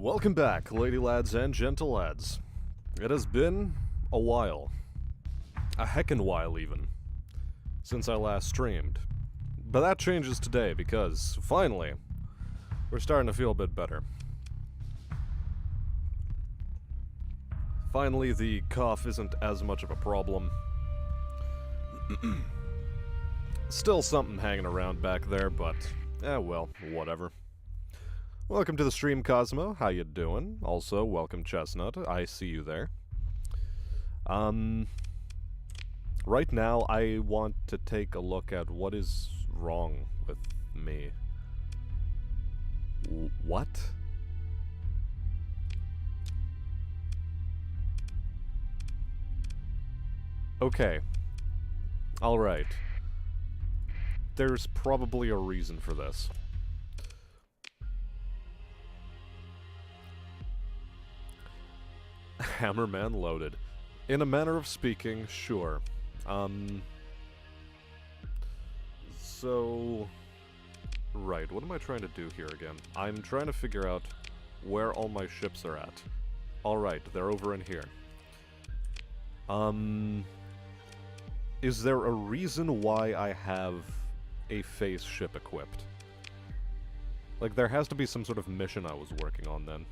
Welcome back, lady lads and gentle lads. It has been a while. A heckin' while, even. Since I last streamed. But that changes today, because, finally, we're starting to feel a bit better. Finally, the cough isn't as much of a problem. Still something hanging around back there, but, well, whatever. Welcome to the stream, Cosmo. How you doing? Also, welcome, Chestnut. I see you there. Right now, I want to take a look at what is wrong with me. What? Okay. Alright. There's probably a reason for this. Hammerman loaded. In a manner of speaking, sure. So... Right, what am I trying to do here again? I'm trying to figure out where all my ships are at. Alright, they're over in here. Is there a reason why I have a phase ship equipped? Like, there has to be some sort of mission I was working on then.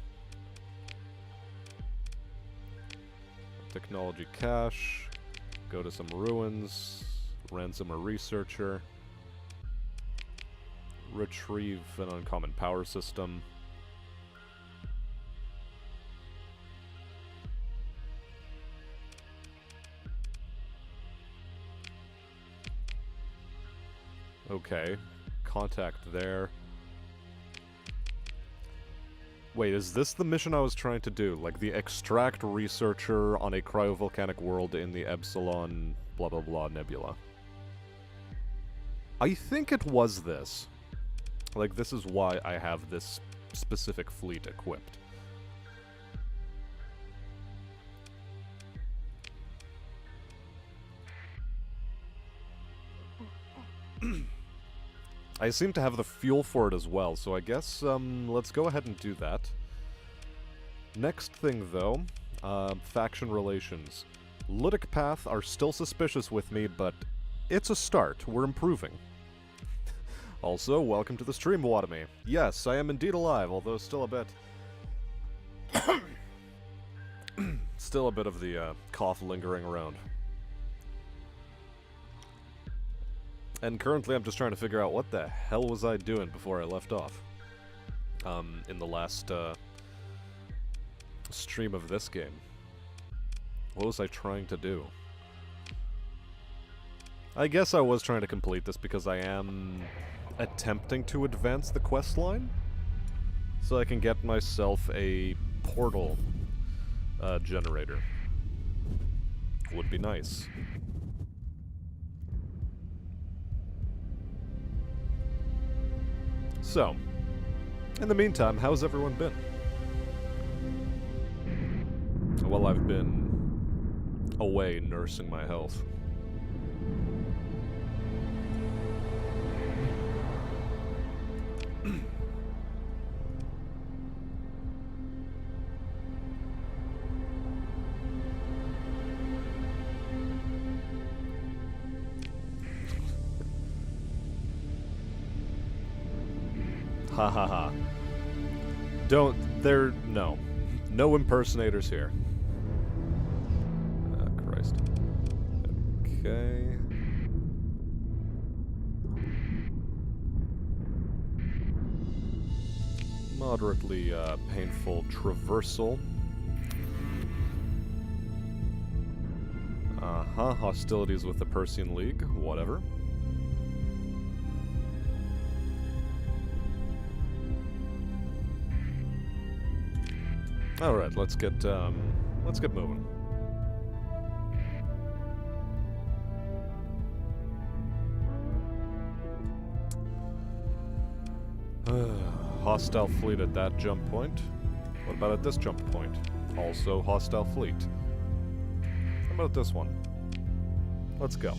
Technology cache, go to some ruins, ransom a researcher, retrieve an uncommon power system. Okay, contact there. Wait, is this the mission I was trying to do? Like, the extract researcher on a cryovolcanic world in the Epsilon blah blah blah nebula? I think it was this. Like, this is why I have this specific fleet equipped. I seem to have the fuel for it as well, so I guess, let's go ahead and do that. Next thing, though, faction relations. Ludic Path are still suspicious with me, but it's a start. We're improving. Also, welcome to the stream, Watame. Yes, I am indeed alive, although still a bit... still a bit of the, cough lingering around. And currently I'm just trying to figure out what the hell was I doing before I left off. In the last, stream of this game. What was I trying to do? I guess I was trying to complete this because I am attempting to advance the quest line. So I can get myself a portal, generator. Would be nice. So, in the meantime, how's everyone been? Well, I've been away nursing my health. Ha ha ha. No impersonators here. Ah, Christ. Okay. Moderately, painful traversal. Hostilities with the Persian League, whatever. Alright, let's get moving. Hostile fleet at that jump point. What about at this jump point? Also hostile fleet. How about this one? Let's go.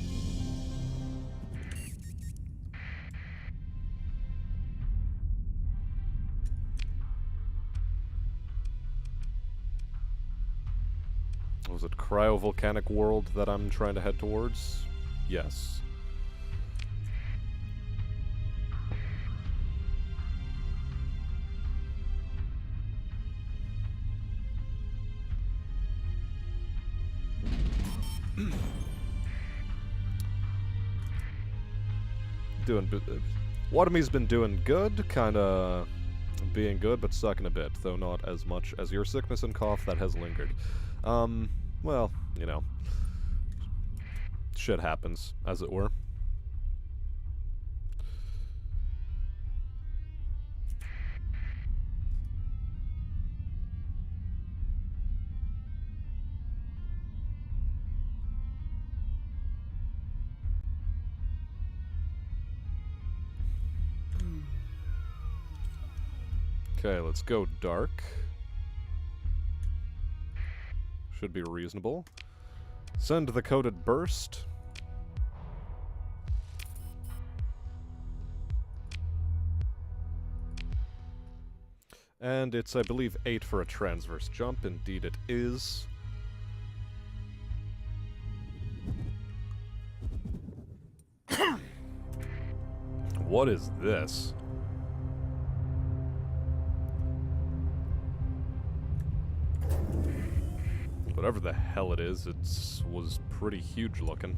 Was it cryovolcanic world that I'm trying to head towards? Yes. Waterme's been doing good, kinda being good, but sucking a bit, though not as much as your sickness and cough that has lingered. Well, you know, shit happens, as it were. Okay, let's go dark. Should be reasonable. Send the coded burst. And it's, I believe, 8 for a transverse jump. Indeed it is. What is this? Whatever the hell it is, was pretty huge looking.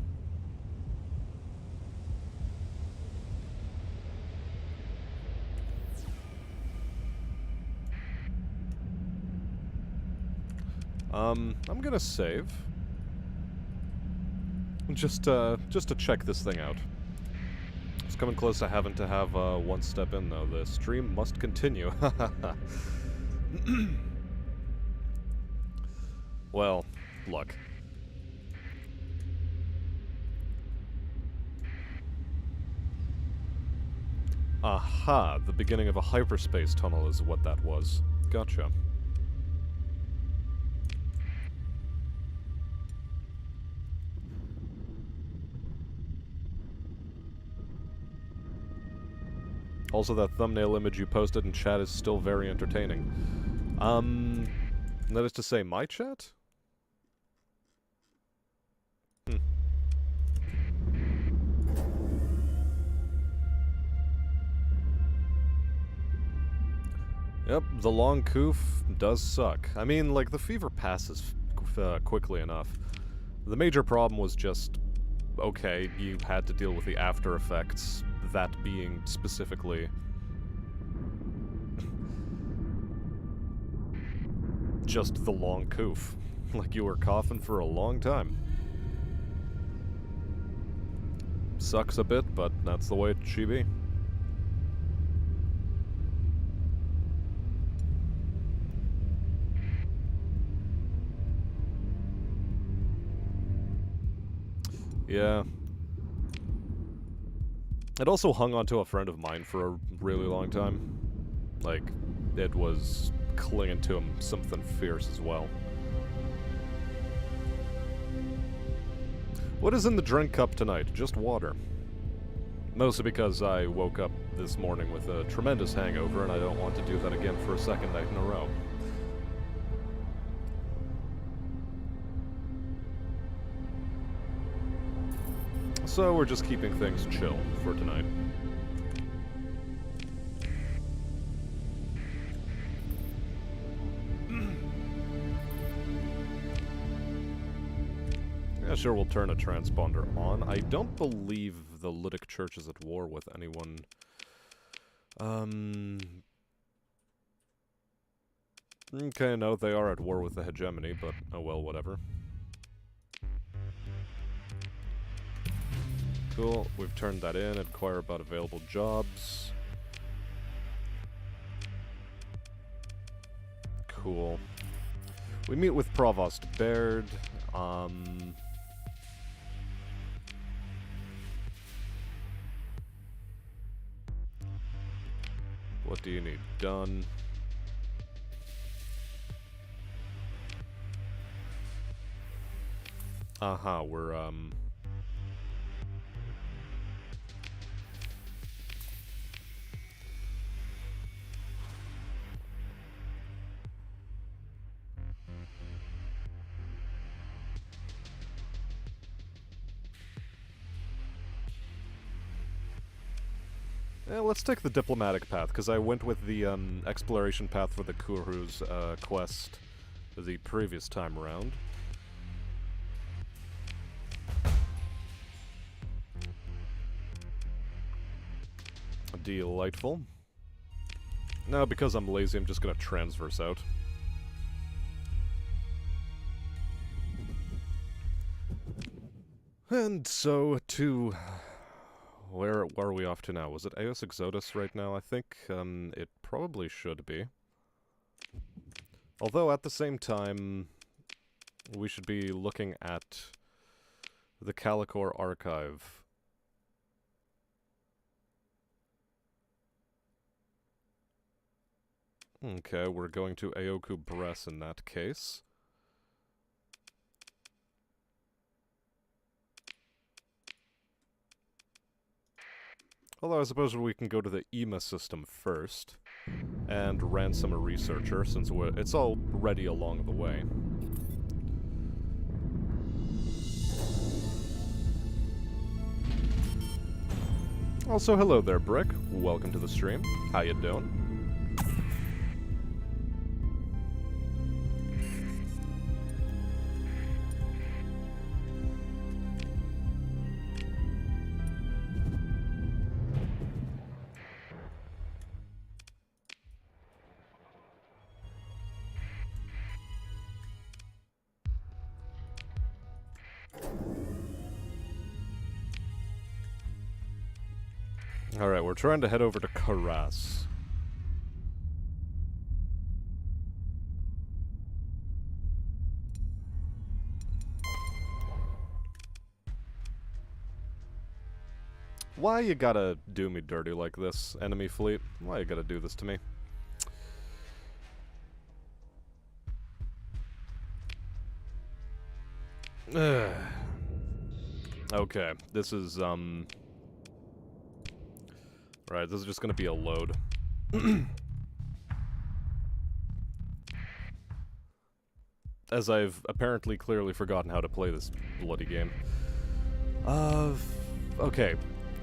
I'm gonna save. Just to check this thing out. It's coming close to having to have one step in, though. The stream must continue. Well, look. Aha, the beginning of a hyperspace tunnel is what that was. Gotcha. Also, that thumbnail image you posted in chat is still very entertaining. That is to say, my chat? Yep, the long coof does suck. I mean, like, the fever passes quickly enough. The major problem was just, okay, you had to deal with the after effects, that being specifically just the long coof. Like you were coughing for a long time. Sucks a bit, but that's the way it should be. Yeah. It also hung onto a friend of mine for a really long time. Like, it was clinging to him something fierce as well. What is in the drink cup tonight? Just water. Mostly because I woke up this morning with a tremendous hangover and I don't want to do that again for a second night in a row. So we're just keeping things chill for tonight. Yeah, sure, we'll turn a transponder on. I don't believe the Lytic Church is at war with anyone. Okay, no, they are at war with the hegemony, but oh well, whatever. Cool, we've turned that in, inquire about available jobs. Cool. We meet with Provost Baird, what do you need done? We're, Let's take the diplomatic path, because I went with the exploration path for the Kuru's quest the previous time around. Delightful. Now, because I'm lazy, I'm just gonna transverse out. And so, to... Where are we off to now? Was it Eos Exodus right now? I think it probably should be. Although, at the same time, we should be looking at the Calicor Archive. Okay, we're going to Aoku Bress in that case. Although I suppose we can go to the EMA system first and ransom a researcher, since it's already along the way. Also, hello there, Brick. Welcome to the stream. How you doing? Alright, we're trying to head over to Karas. Why you gotta do me dirty like this, enemy fleet? Why you gotta do this to me? Okay, this is, Right, this is just gonna be a load. As I've apparently clearly forgotten how to play this bloody game. Okay.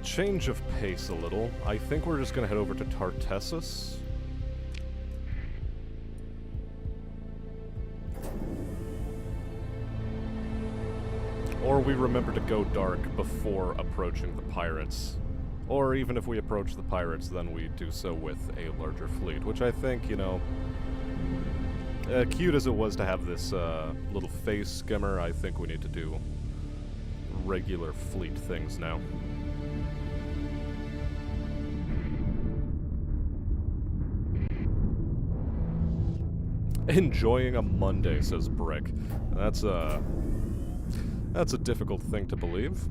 Change of pace a little. I think we're just gonna head over to Tartessus. Or we remember to go dark before approaching the pirates. Or even if we approach the pirates, then we do so with a larger fleet, which I think, you know, cute as it was to have this little face skimmer, I think we need to do regular fleet things now. Enjoying a Monday, says Brick. That's a difficult thing to believe.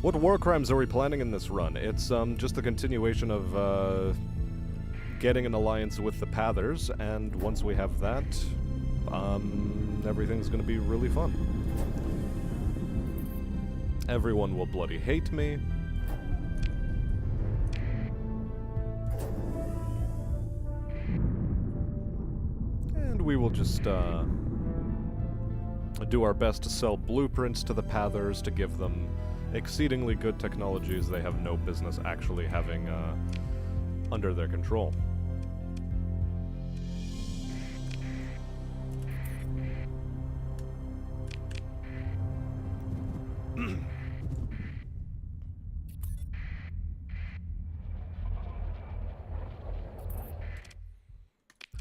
What war crimes are we planning in this run? It's just a continuation of getting an alliance with the Pathers, and once we have that, everything's gonna be really fun. Everyone will bloody hate me. And we will just do our best to sell blueprints to the Pathers to give them exceedingly good technologies they have no business actually having under their control.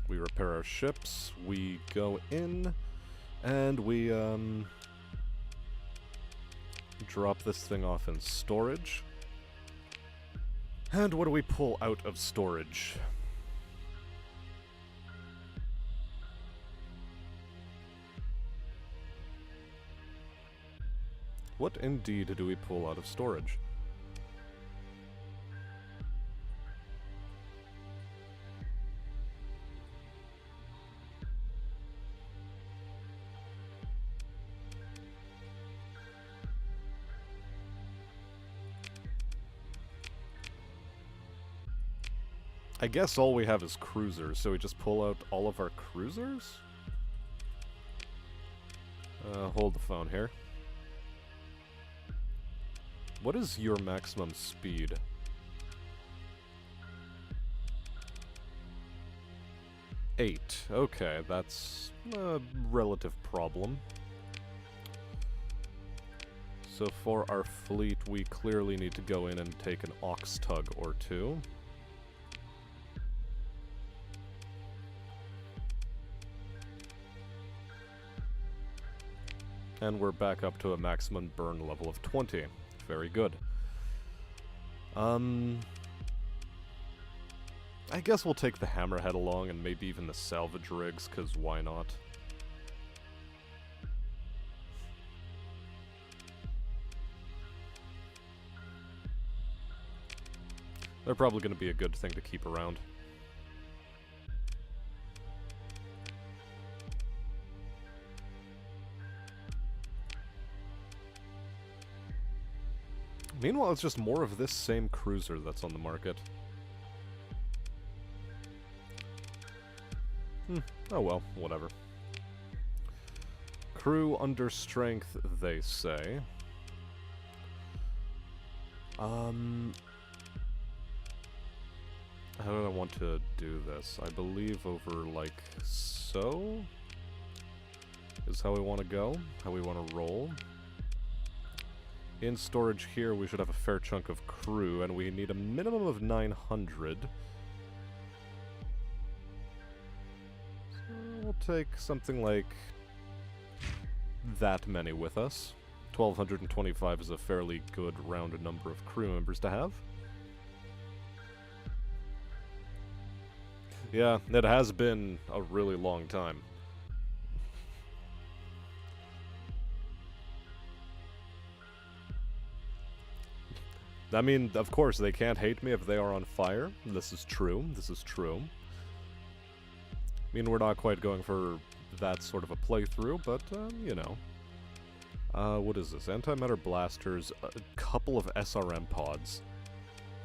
We repair our ships, we go in, and we drop this thing off in storage. And what do we pull out of storage? What indeed do we pull out of storage? I guess all we have is cruisers, so we just pull out all of our cruisers? Hold the phone here. What is your maximum speed? Eight. Okay, that's a relative problem. So for our fleet, we clearly need to go in and take an ox tug or two. And we're back up to a maximum burn level of 20. Very good. I guess we'll take the hammerhead along and maybe even the salvage rigs, because why not? They're probably going to be a good thing to keep around. Meanwhile, it's just more of this same cruiser that's on the market. Oh well, whatever. Crew under strength, they say. How do I want to do this? I believe over, like, so? Is how we want to go? How we want to roll? In storage here, we should have a fair chunk of crew, and we need a minimum of 900. So we'll take something like that many with us. 1,225 is a fairly good rounded number of crew members to have. Yeah, it has been a really long time. I mean, of course, they can't hate me if they are on fire. This is true. This is true. I mean, we're not quite going for that sort of a playthrough, but, you know. What is this? Antimatter blasters, a couple of SRM pods.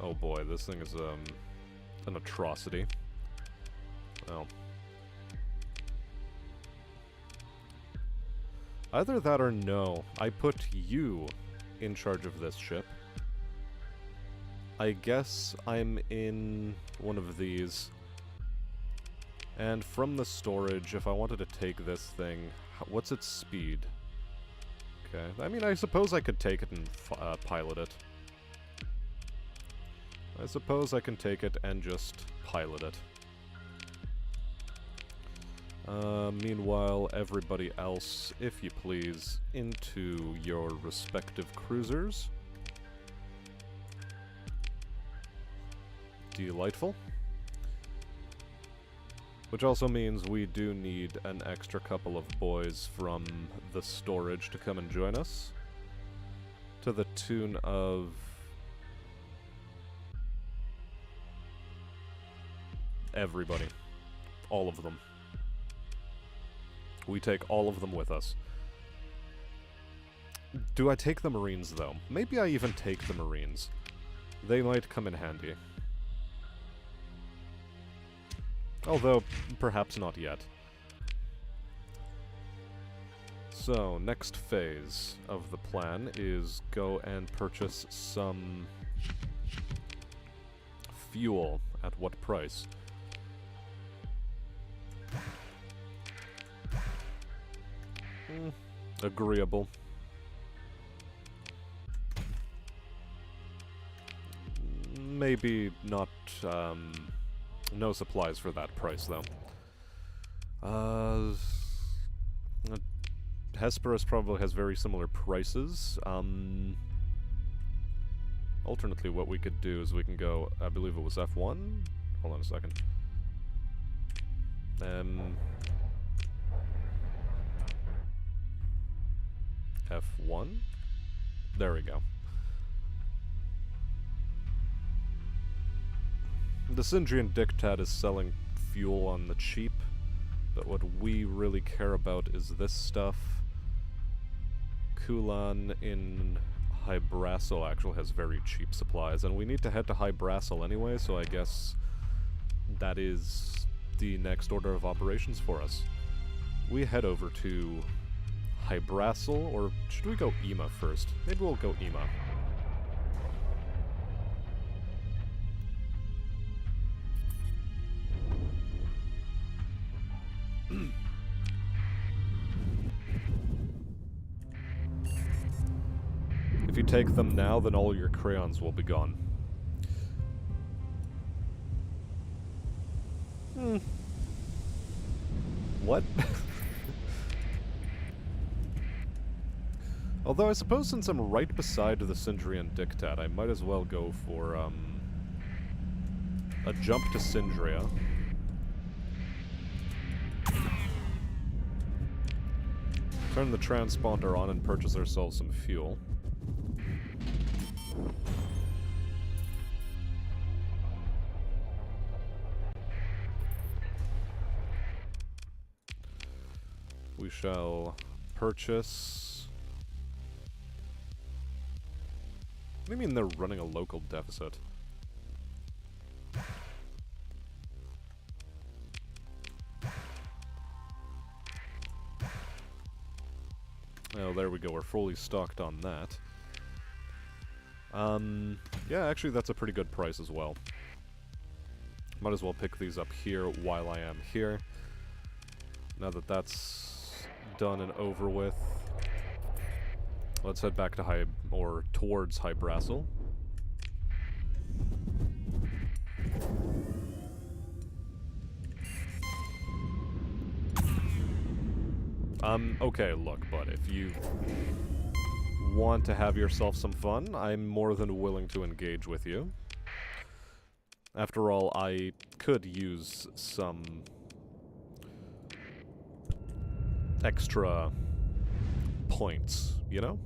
Oh boy, this thing is, an atrocity. Well. Either that or no, I put you in charge of this ship. I guess I'm in one of these. And from the storage, if I wanted to take this thing, what's its speed? Okay, I mean, I suppose I could take it and pilot it. I suppose I can take it and just pilot it. Meanwhile, everybody else, if you please, into your respective cruisers. Delightful. Which also means we do need an extra couple of boys from the storage to come and join us. To the tune of... everybody. All of them. We take all of them with us. Do I take the Marines, though? Maybe I even take the Marines. They might come in handy. Although, perhaps not yet. So, next phase of the plan is go and purchase some fuel. At what price? Agreeable. Maybe not, no supplies for that price, though. Hesperus probably has very similar prices. Alternately, what we could do is we can go, I believe it was F1? Hold on a second. F1? There we go. The Syndraean Dictat is selling fuel on the cheap, but what we really care about is this stuff. Kulan in Hybrasil actually has very cheap supplies, and we need to head to Hybrasil anyway, so I guess that is the next order of operations for us. We head over to Hybrasil, or should we go Ema first? Maybe we'll go Ema. you take them now, then all your crayons will be gone. What? Although I suppose since I'm right beside the Sindrian Diktat, I might as well go for, a jump to Sindria. Turn the transponder on and purchase ourselves some fuel. We shall purchase... What do you mean they're running a local deficit? Oh, there we go. We're fully stocked on that. Yeah, actually that's a pretty good price as well. Might as well pick these up here while I am here. Now that that's done and over with, let's head back to towards Hybrasil. Okay, look, bud, if you want to have yourself some fun, I'm more than willing to engage with you. After all, I could use some extra points, you know?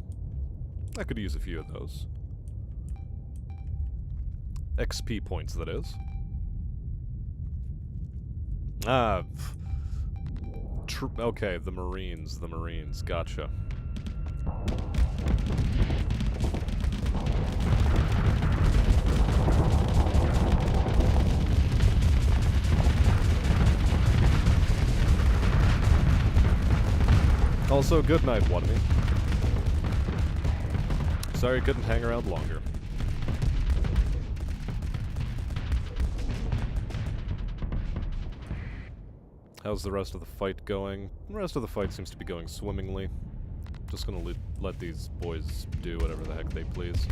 I could use a few of those. XP points, that is. Okay, the Marines, gotcha. Also, good night, Wannabe. Sorry you couldn't hang around longer. How's the rest of the fight going? The rest of the fight seems to be going swimmingly. Just gonna let these boys do whatever the heck they please.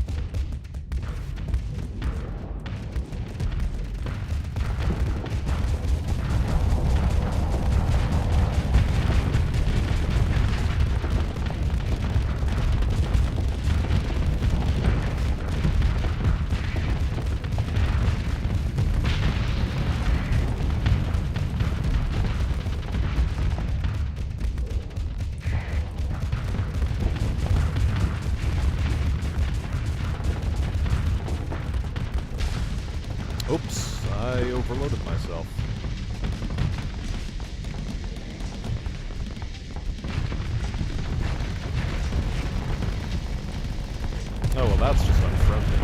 Oops, I overloaded myself. Oh, well, that's just unfriendly.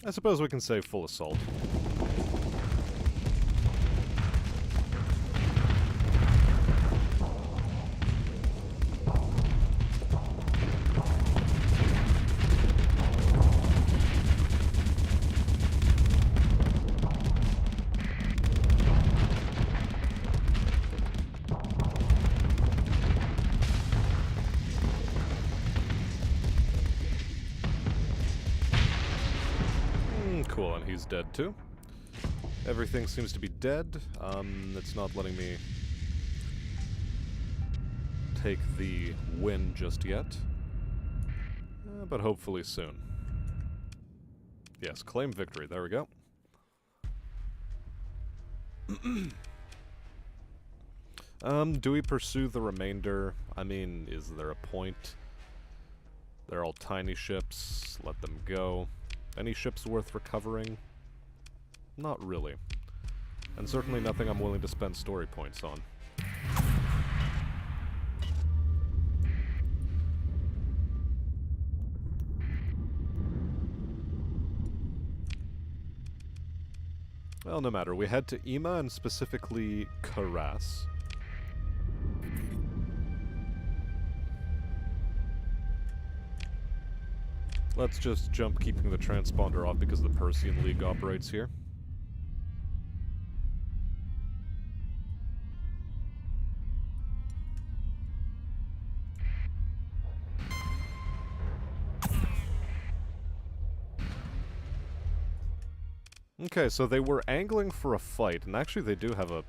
I suppose we can say full assault. Cool, and he's dead too. Everything seems to be dead. It's not letting me take the win just yet. But hopefully soon. Yes, claim victory. There we go. Do we pursue the remainder? I mean, is there a point? They're all tiny ships. Let them go. Any ships worth recovering? Not really. And certainly nothing I'm willing to spend story points on. Well, no matter. We head to Ima and specifically Karas. Let's just jump keeping the transponder off because the Persian League operates here. Okay, so they were angling for a fight, and actually they do have a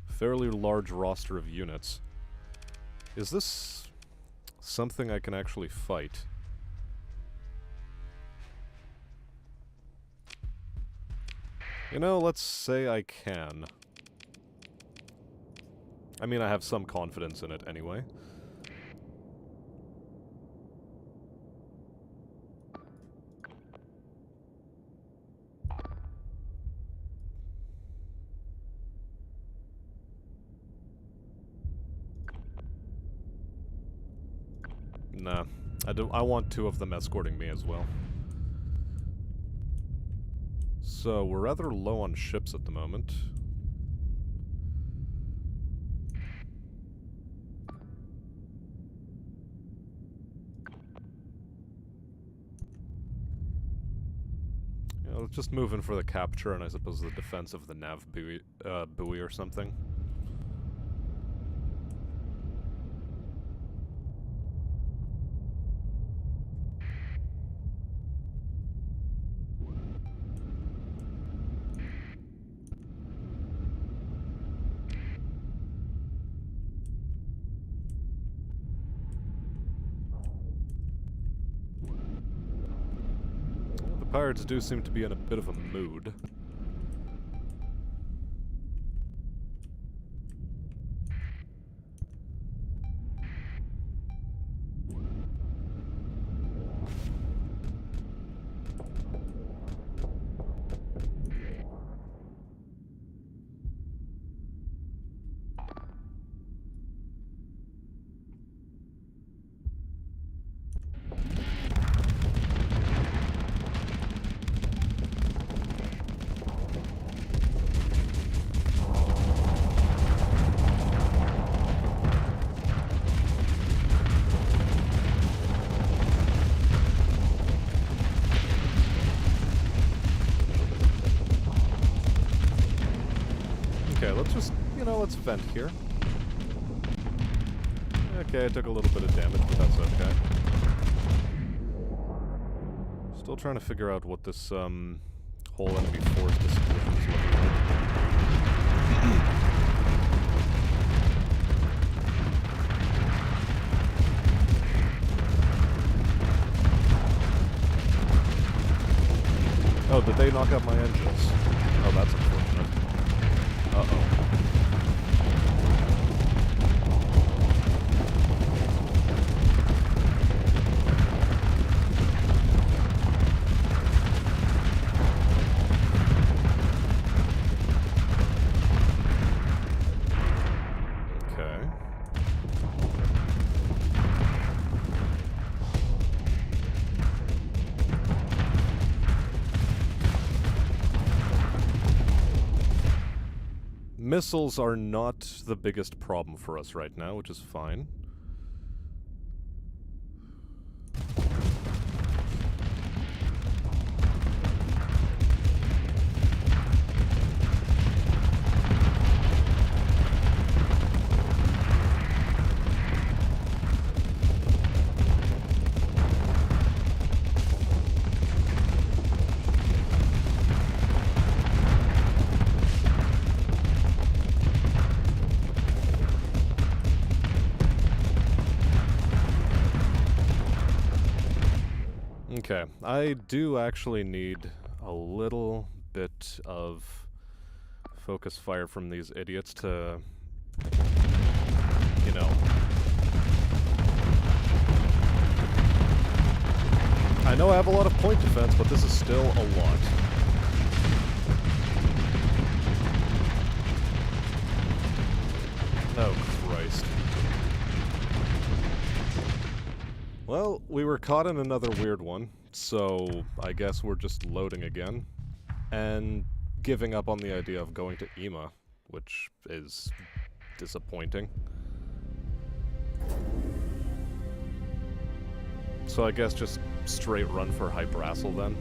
fairly large roster of units. Is this something I can actually fight? You know, let's say I can. I mean, I have some confidence in it anyway. Nah, I want 2 of them escorting me as well. So, we're rather low on ships at the moment. Yeah, let's just move in for the capture and I suppose the defense of the nav buoy or something. Pirates do seem to be in a bit of a mood. Okay, let's just, you know, let's vent here. Okay, I took a little bit of damage, but that's okay. Still trying to figure out what this, whole enemy force distribution is looking like. Oh, did they knock out my engines? Oh, that's unfortunate. Uh-oh. Okay. Missiles are not the biggest problem for us right now, which is fine. Okay, I do actually need a little bit of focus fire from these idiots to, you know... I know I have a lot of point defense, but this is still a lot. Oh, Christ. Well, we were caught in another weird one, so I guess we're just loading again, and giving up on the idea of going to EMA, which is disappointing. So I guess just straight run for Hybrasil then.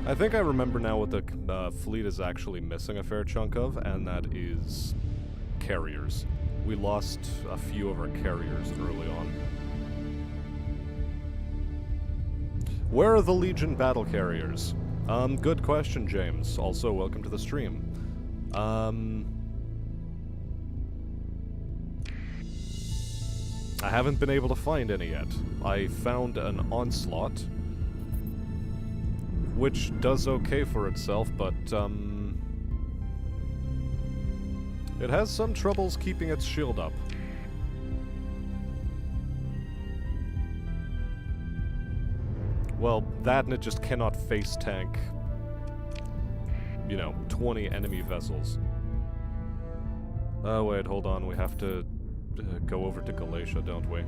I think I remember now what the fleet is actually missing a fair chunk of, and that is carriers. We lost a few of our carriers early on. Where are the Legion battle carriers? Good question, James. Also, welcome to the stream. I haven't been able to find any yet. I found an Onslaught, which does okay for itself, but, it has some troubles keeping its shield up. Well, that and it just cannot face tank, you know, 20 enemy vessels. Oh, wait, hold on, we have to go over to Galatia, don't we?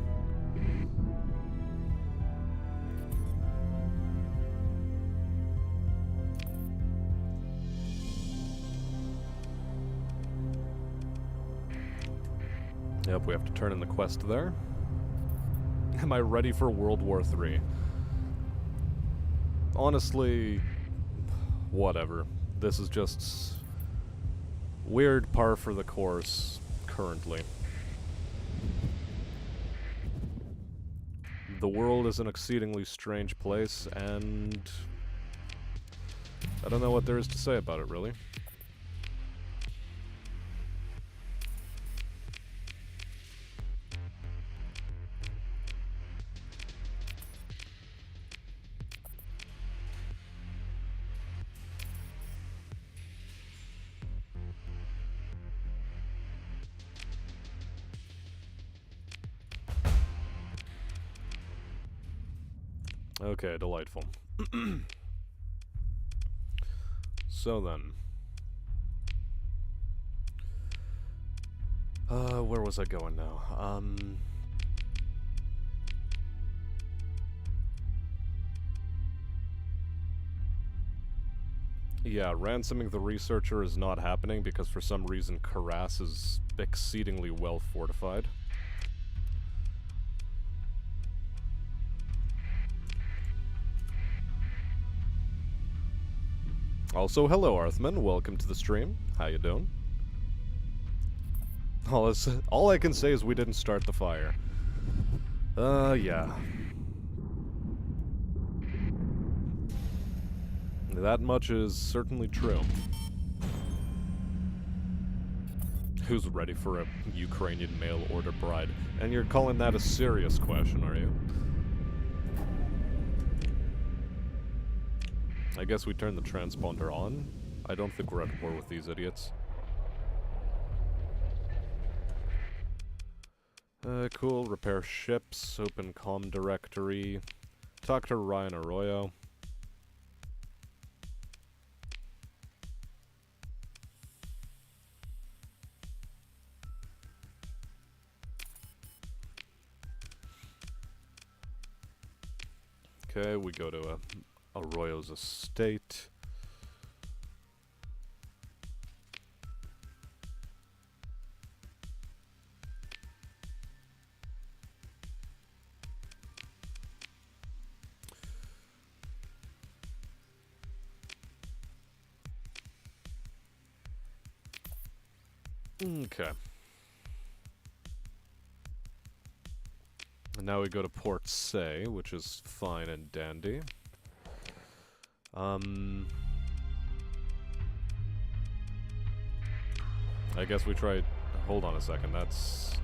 Yep, we have to turn in the quest there. Am I ready for World War III? Honestly, whatever. This is just weird par for the course currently. The world is an exceedingly strange place, and I don't know what there is to say about it, really. Okay, delightful. So then. Where was I going now? Yeah, ransoming the researcher is not happening because for some reason Karas is exceedingly well fortified. Also, hello Arthman, welcome to the stream. How you doing? All I can say is we didn't start the fire. Yeah. That much is certainly true. Who's ready for a Ukrainian mail order bride? And you're calling that a serious question, are you? I guess we turn the transponder on. I don't think we're at war with these idiots. Cool. Repair ships. Open comm directory. Talk to Ryan Arroyo. Okay, we go to Arroyo's estate. Okay. And now we go to Port Say, which is fine and dandy. I guess we try... Hold on a second, that's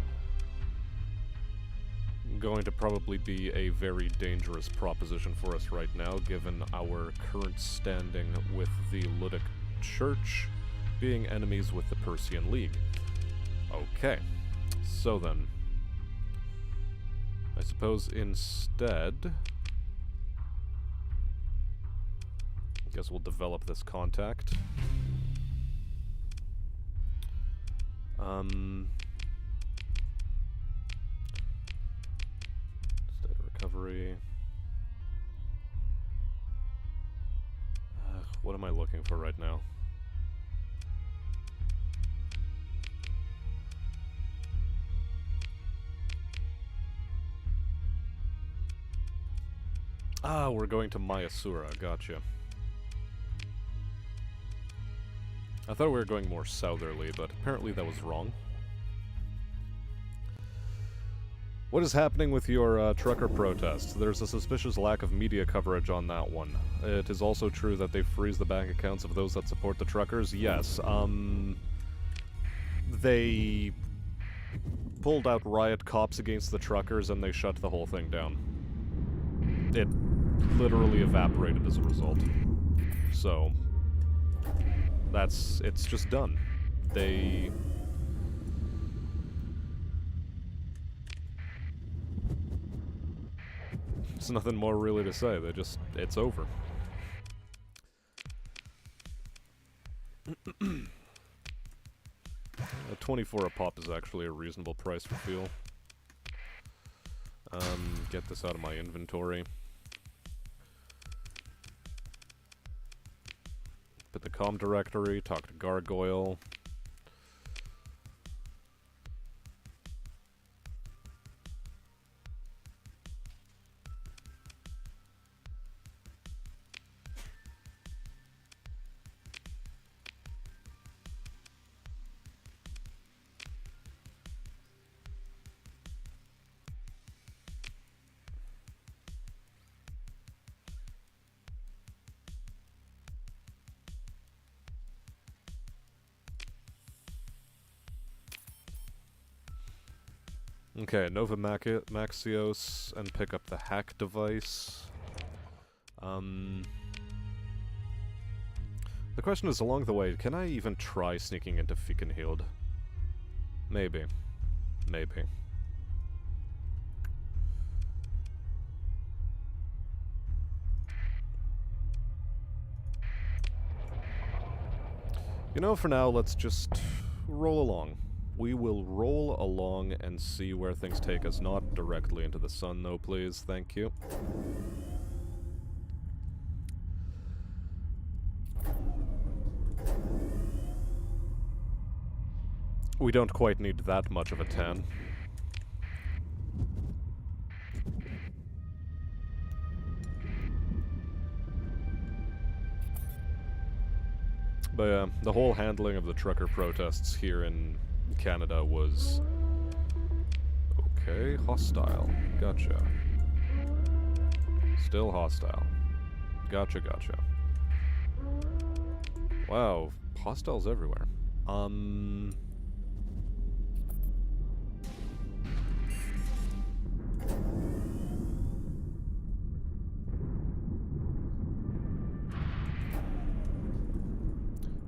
going to probably be a very dangerous proposition for us right now, given our current standing with the Ludic Church being enemies with the Persian League. Okay, so then, I suppose instead, I guess we'll develop this contact. delivery. What am I looking for right now? Ah, we're going to Mayasura, gotcha. I thought we were going more southerly, but apparently that was wrong. What is happening with your trucker protests? There's a suspicious lack of media coverage on that one. It is also true that they freeze the bank accounts of those that support the truckers. Yes, they pulled out riot cops against the truckers and they shut the whole thing down. It literally evaporated as a result. So, it's just done. There's nothing more really to say. It's over. A 24 a pop is actually a reasonable price for fuel. Get this out of my inventory. Put the comm directory, talk to Gargoyle. Okay, Nova Maxios, and pick up the hack device. The question is, along the way, can I even try sneaking into Fikenhild? Maybe. Maybe. You know, for now, let's just roll along. We will roll along and see where things take us. Not directly into the sun, though, please. Thank you. We don't quite need that much of a tan. But yeah, the whole handling of the trucker protests here in Canada was... okay, hostile. Gotcha. Still hostile. Gotcha, gotcha. Wow, hostiles everywhere.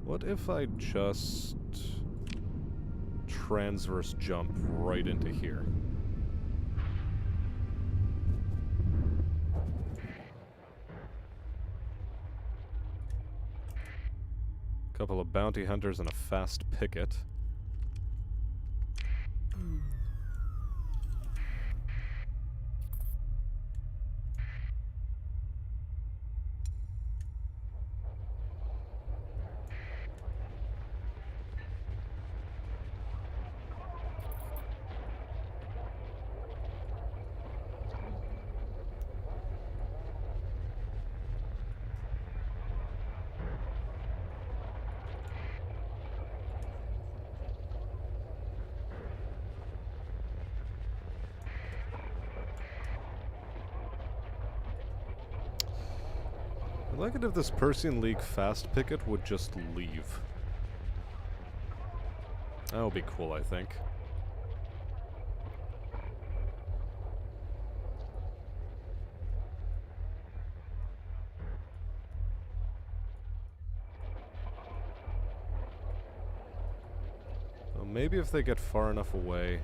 What if I just transverse jump right into here? Couple of bounty hunters and a fast picket. I'd like it if this Persian League fast picket would just leave. That would be cool, I think. Well, maybe if they get far enough away,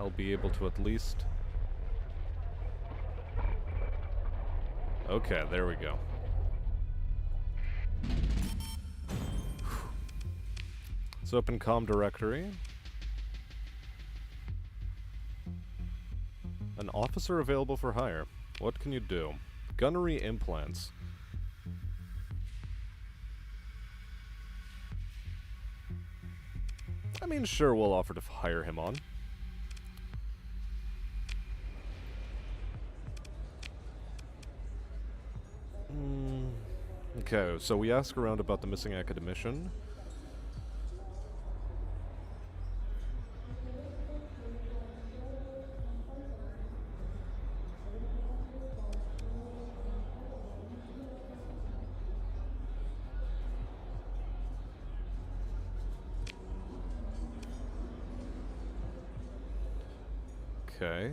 I'll be able to at least... Okay, there we go. Let's open comm directory. An officer available for hire. What can you do? Gunnery implants. I mean, sure, we'll offer to hire him on. Okay, so we ask around about the missing academician. Okay.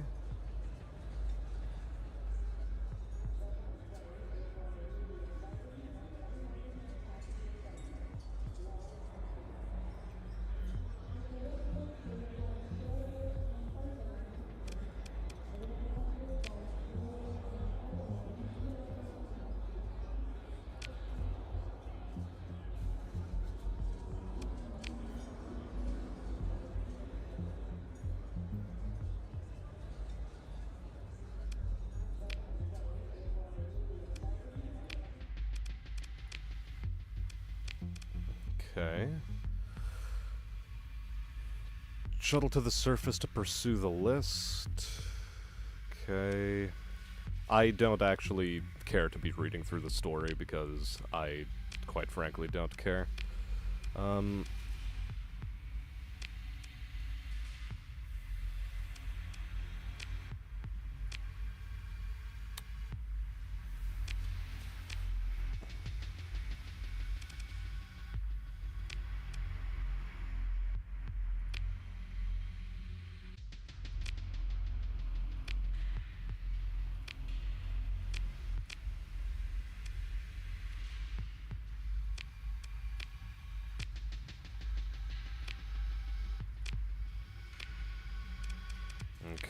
Okay. Shuttle to the surface to pursue the list. Okay. I don't actually care to be reading through the story because I, quite frankly, don't care.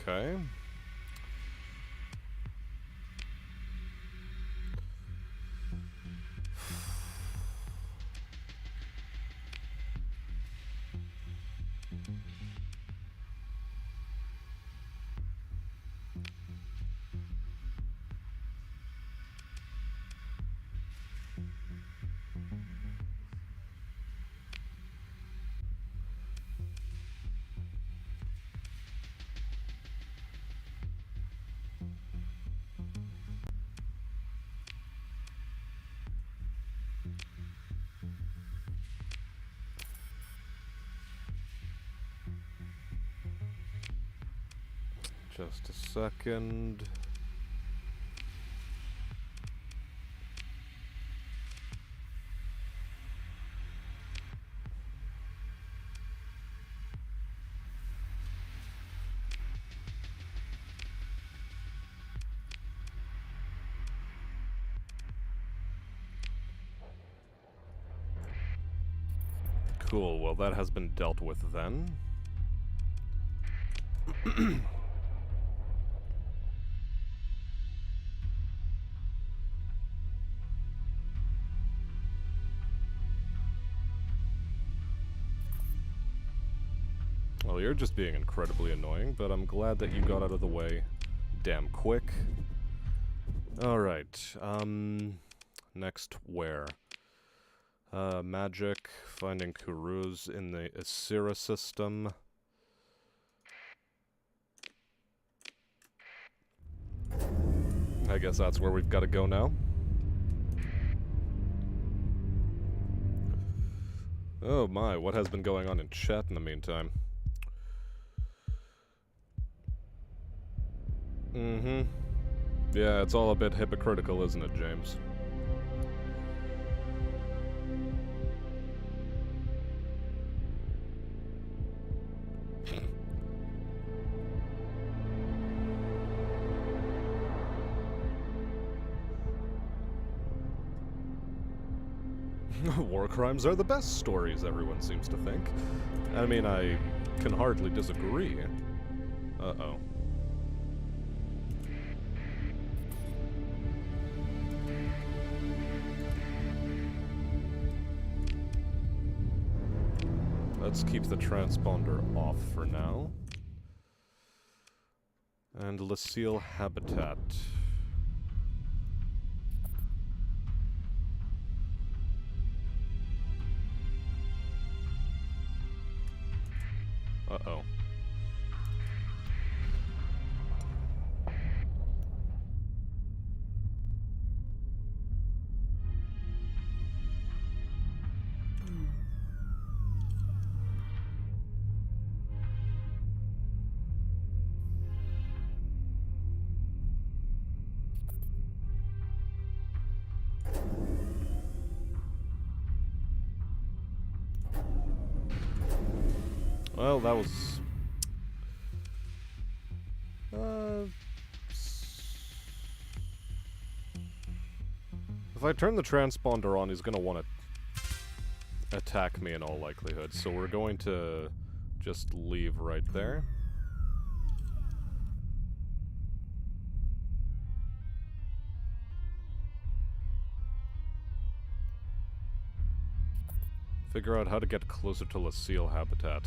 Okay. Just a second. Cool, well that has been dealt with then. Well, you're just being incredibly annoying, but I'm glad that you got out of the way damn quick. Alright, next where? Magic, finding Kuruz in the Asira system. I guess that's where we've got to go now. Oh my, what has been going on in chat in the meantime? Yeah, it's all a bit hypocritical, isn't it, James? War crimes are the best stories, everyone seems to think. I mean, I can hardly disagree. Uh-oh. Let's keep the transponder off for now. And Lucille Habitat. Uh-oh. Well, that was... If I turn the transponder on, he's gonna want to attack me in all likelihood, so we're going to just leave right there. Figure out how to get closer to Lucille Habitat.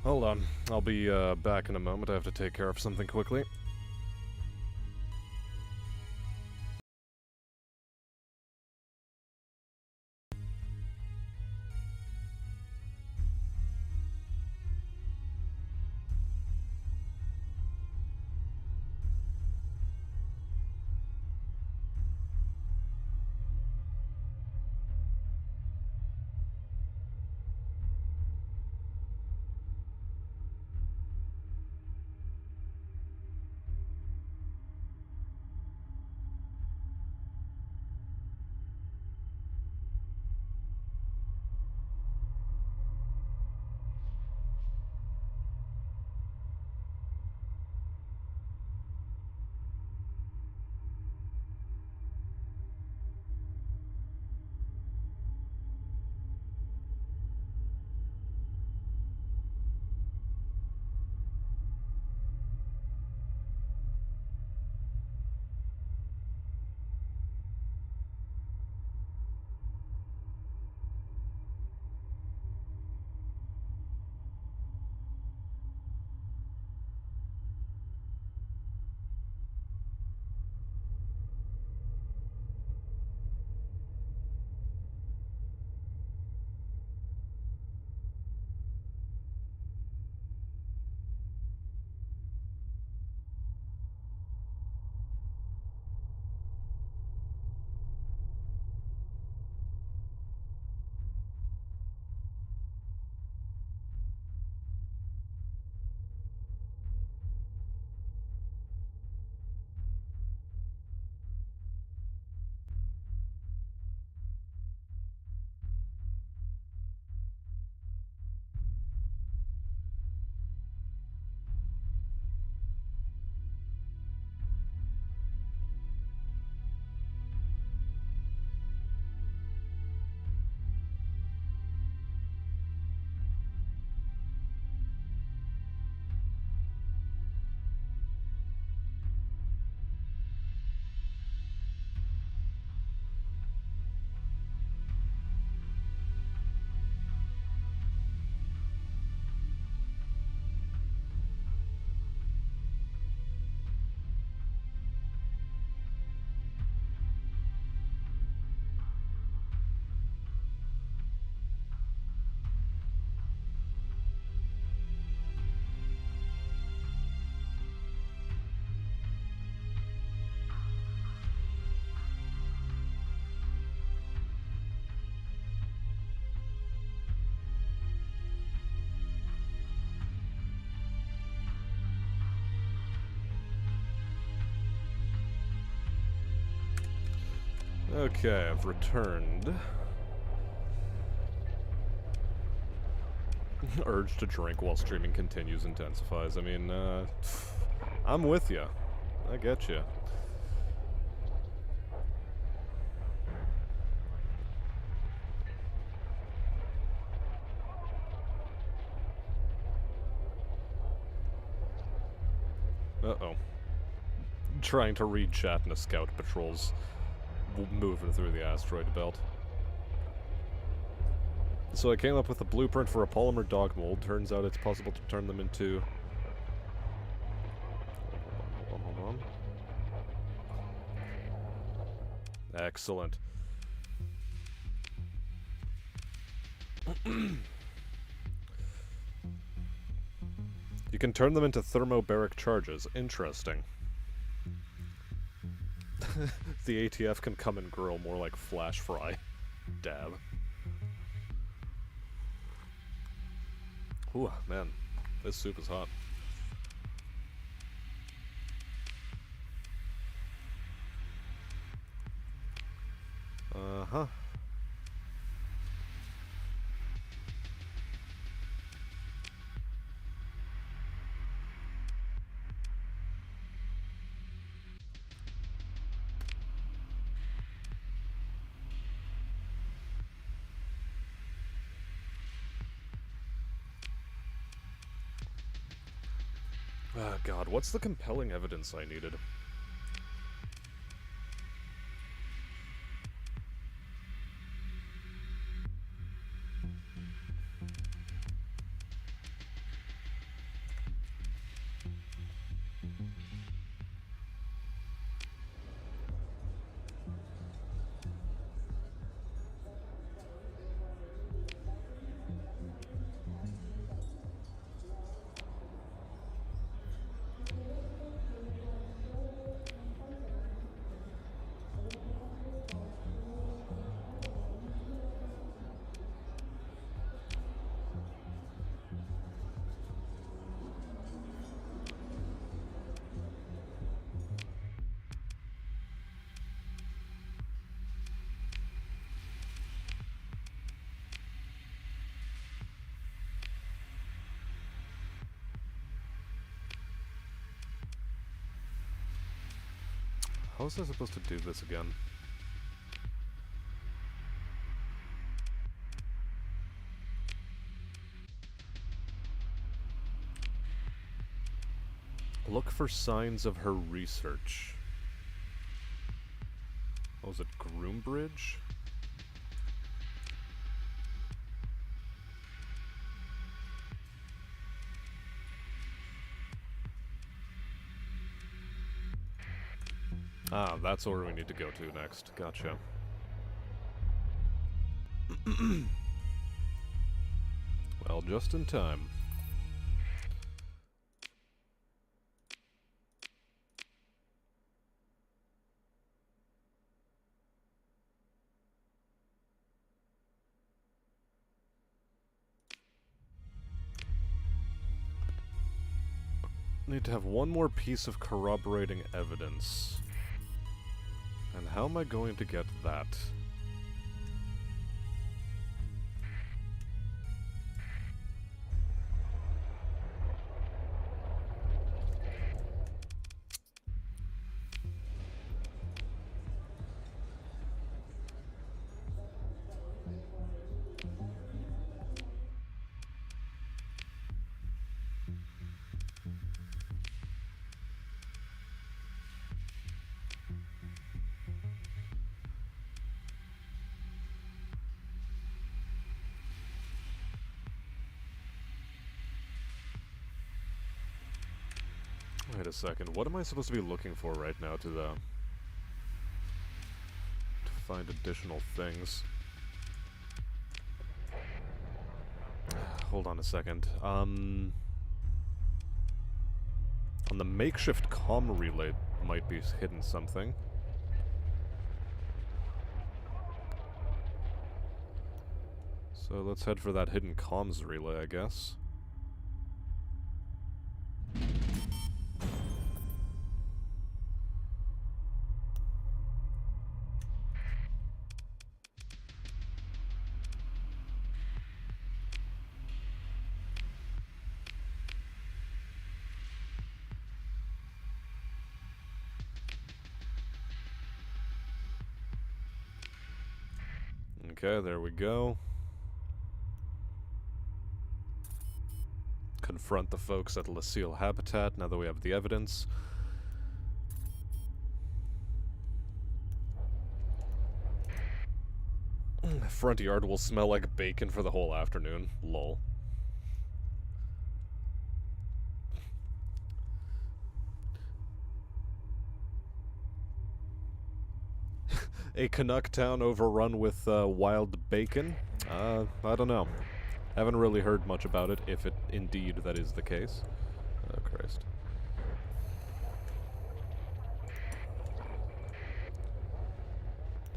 Hold on. I'll be back in a moment. I have to take care of something quickly. Okay, I've returned. Urge to drink while streaming continues intensifies. I mean, I'm with you. I get you. Uh-oh. Trying to read chat in a scout patrol's moving through the asteroid belt. So I came up with a blueprint for a polymer dog mold. Turns out it's possible to turn them into... Hold on. Excellent. You can turn them into thermobaric charges. Interesting. The ATF can come and grill more like flash fry. Dab. Ooh, man. This soup is hot. Uh-huh. Oh god, what's the compelling evidence I needed? How was I supposed to do this again? Look for signs of her research. What was it, Groombridge? Ah, that's where we need to go to next. Gotcha. Well, just in time. Need to have one more piece of corroborating evidence. And how am I going to get that? Wait a second, what am I supposed to be looking for right now to find additional things? Hold on a second. On the makeshift comm relay might be hidden something. So let's head for that hidden comms relay, I guess. Okay, there we go. Confront the folks at Lucille Habitat now that we have the evidence. Front yard will smell like bacon for the whole afternoon. Lol. A Canuck town overrun with wild bacon? I don't know. Haven't really heard much about it, if it indeed that is the case. Oh, Christ.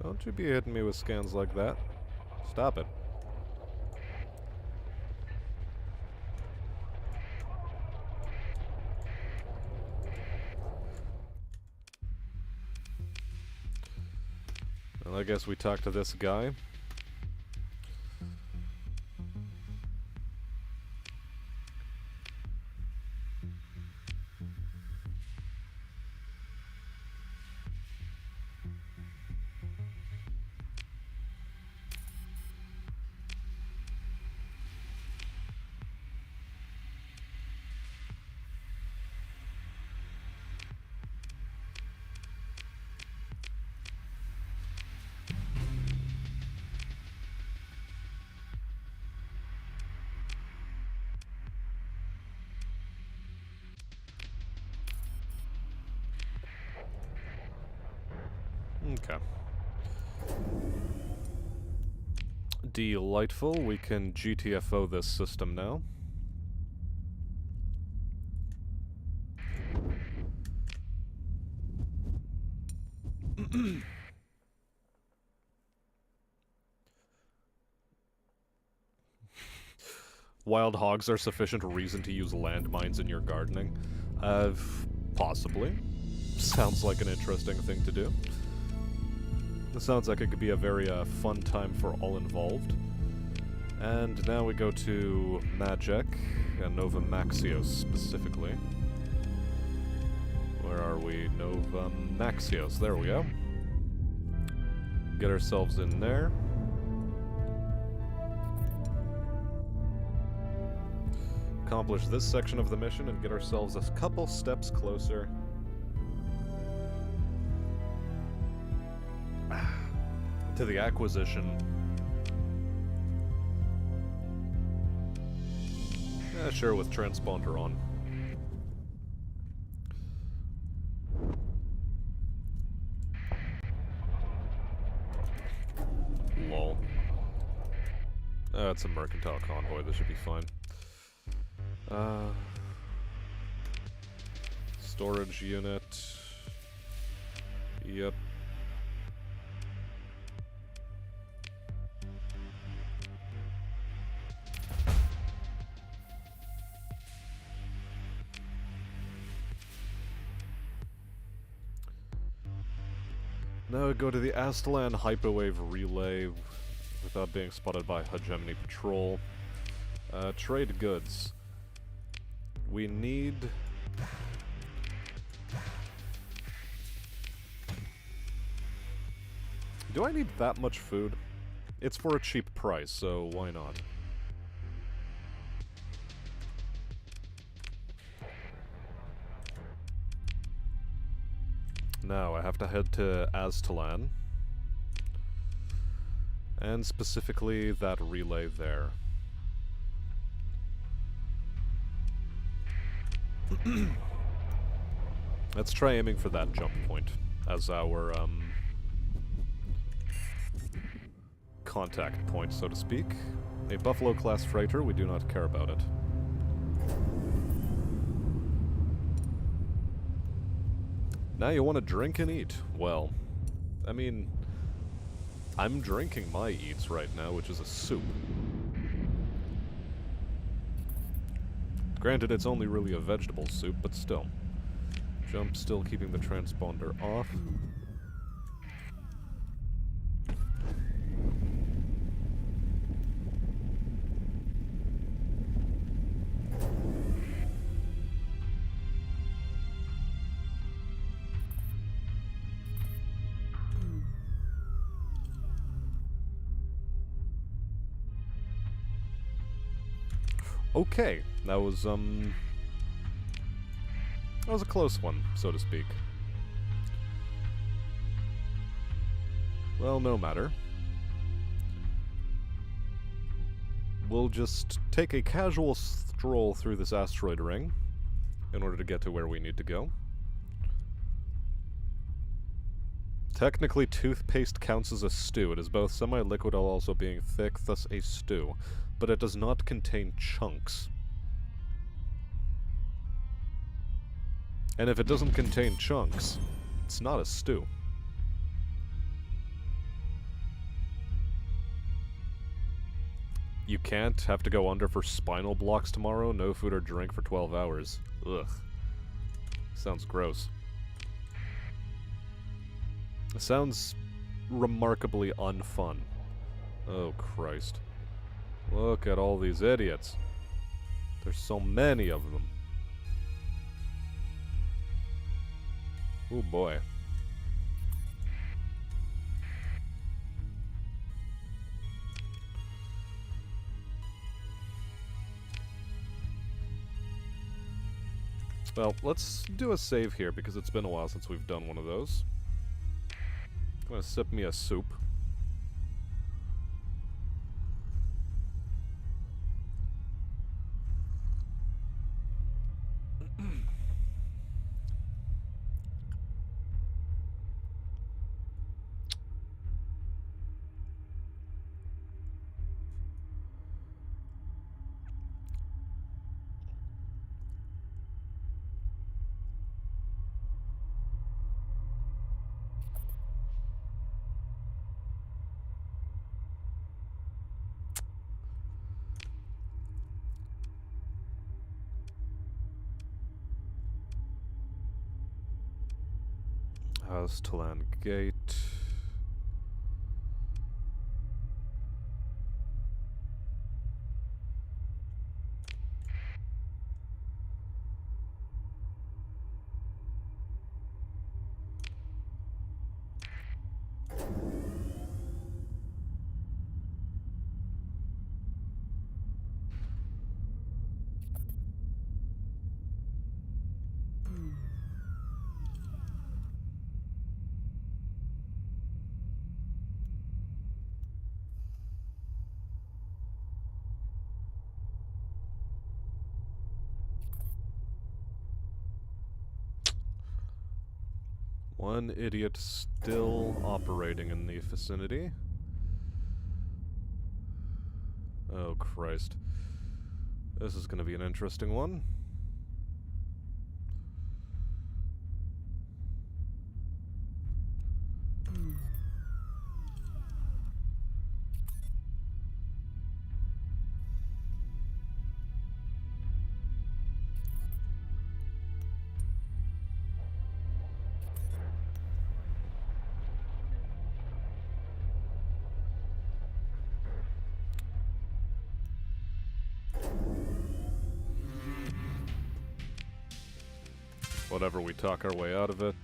Don't you be hitting me with scans like that. Stop it. Well, I guess we talk to this guy. Okay. Delightful. We can GTFO this system now. Wild hogs are sufficient reason to use landmines in your gardening? Possibly. Sounds like an interesting thing to do. It sounds like it could be a very fun time for all involved. And now we go to Magic, and Nova Maxios specifically. Where are we? Nova Maxios, there we go. Get ourselves in there. Accomplish this section of the mission and get ourselves a couple steps closer to the acquisition. Yeah, sure, with transponder on. Lol. It's a mercantile convoy, this should be fine. Storage unit. Yep. Now we go to the Astalan Hyperwave Relay without being spotted by Hegemony Patrol. Trade goods. We need... Do I need that much food? It's for a cheap price, so why not? Now, I have to head to Aztalan. And specifically, that relay there. Let's try aiming for that jump point as our, contact point, so to speak. A Buffalo-class freighter, we do not care about it. Now you want to drink and eat. Well, I mean, I'm drinking my eats right now, which is a soup. Granted, it's only really a vegetable soup, but still. Jump still keeping the transponder off. Okay, that was a close one, so to speak. Well, no matter. We'll just take a casual stroll through this asteroid ring in order to get to where we need to go. Technically, toothpaste counts as a stew. It is both semi-liquid while also being thick, thus a stew. But it does not contain chunks. And if it doesn't contain chunks, it's not a stew. You can't have to go under for spinal blocks tomorrow, no food or drink for 12 hours. Ugh. Sounds gross. It sounds remarkably unfun. Oh, Christ. Look at all these idiots. There's so many of them. Oh boy. Well, let's do a save here because it's been a while since we've done one of those. I'm gonna sip me a soup. Aztalan Gate. One idiot still operating in the vicinity. Oh, Christ. This is going to be an interesting one. Whatever, we talk our way out of it.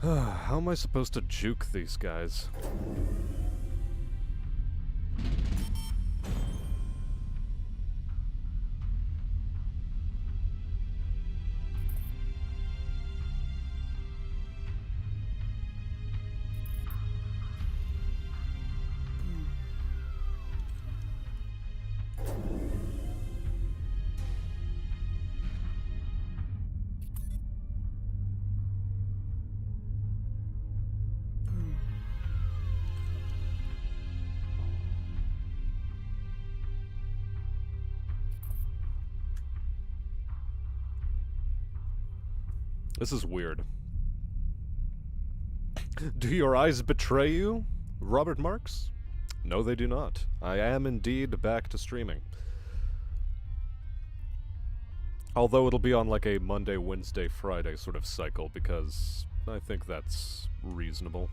How am I supposed to juke these guys? This is weird. Do your eyes betray you, Robert Marks? No, they do not. I am indeed back to streaming. Although it'll be on like a Monday, Wednesday, Friday sort of cycle, because I think that's reasonable.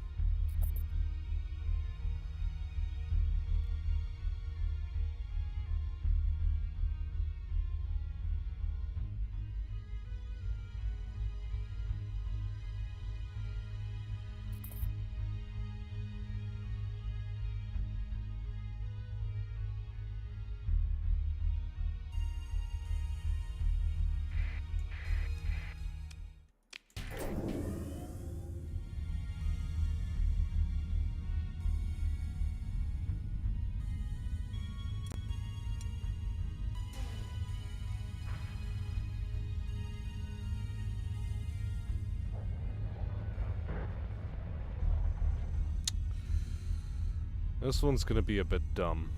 This one's gonna be a bit dumb.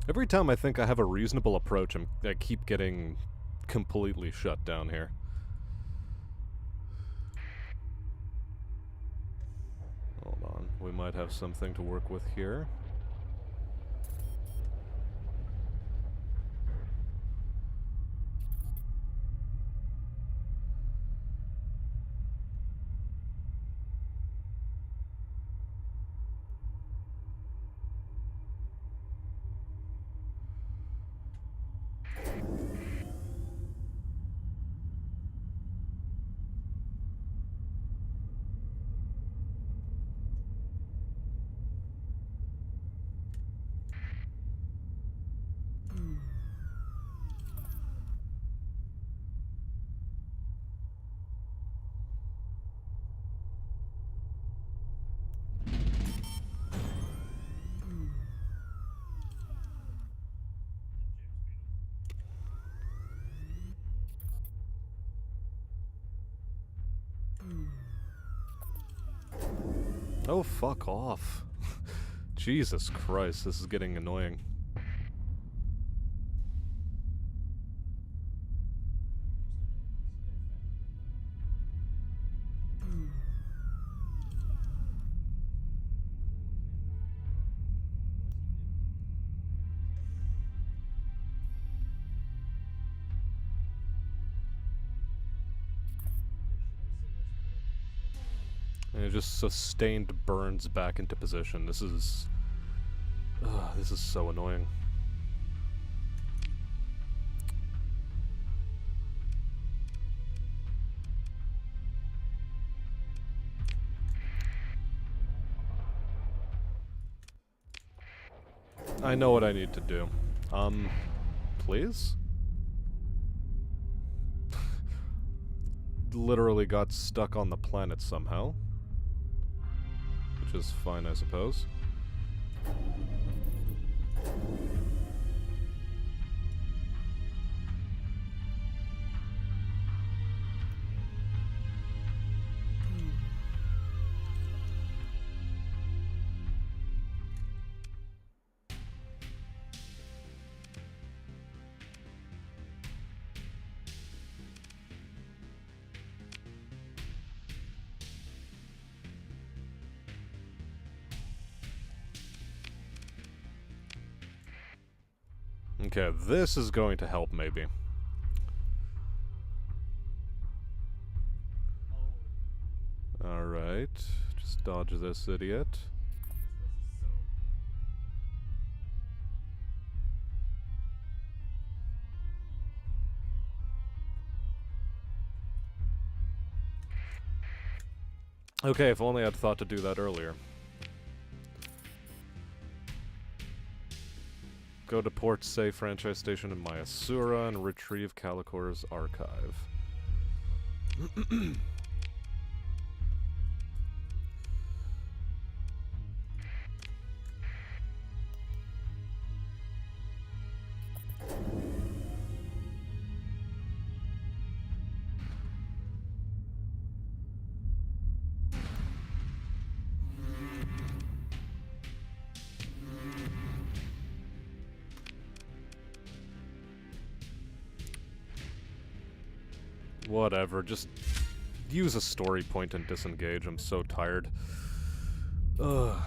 Every time I think I have a reasonable approach, I keep getting completely shut down here. Hold on, we might have something to work with here. Oh, fuck off. Jesus Christ, this is getting annoying. And it just sustained burns back into position. This is so annoying. I know what I need to do. Please? Literally got stuck on the planet somehow. Which is fine, I suppose. Okay, this is going to help, maybe. Alright, just dodge this idiot. Okay, if only I'd thought to do that earlier. Go to Port Say franchise station in Mayasura and retrieve Calicor's archive. Whatever, just use a story point and disengage. I'm so tired. Ugh.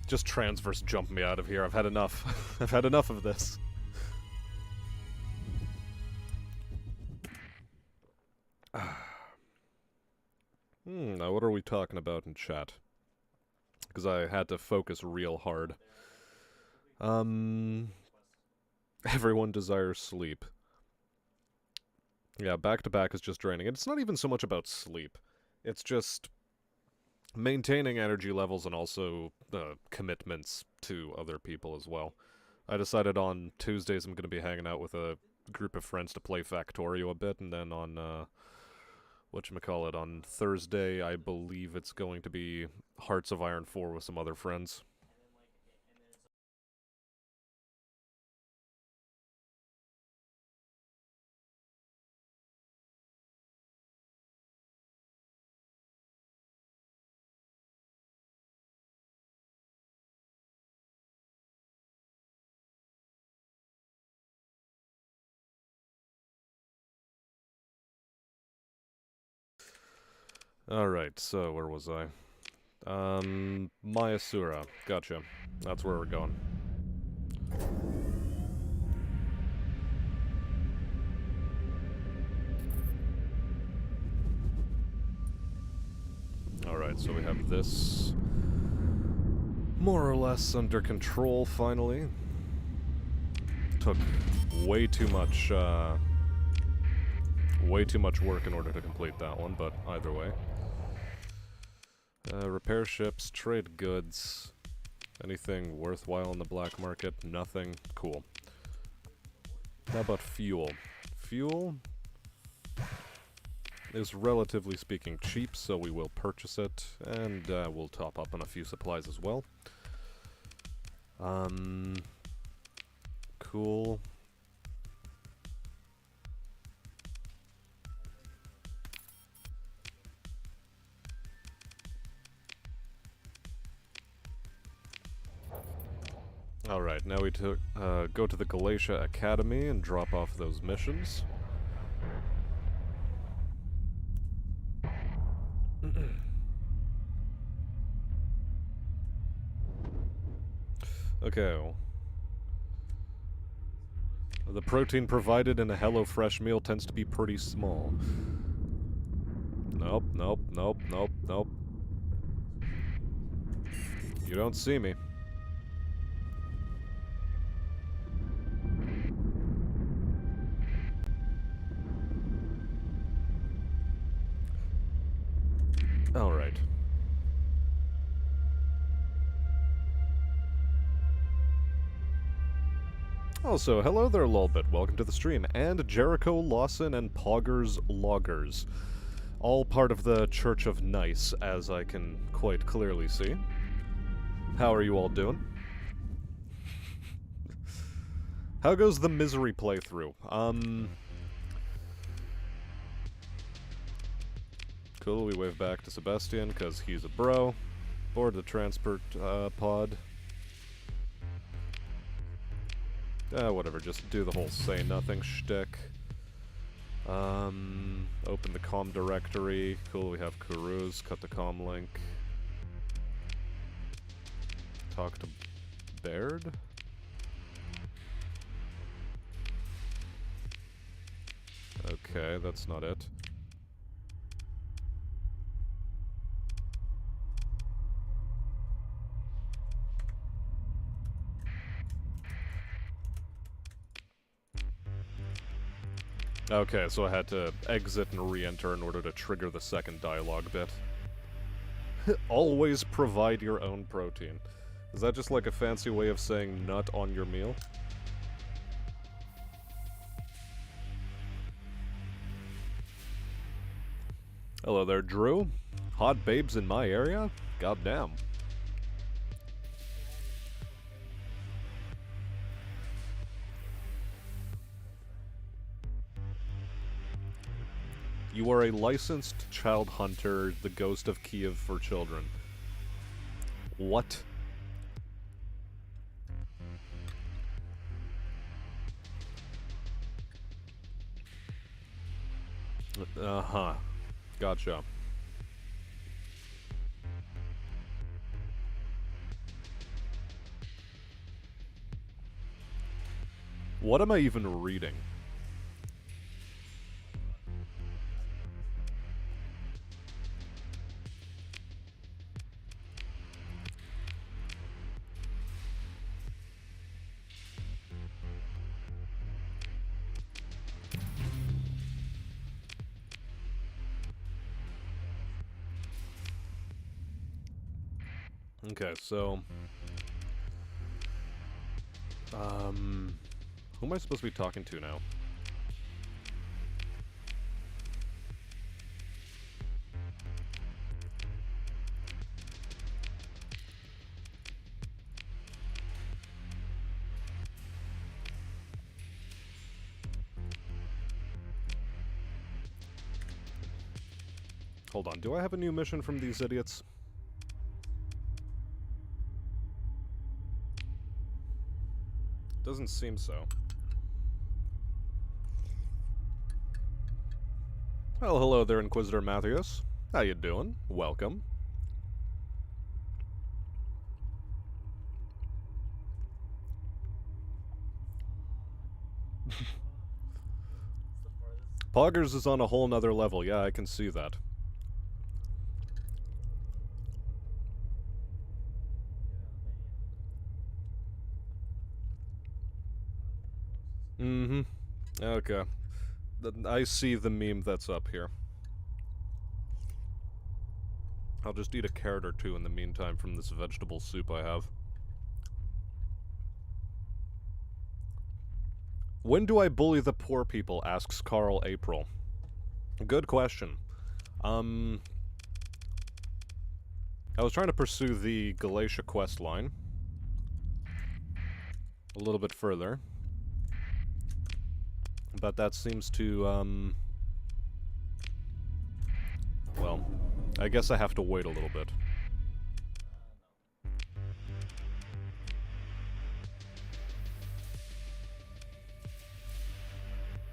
Just transverse jump me out of here. I've had enough. I've had enough of this. Now what are we talking about in chat? Because I had to focus real hard. Everyone desires sleep. Yeah, back-to-back is just draining. And it's not even so much about sleep. It's just... maintaining energy levels and also commitments to other people as well. I decided on Tuesdays I'm going to be hanging out with a group of friends to play Factorio a bit, and then on whatchamacallit, on Thursday I believe it's going to be Hearts of Iron 4 with some other friends. Alright, so where was I? Mayasura. Gotcha. That's where we're going. Alright, so we have this more or less under control, finally. Took way too much work in order to complete that one, but either way. Repair ships, trade goods. Anything worthwhile in the black market? Nothing. Cool. How about fuel? Fuel is relatively speaking cheap, so we will purchase it, and we'll top up on a few supplies as well. Cool. Alright, now we go to the Galatia Academy and drop off those missions. Okay. The protein provided in a HelloFresh meal tends to be pretty small. Nope, nope, nope, nope, nope. You don't see me. Alright. Also, hello there, Lolbit. Welcome to the stream. And Jericho Lawson and Poggers Loggers. All part of the Church of Nice, as I can quite clearly see. How are you all doing? How goes the Misery playthrough? Cool, we wave back to Sebastian, because he's a bro. Board the transport pod. Whatever, just do the whole say nothing shtick. Open the comm directory. Cool, we have Kuruz. Cut the comm link. Talk to Baird? Okay, that's not it. Okay, so I had to exit and re-enter in order to trigger the second dialogue bit. Always provide your own protein. Is that just like a fancy way of saying nut on your meal? Hello there, Drew. Hot babes in my area? Goddamn. You are a licensed child hunter, the ghost of Kiev for children. What? Uh-huh. Gotcha. What am I even reading? Okay, so... who am I supposed to be talking to now? Hold on, do I have a new mission from these idiots? Doesn't seem so. Well, hello there, Inquisitor Mathias. How you doing? Welcome. Poggers is on a whole nother level, yeah, I can see that. Mm-hmm. Okay. I see the meme that's up here. I'll just eat a carrot or two in the meantime from this vegetable soup I have. When do I bully the poor people, asks Carl April. Good question. I was trying to pursue the Galatia quest line a little bit further. But that seems to, well, I guess I have to wait a little bit.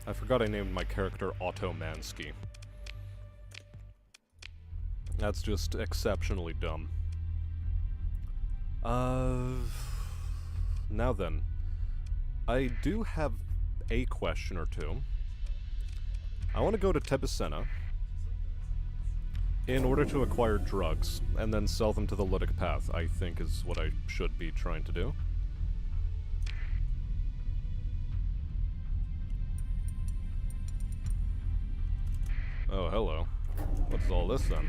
I forgot I named my character Automansky. That's just exceptionally dumb. Now then. I do have a question or two. I want to go to Tebessena in order to acquire drugs, and then sell them to the Lytic Path, I think is what I should be trying to do. Oh, hello. What's all this then?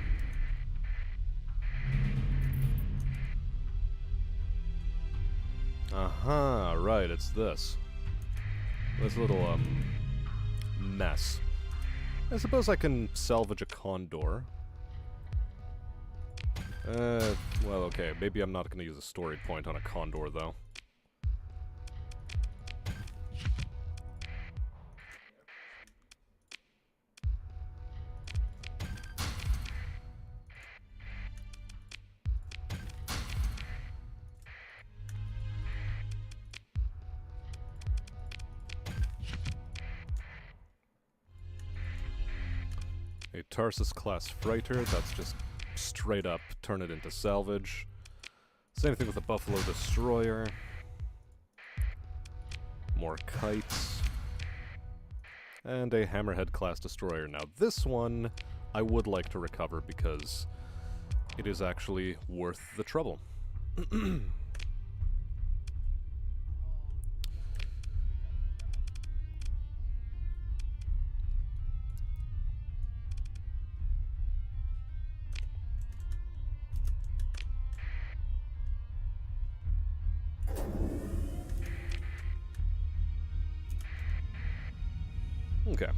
Aha, right, it's this. This little, mess. I suppose I can salvage a condor. Well, okay, maybe I'm not gonna use a story point on a condor, though. A Tarsus-class freighter, that's just straight up turn it into salvage. Same thing with the Buffalo Destroyer. More kites. And a Hammerhead-class destroyer. Now this one, I would like to recover because it is actually worth the trouble. Okay.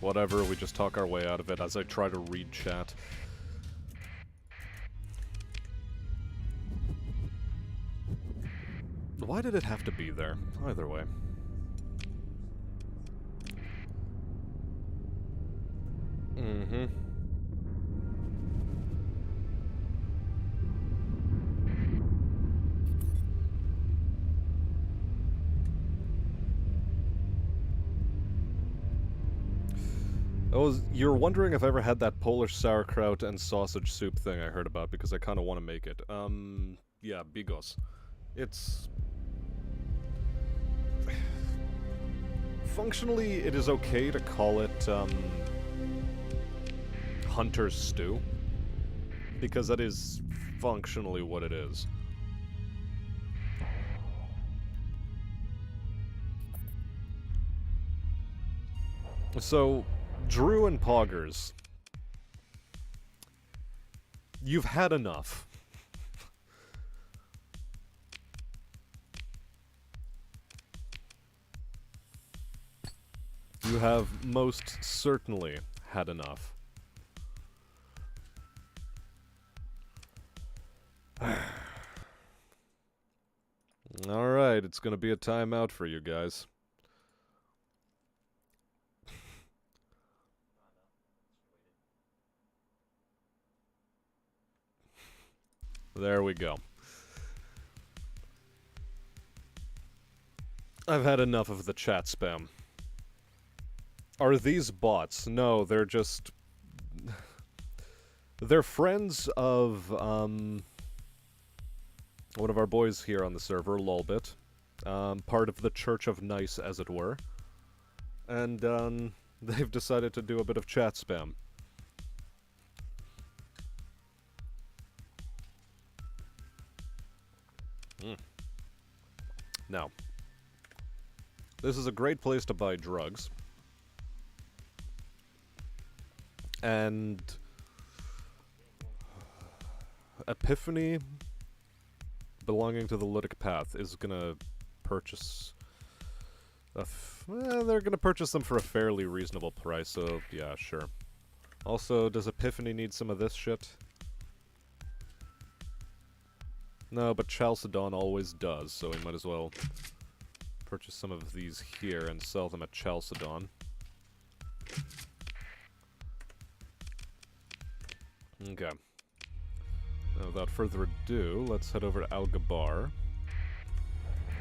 Whatever, we just talk our way out of it as I try to read chat. Why did it have to be there? Either way. You're wondering if I ever had that Polish sauerkraut and sausage soup thing I heard about, because I kind of want to make it. Yeah, bigos. It's... Functionally, it is okay to call it, Hunter's Stew, because that is functionally what it is. So, Drew and Poggers, you've had enough. You have most certainly had enough. Alright, it's gonna be a timeout for you guys. There we go. I've had enough of the chat spam. Are these bots? No, they're just... They're friends of, one of our boys here on the server, Lolbit. Part of the Church of Nice, as it were. And, they've decided to do a bit of chat spam. Now, this is a great place to buy drugs. And Epiphany, belonging to the Lytic Path, is gonna purchase... they're gonna purchase them for a fairly reasonable price, so yeah, sure. Also, does Epiphany need some of this shit? No, but Chalcedon always does, so we might as well purchase some of these here and sell them at Chalcedon. Okay. Now, without further ado, let's head over to Algabar.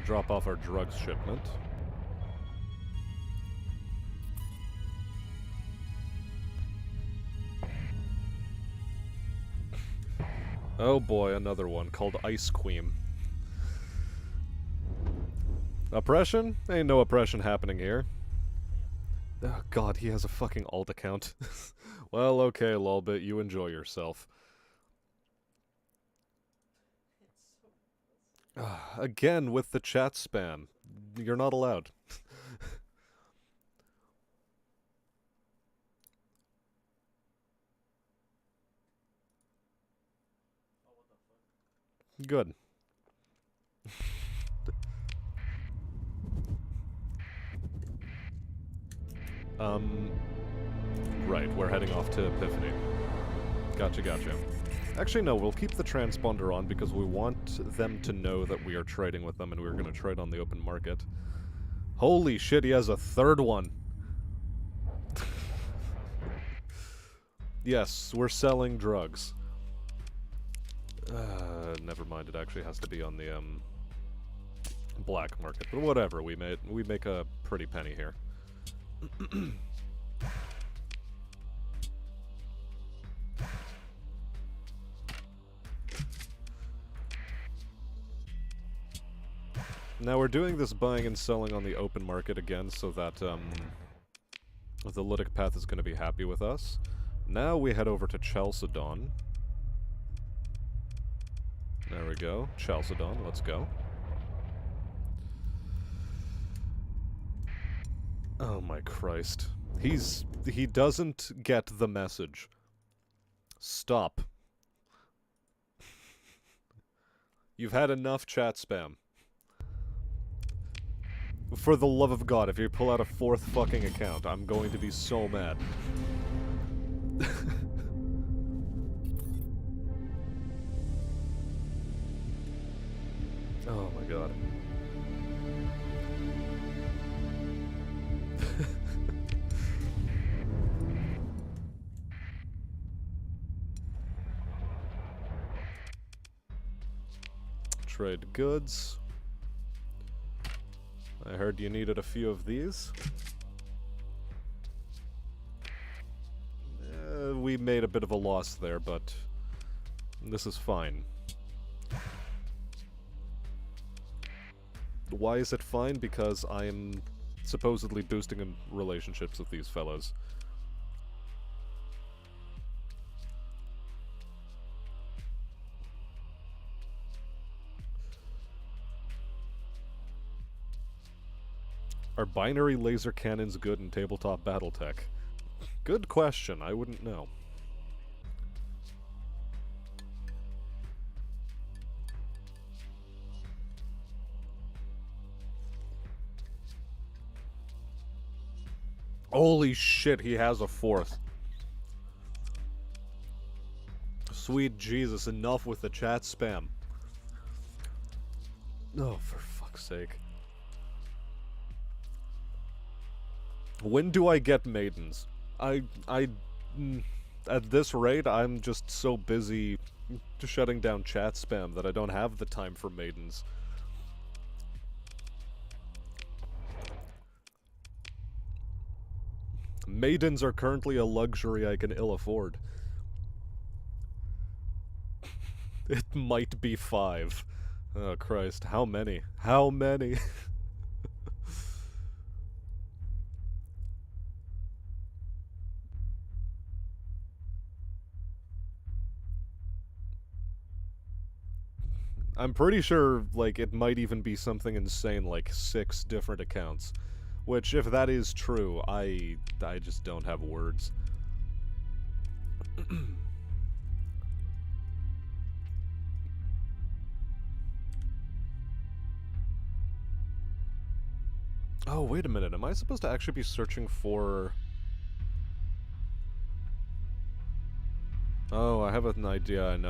Drop off our drugs shipment. Oh boy, another one called Ice Queen. Oppression? Ain't no oppression happening here. Oh god, he has a fucking alt account. Well, okay, Lolbit, you enjoy yourself. Again, with the chat spam. You're not allowed. Good. Right, we're heading off to Epiphany. Gotcha, gotcha. Actually, no, we'll keep the transponder on because we want them to know that we are trading with them and we're gonna trade on the open market. Holy shit, he has a third one! Yes, we're selling drugs. Never mind, it actually has to be on the, black market. But whatever, we make a pretty penny here. Now we're doing this buying and selling on the open market again so that, the Lytic Path is going to be happy with us. Now we head over to Chalcedon. There we go. Chalcedon, let's go. Oh my Christ. He doesn't get the message. Stop. You've had enough chat spam. For the love of God, if you pull out a fourth fucking account, I'm going to be so mad. Oh my god. Trade goods. I heard you needed a few of these. We made a bit of a loss there, but this is fine. Why is it fine? Because I am supposedly boosting in relationships with these fellows. Are binary laser cannons good in tabletop battletech? Good question, I wouldn't know. Holy shit, he has a fourth. Sweet Jesus, enough with the chat spam. Oh, for fuck's sake. When do I get maidens? At this rate, I'm just so busy shutting down chat spam that I don't have the time for maidens. Maidens are currently a luxury I can ill afford. It might be 5. Oh Christ, how many? How many? I'm pretty sure, like, it might even be something insane like 6 different accounts. Which, if that is true, I just don't have words. Oh, wait a minute, am I supposed to actually be searching for... Oh, I have an idea, and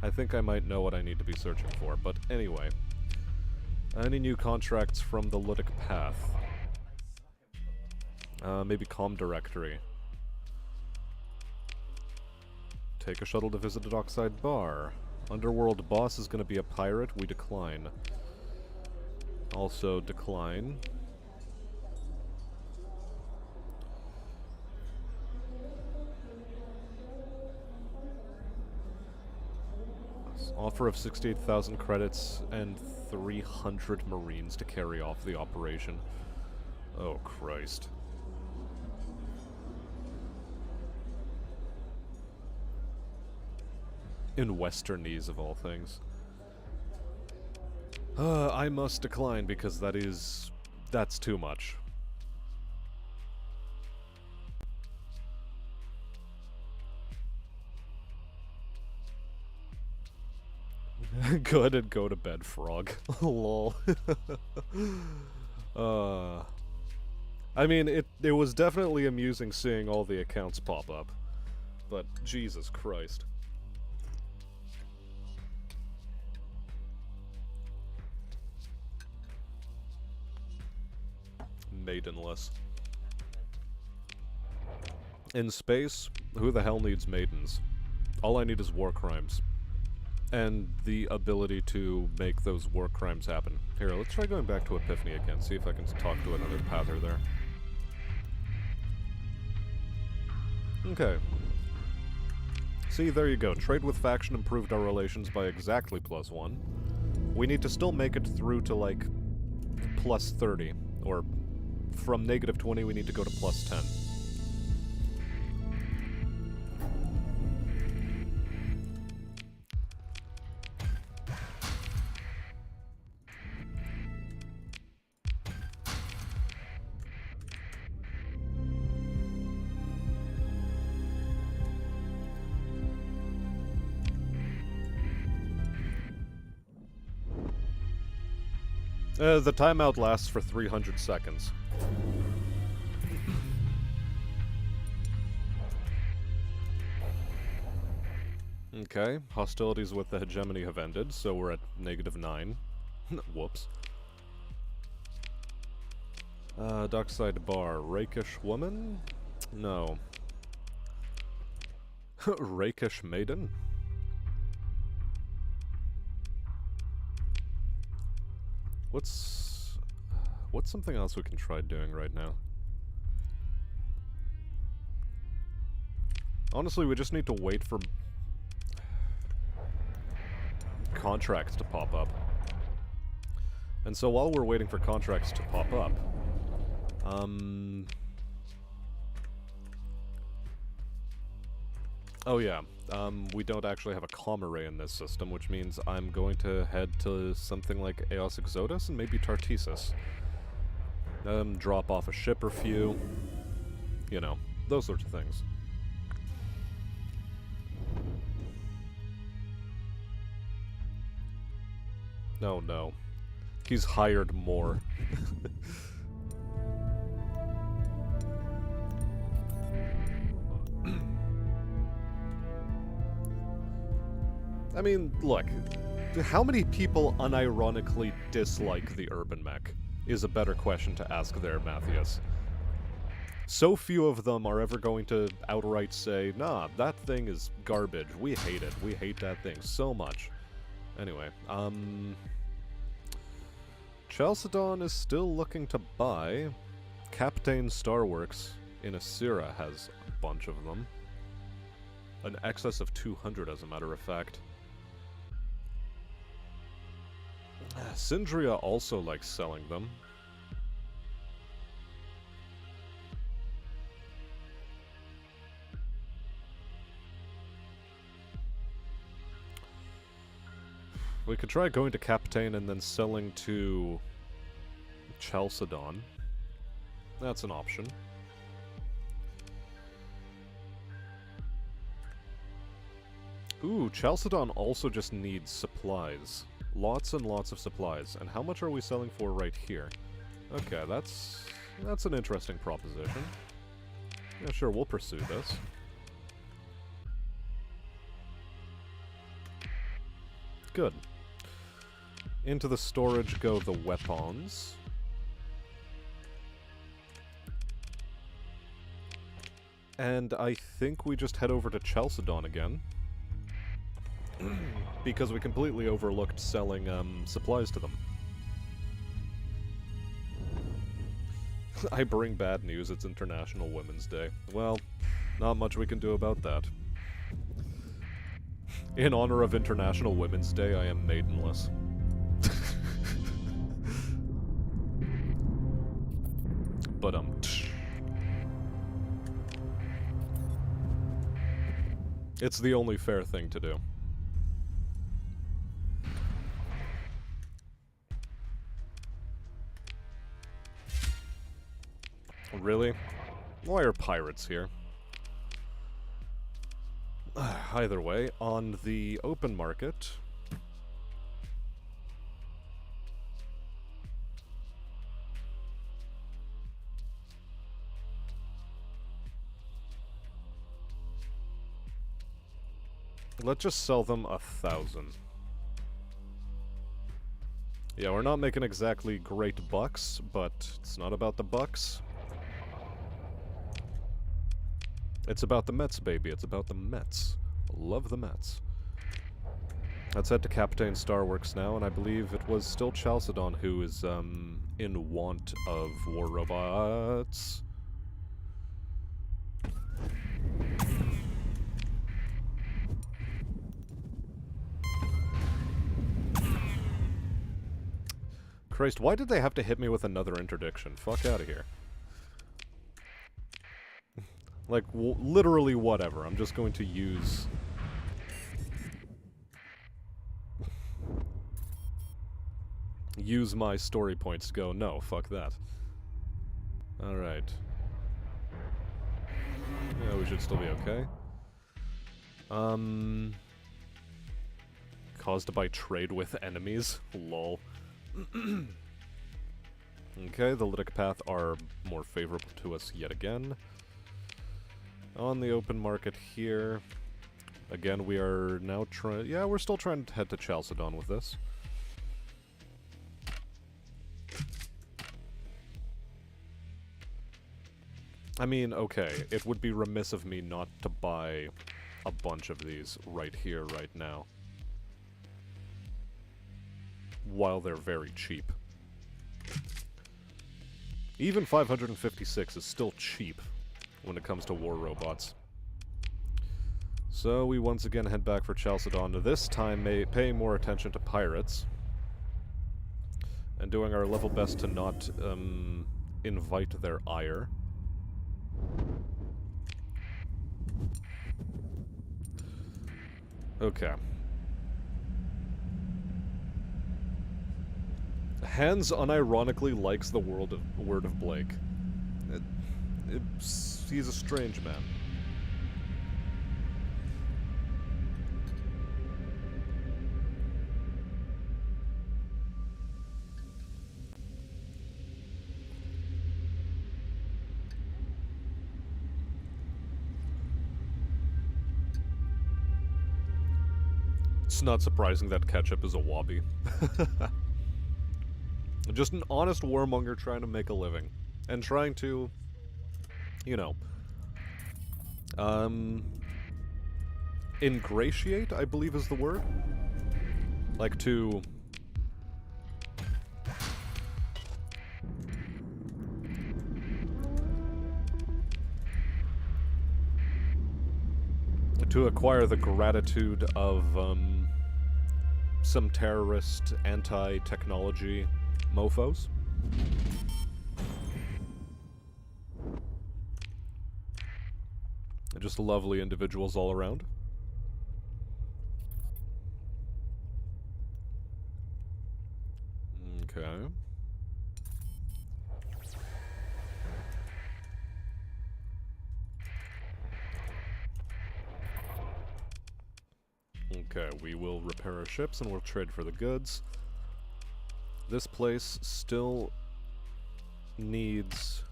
I think I might know what I need to be searching for, but anyway. Any new contracts from the Ludic Path? Maybe comm directory. Take a shuttle to visit a dockside bar. Underworld boss is gonna be a pirate, we decline. Also decline. Offer of 68,000 credits and 300 Marines to carry off the operation. Oh, Christ. In Westernese, of all things. I must decline because that's too much. Go ahead and go to bed, frog. Lol. I mean, it was definitely amusing seeing all the accounts pop up. But, Jesus Christ. Maidenless. In space, who the hell needs maidens? All I need is war crimes. And the ability to make those war crimes happen. Here, let's try going back to Epiphany again, see if I can talk to another pather there. Okay. See, there you go. Trade with faction improved our relations by exactly +1. We need to still make it through to, like, +30. Or, from -20, we need to go to +10. The timeout lasts for 300 seconds. Okay, hostilities with the hegemony have ended, so we're at -9. Whoops. Dockside bar. Rakish woman? No. Rakish maiden? What's something else we can try doing right now? Honestly, we just need to wait for contracts to pop up. And so while we're waiting for contracts to pop up, oh yeah, we don't actually have a comm array in this system, which means I'm going to head to something like Eos Exodus and maybe Tartessus. Drop off a ship or few. You know, those sorts of things. No, no. He's hired more. I mean, look. How many people unironically dislike the urban mech is a better question to ask there, Matthias. So few of them are ever going to outright say, nah, that thing is garbage. We hate it. We hate that thing so much. Anyway, Chalcedon is still looking to buy. Captain Starworks in Asira has a bunch of them. An excess of 200, as a matter of fact. Syndria also likes selling them. We could try going to Captain and then selling to Chalcedon. That's an option. Ooh, Chalcedon also just needs supplies. Lots and lots of supplies. And how much are we selling for right here? Okay, that's an interesting proposition. Yeah, sure, we'll pursue this. Good. Into the storage go the weapons. And I think we just head over to Chalcedon again. Because we completely overlooked selling supplies to them. I bring bad news, it's International Women's Day. Well, not much we can do about that. In honor of International Women's Day, I am maidenless. But, it's the only fair thing to do. Really? Why are pirates here? Either way, on the open market... let's just sell them 1,000. Yeah, we're not making exactly great bucks, but it's not about the bucks. It's about the Mets, baby. It's about the Mets. Love the Mets. Let's head to Captain Starworks now, and I believe it was still Chalcedon who is, in want of war robots. Christ, why did they have to hit me with another interdiction? Fuck out of here. Like, literally whatever. I'm just going to use... use my story points to go, no, fuck that. Alright. Yeah, we should still be okay. Caused by trade with enemies? Lol. Okay, the Lytic Path are more favorable to us yet again. On the open market here, again, we are now trying... yeah, we're still trying to head to Chalcedon with this. I mean, okay, it would be remiss of me not to buy a bunch of these right here, right now. While they're very cheap. Even 556 is still cheap when it comes to war robots. So we once again head back for Chalcedon, this time paying more attention to pirates. And doing our level best to not invite their ire. Okay. Hans unironically likes the word of Blake. He's a strange man. It's not surprising that ketchup is a wobby. Just an honest warmonger trying to make a living. And trying to, you know, ingratiate, I believe is the word. Like to... to acquire the gratitude of, some terrorist, anti-technology mofos. Just lovely individuals all around. Okay. Okay, we will repair our ships and we'll trade for the goods. This place still needs...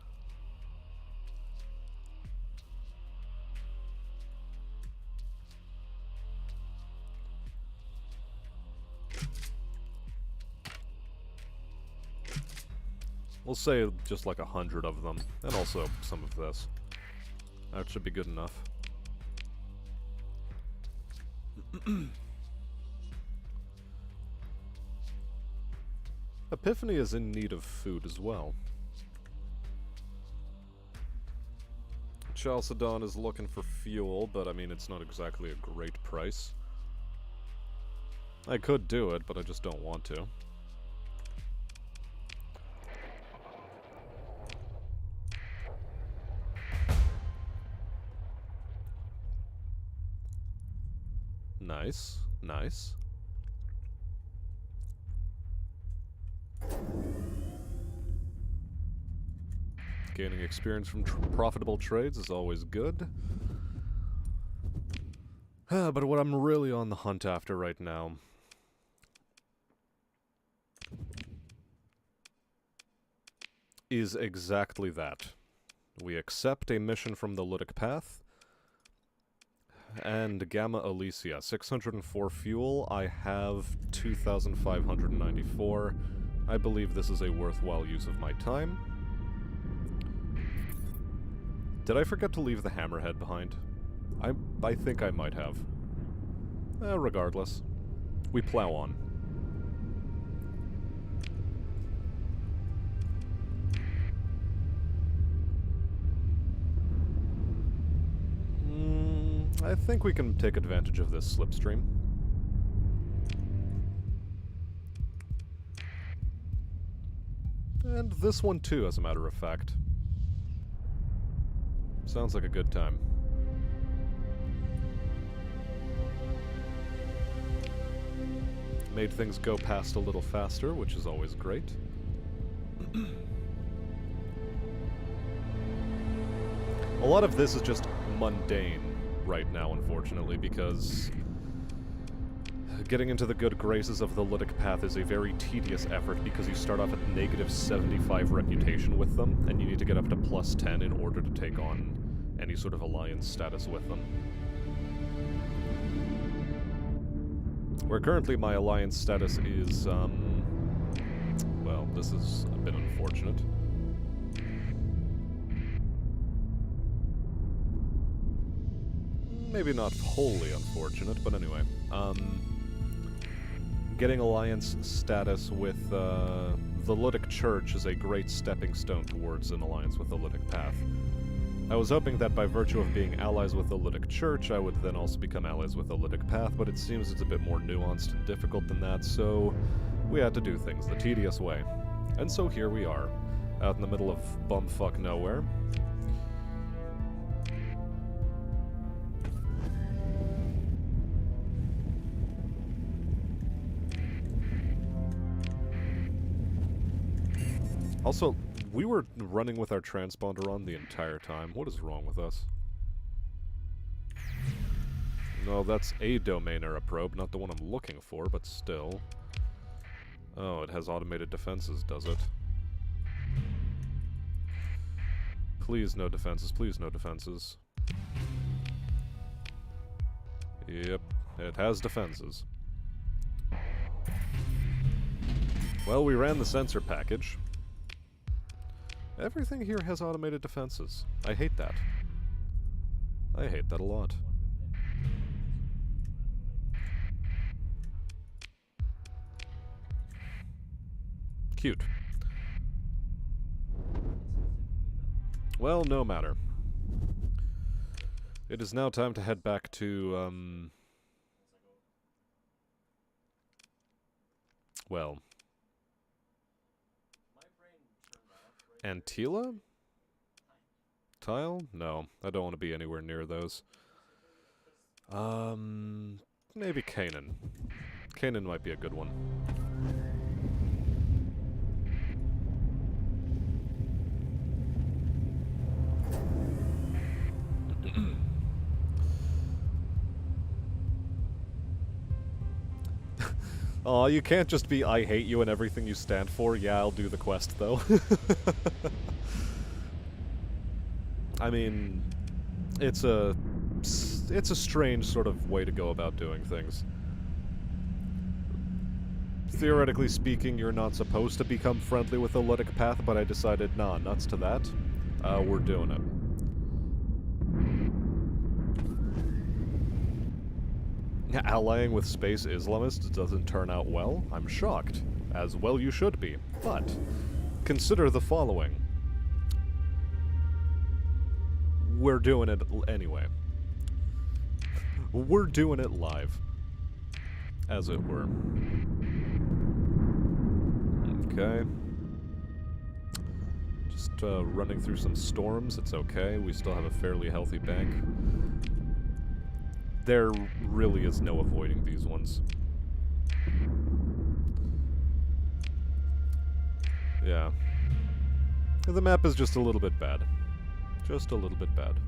We'll say just like 100 of them, and also some of this. That should be good enough. Epiphany is in need of food as well. Chalcedon is looking for fuel, but I mean, it's not exactly a great price. I could do it, but I just don't want to. Nice, nice. Gaining experience from profitable trades is always good. But what I'm really on the hunt after right now is exactly that. We accept a mission from the Lytic Path. And Gamma Elysia, 604 fuel, I have 2,594. I believe this is a worthwhile use of my time. Did I forget to leave the hammerhead behind? I think I might have. Regardless. We plow on. I think we can take advantage of this slipstream. And this one too, as a matter of fact. Sounds like a good time. Made things go past a little faster, which is always great. A lot of this is just mundane right now, unfortunately, because getting into the good graces of the Lytic Path is a very tedious effort because you start off at -75 reputation with them, and you need to get up to +10 in order to take on any sort of alliance status with them. Where currently my alliance status is, well, this is a bit unfortunate. Maybe not wholly unfortunate, but anyway. Getting alliance status with the Lytic Church is a great stepping stone towards an alliance with the Lytic Path. I was hoping that by virtue of being allies with the Lytic Church, I would then also become allies with the Lytic Path, but it seems it's a bit more nuanced and difficult than that, so we had to do things the tedious way. And so here we are, out in the middle of bumfuck nowhere. Also, we were running with our transponder on the entire time. What is wrong with us? No, that's a domain era probe, not the one I'm looking for, but still. Oh, it has automated defenses, does it? Please no defenses, please no defenses. Yep, it has defenses. Well, we ran the sensor package. Everything here has automated defenses. I hate that. I hate that a lot. Cute. Well, no matter. It is now time to head back to, well... Antila? Tile? No, I don't want to be anywhere near those. Maybe Canaan. Canaan might be a good one. Aw, you can't just be I hate you and everything you stand for. Yeah, I'll do the quest, though. I mean, it's a strange sort of way to go about doing things. Theoretically speaking, you're not supposed to become friendly with the Lytic Path, but I decided, nah, nuts to that. We're doing it. Allying with space Islamists doesn't turn out well. I'm shocked. As well you should be. But, consider the following. We're doing it anyway. We're doing it live. As it were. Okay. Just running through some storms, it's okay. We still have a fairly healthy bank. There really is no avoiding these ones. Yeah. The map is just a little bit bad. Just a little bit bad.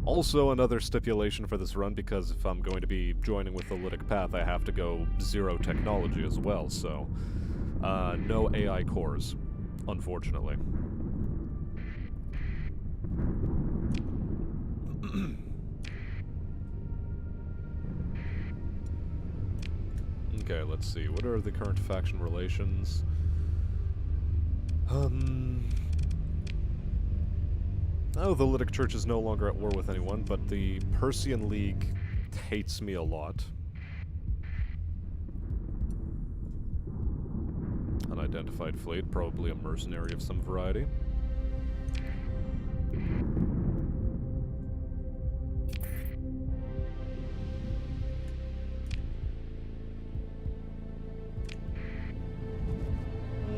Also, another stipulation for this run, because if I'm going to be joining with the Lytic Path, I have to go zero technology as well, so... no AI cores, unfortunately. Okay, let's see. What are the current faction relations? Oh, the Lytic Church is no longer at war with anyone, but the Persian League hates me a lot. Unidentified fleet, probably a mercenary of some variety.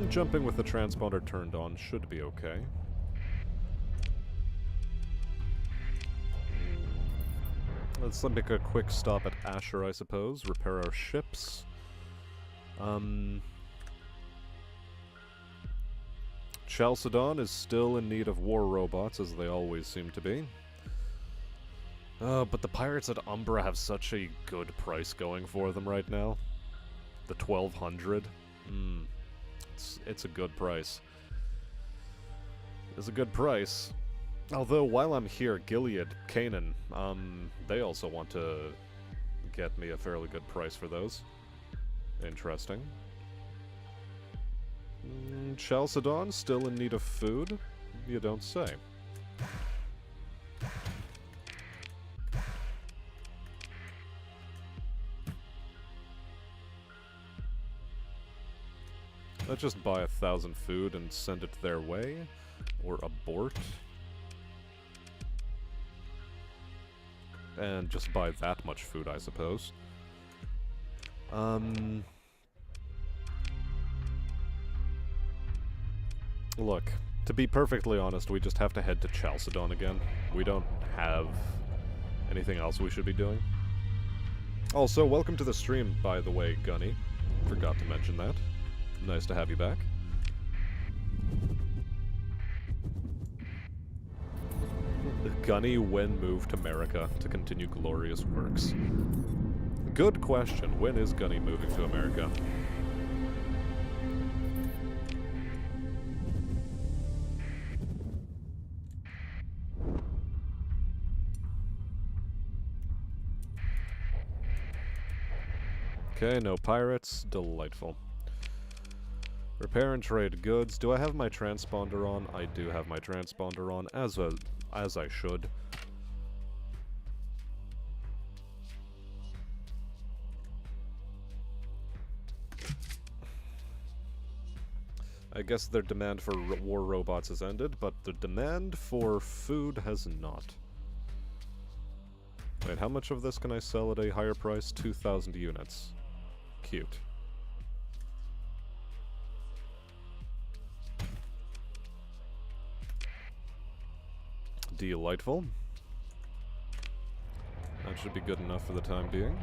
Jumping with the transponder turned on should be okay. Let's make a quick stop at Asher, I suppose. Repair our ships. Chalcedon is still in need of war robots, as they always seem to be. But the pirates at Umbra have such a good price going for them right now. The 1200. It's a good price. It's a good price. Although, while I'm here, Gilead, Canaan, they also want to get me a fairly good price for those. Interesting. Chalcedon, still in need of food? You don't say. Let's just buy 1,000 food and send it their way. Or abort. And just buy that much food, I suppose. Look, to be perfectly honest, we just have to head to Chalcedon again. We don't have anything else we should be doing. Also, welcome to the stream, by the way, Gunny. Forgot to mention that. Nice to have you back. Gunny when moved to America to continue glorious works? Good question. When is Gunny moving to America? Okay, no pirates. Delightful. Repair and trade goods. Do I have my transponder on? I do have my transponder on, as I should. I guess their demand for war robots has ended, but the demand for food has not. Wait, how much of this can I sell at a higher price? 2,000 units. Cute. Delightful. That should be good enough for the time being.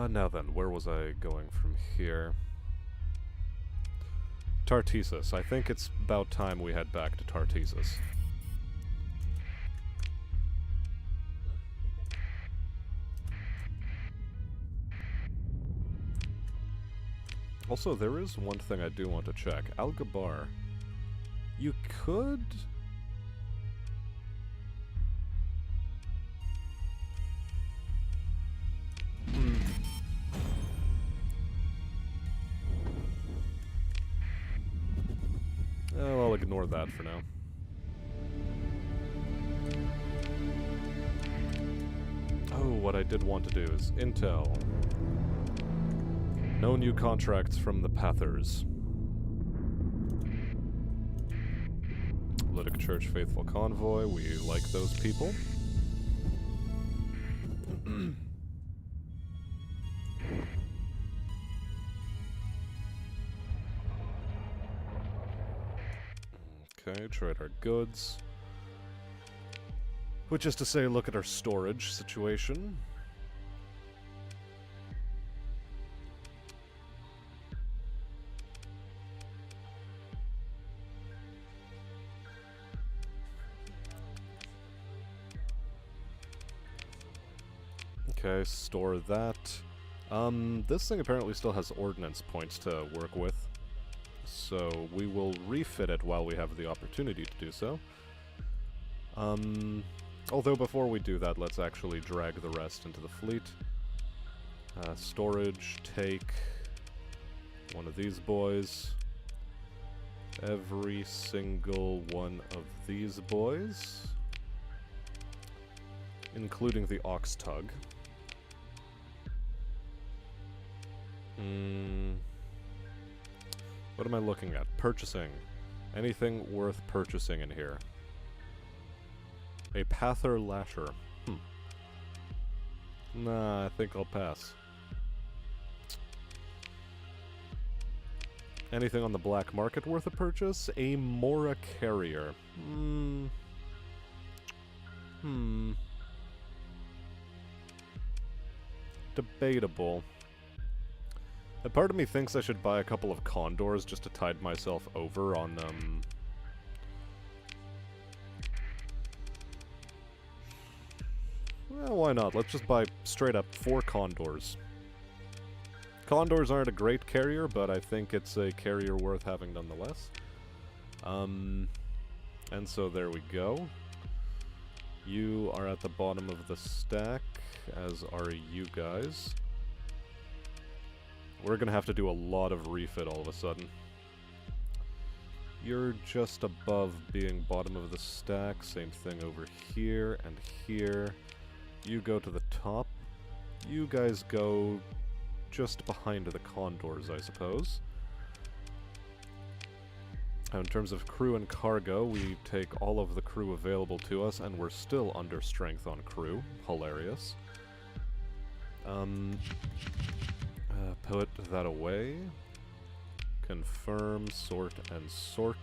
Now then, where was I going from here? Tartessus. I think it's about time we head back to Tartessus. Also, there is one thing I do want to check. Al-Gabar. You could... Oh, I'll ignore that for now. Oh, what I did want to do is Intel. No new contracts from the Pathers. Lytic Church Faithful Convoy, we like those people. Okay, trade our goods. Which is to say, look at our storage situation. Okay, store that. This thing apparently still has ordnance points to work with. So we will refit it while we have the opportunity to do so. Although before we do that, let's actually drag the rest into the fleet. Storage, take one of these boys. Every single one of these boys. Including the ox tug. What am I looking at? Purchasing. Anything worth purchasing in here? A Pather Lasher. Nah, I think I'll pass. Anything on the black market worth a purchase? A Mora Carrier. Debatable. A part of me thinks I should buy a couple of Condors just to tide myself over on, Well, why not? Let's just buy straight up 4 Condors. Condors aren't a great carrier, but I think it's a carrier worth having nonetheless. And so there we go. You are at the bottom of the stack, as are you guys. We're gonna have to do a lot of refit all of a sudden. You're just above being bottom of the stack. Same thing over here and here. You go to the top. You guys go just behind the Condors, I suppose. In terms of crew and cargo, we take all of the crew available to us, and we're still under strength on crew. Hilarious. Put that away. Confirm, sort, and sort.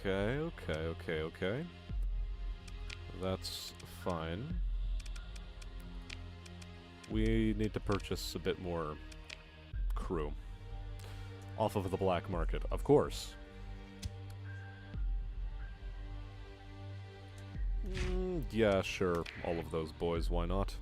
Okay. That's fine. We need to purchase a bit more crew. Off of the black market, of course. Yeah, sure. All of those boys, why not?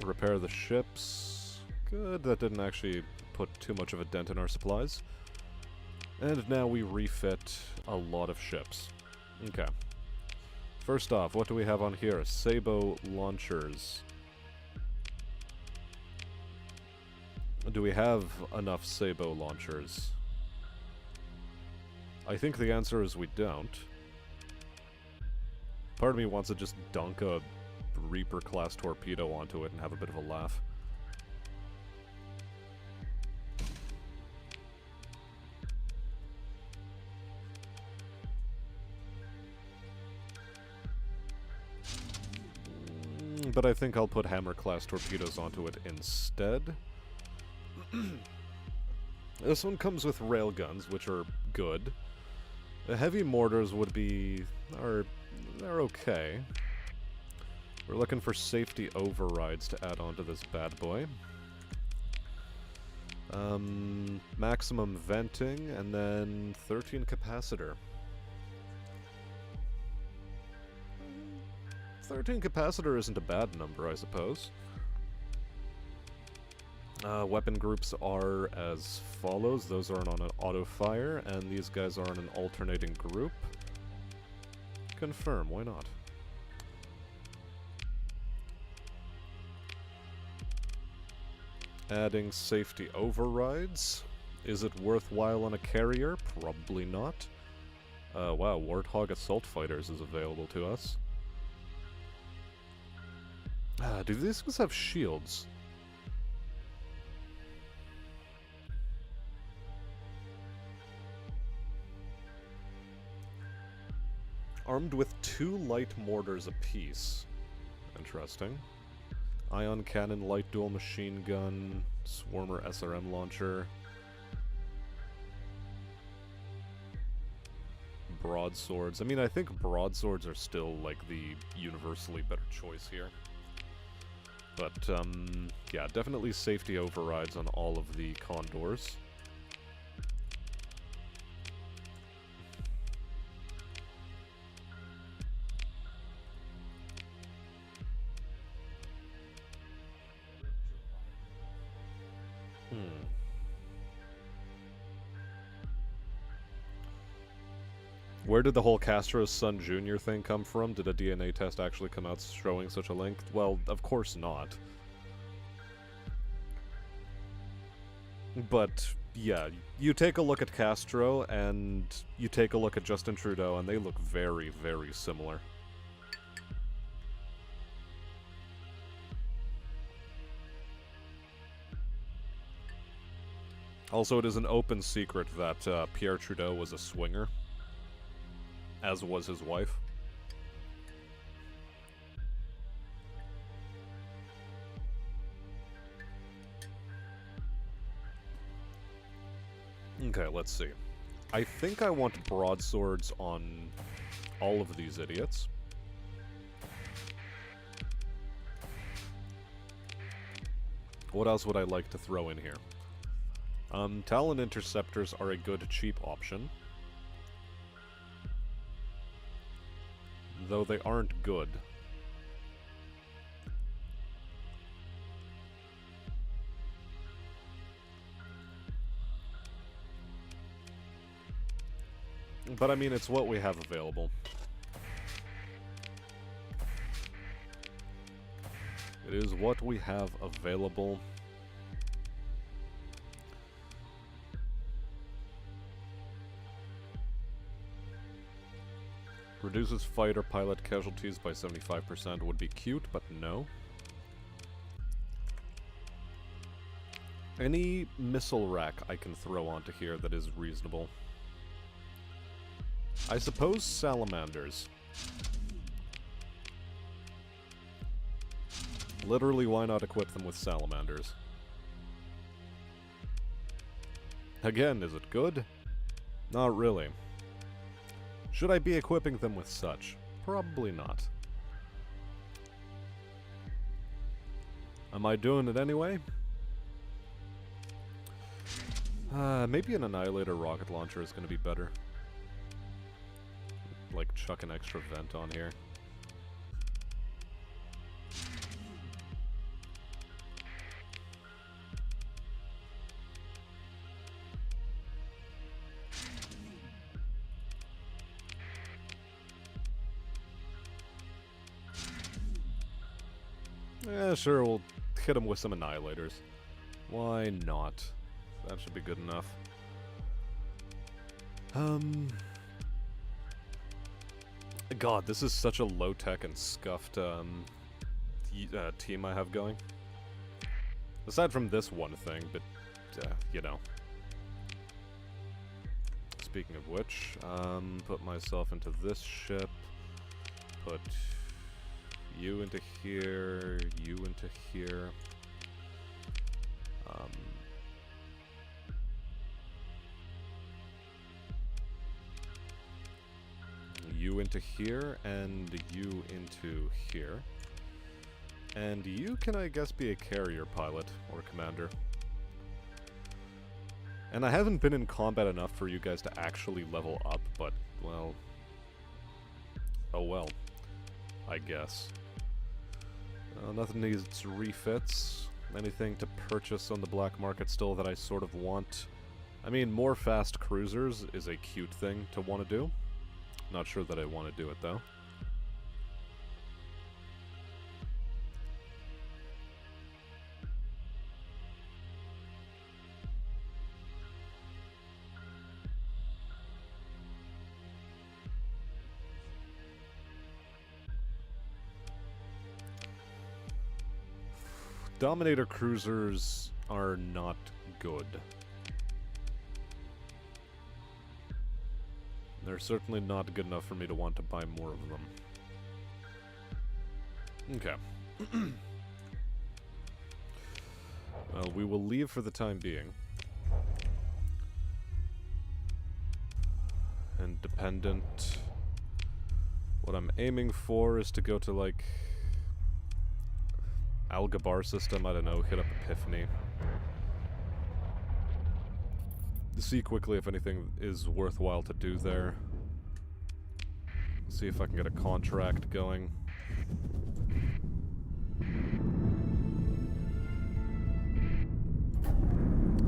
Repair the ships. Good, that didn't actually put too much of a dent in our supplies. And now we refit a lot of ships. Okay. First off, what do we have on here? Sabo launchers. Do we have enough Sabo launchers? I think the answer is we don't. Part of me wants to just dunk a Reaper-class torpedo onto it and have a bit of a laugh. But I think I'll put Hammer-class torpedoes onto it instead. This one comes with railguns, which are good. The heavy mortars would be... they're okay. We're looking for safety overrides to add onto this bad boy. Maximum venting, and then 13 capacitor. 13 capacitor isn't a bad number, I suppose. Weapon groups are as follows. Those aren't on an auto-fire, and these guys are on an alternating group. Confirm, why not? Adding safety overrides. Is it worthwhile on a carrier? Probably not. Wow, Warthog Assault Fighters is available to us. Do these guys have shields? Armed with 2 light mortars apiece. Interesting. Ion cannon, light dual machine gun, Swarmer SRM launcher. Broadswords. I mean, I think broadswords are still, like, the universally better choice here. But, yeah, definitely safety overrides on all of the Condors. Where did the whole Castro's son Jr. thing come from? Did a DNA test actually come out showing such a link? Well, of course not. But, yeah, you take a look at Castro, and you take a look at Justin Trudeau, and they look very, very similar. Also, it is an open secret that Pierre Trudeau was a swinger. As was his wife. Okay, let's see. I think I want broadswords on all of these idiots. What else would I like to throw in here? Talon interceptors are a good cheap option. Though they aren't good. But I mean, it's what we have available. It is what we have available. Reduces fighter pilot casualties by 75% would be cute, but no. Any missile rack I can throw onto here that is reasonable. I suppose salamanders. Literally, why not equip them with salamanders? Again, is it good? Not really. Should I be equipping them with such? Probably not. Am I doing it anyway? Maybe an Annihilator rocket launcher is going to be better. Like, chuck an extra vent on here. Yeah, sure, we'll hit him with some Annihilators. Why not? That should be good enough. God, this is such a low-tech and scuffed team I have going. Aside from this one thing, but, you know. Speaking of which, put myself into this ship, put you into here, you into here. You into here, and you into here. And you can, I guess, be a carrier pilot, or commander. And I haven't been in combat enough for you guys to actually level up, but, well... oh well. I guess. Nothing needs refits. Anything to purchase on the black market still that I sort of want. I mean, more fast cruisers is a cute thing to want to do. Not sure that I want to do it, though. Dominator cruisers are not good. They're certainly not good enough for me to want to buy more of them. Okay. Well, we will leave for the time being. Independent. What I'm aiming for is to go to, like... Algabar system, I don't know, hit up Epiphany. See quickly if anything is worthwhile to do there. See if I can get a contract going. I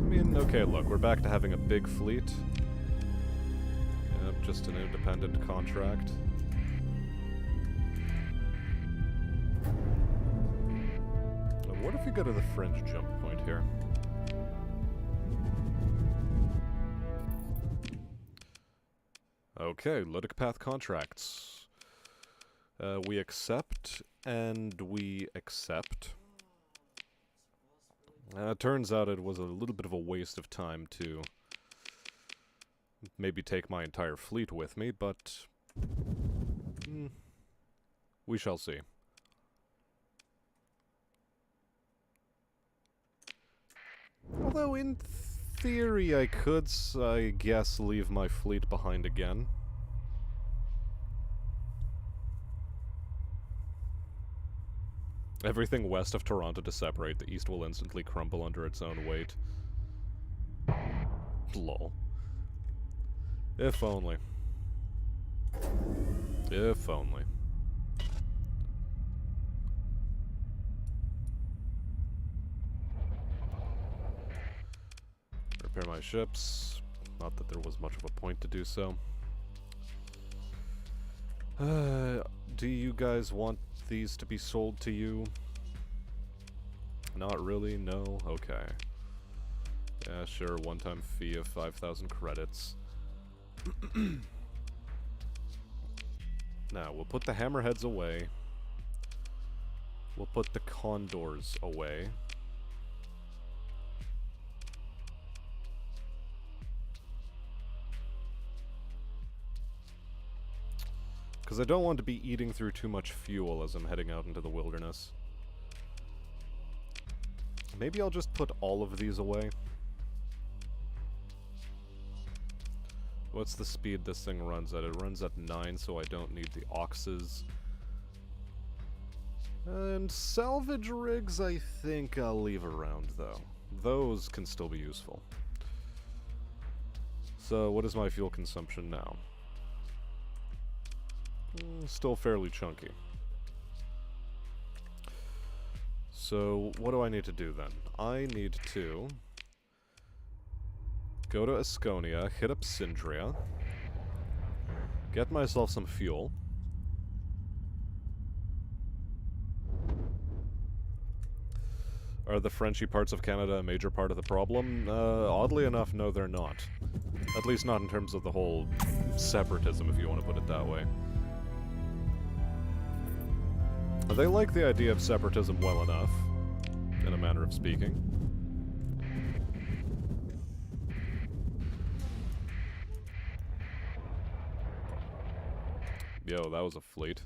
mean, okay, look, we're back to having a big fleet. Yep, just an independent contract. What if we go to the fringe jump point here? Okay, Ludic Path contracts. We accept, and we accept. Turns out it was a little bit of a waste of time to maybe take my entire fleet with me, but we shall see. Although, in theory, I could, I guess, leave my fleet behind again. Everything west of Toronto to separate, the east will instantly crumble under its own weight. Lol. If only. If only. Repair my ships. Not that there was much of a point to do so. Do you guys want these to be sold to you? Not really, no? Okay. Yeah, sure, one-time fee of 5,000 credits. Now, we'll put the hammerheads away. We'll put the condors away. Because I don't want to be eating through too much fuel as I'm heading out into the wilderness. Maybe I'll just put all of these away. What's the speed this thing runs at? It runs at 9, so I don't need the oxes. And salvage rigs, I think I'll leave around, though. Those can still be useful. So, what is my fuel consumption now? Still fairly chunky. So, what do I need to do then? I need to go to Asconia, hit up Sindria, get myself some fuel. Are the Frenchy parts of Canada a major part of the problem? Oddly enough, no, they're not. At least not in terms of the whole separatism, if you want to put it that way. They like the idea of separatism well enough, in a manner of speaking. Yo, that was a fleet.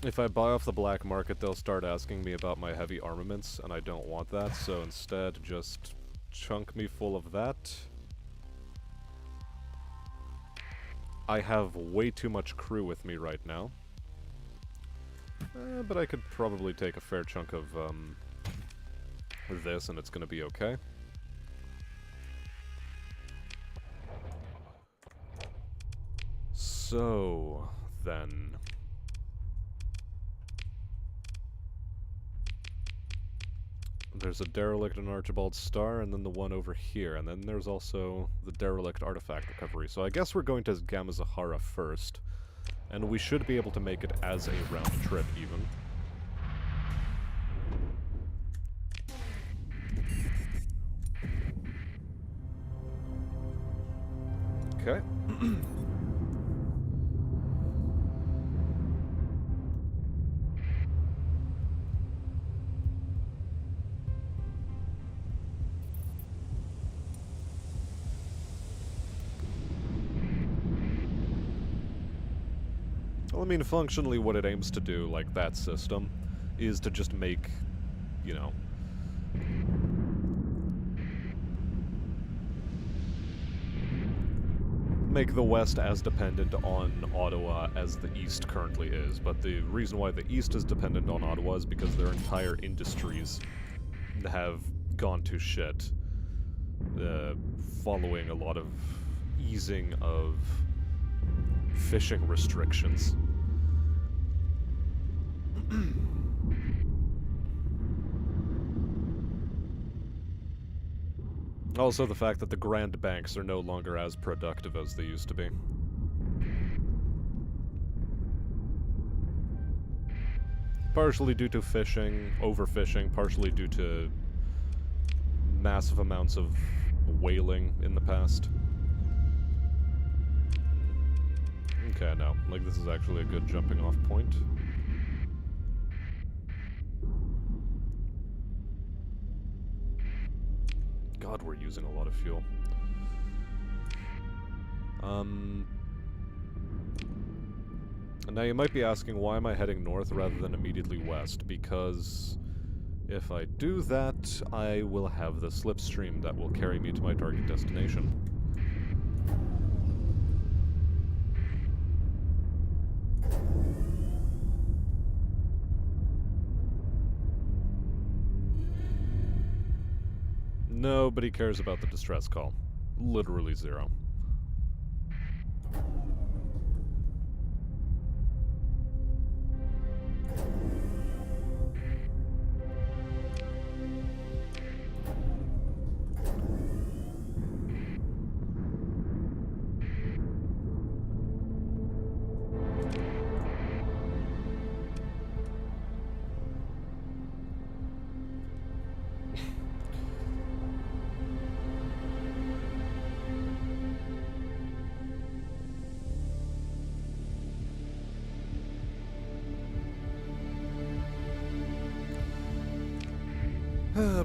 If I buy off the black market, they'll start asking me about my heavy armaments, and I don't want that, so instead, just chunk me full of that. I have way too much crew with me right now. But I could probably take a fair chunk of, this, and it's gonna be okay. So, then... There's a derelict in Archibald Star, and then the one over here, and then there's also the derelict artifact recovery. So I guess we're going to Gamma Zahara first, and we should be able to make it as a round trip, even. Okay. Well, I mean, functionally what it aims to do, like that system, is to just make, you know... make the West as dependent on Ottawa as the East currently is. But the reason why the East is dependent on Ottawa is because their entire industries have gone to shit, following a lot of easing of fishing restrictions. Also the fact that the Grand Banks are no longer as productive as they used to be. Partially due to fishing, overfishing, partially due to massive amounts of whaling in the past. Okay, no. Like, this is actually a good jumping off point. God, we're using a lot of fuel. Now you might be asking, why am I heading north rather than immediately west? Because if I do that, I will have the slipstream that will carry me to my target destination. Nobody cares about the distress call. Literally zero.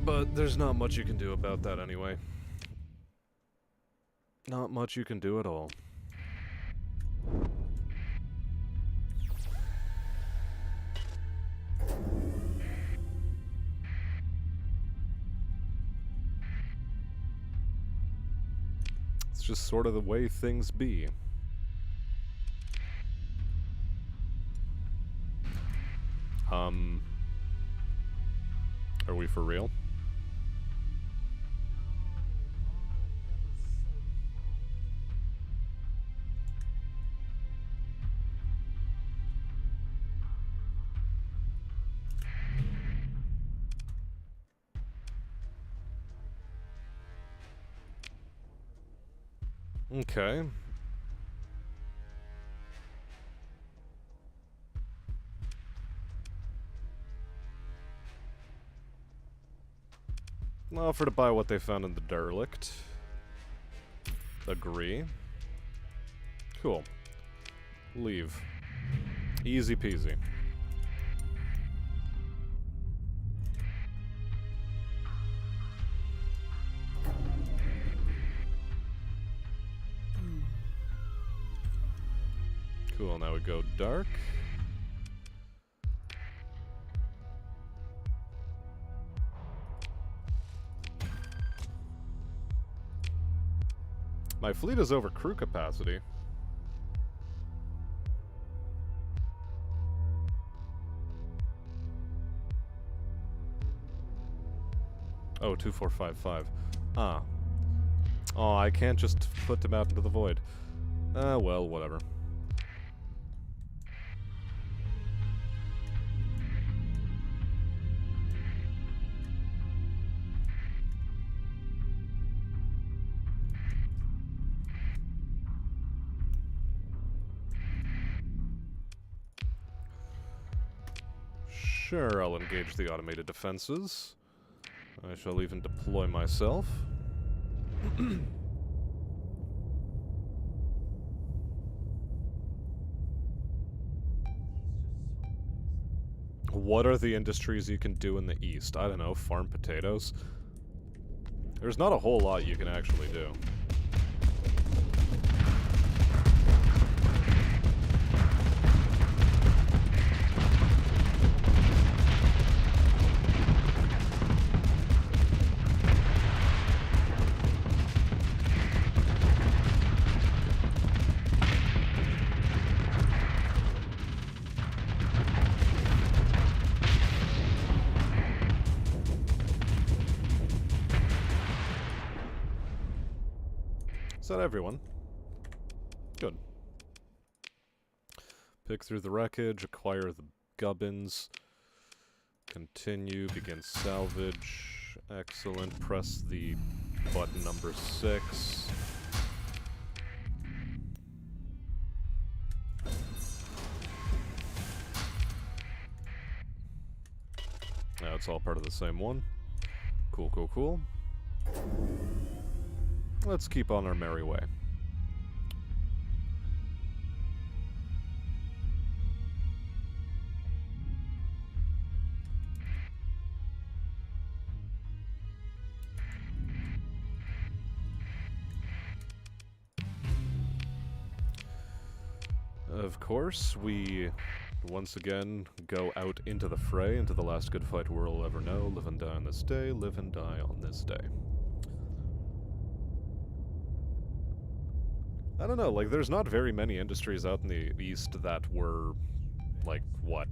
But there's not much you can do about that anyway. Not much you can do at all. just sort of the way things be. Are we for real? Okay. Offer to buy what they found in the derelict. Agree. Cool. Leave. Easy peasy. Cool, now we go dark. My fleet is over crew capacity. Oh, 2455. Ah. Oh, I can't just put them out into the void. Well, whatever. Sure, I'll engage the automated defenses. I shall even deploy myself. What are the industries you can do in the east? I don't know, farm potatoes? There's not a whole lot you can actually do. Is that everyone? Good. Pick through the wreckage, acquire the gubbins, continue, begin salvage. Excellent. Press the button number 6. Now it's all part of the same one. Cool, cool, cool. Let's keep on our merry way. Of course, we once again go out into the fray, into the last good fight we'll ever know. Live and die on this day, live and die on this day. I don't know, like, there's not very many industries out in the east that were, like, what?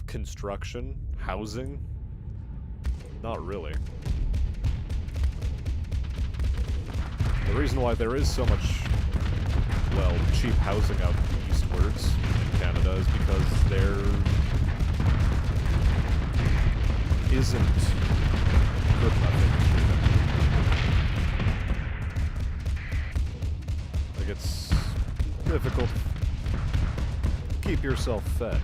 Construction? Housing? Not really. The reason why there is so much, well, cheap housing out eastwards in Canada is because there isn't good enough industry there. Like, it's difficult to keep yourself fed.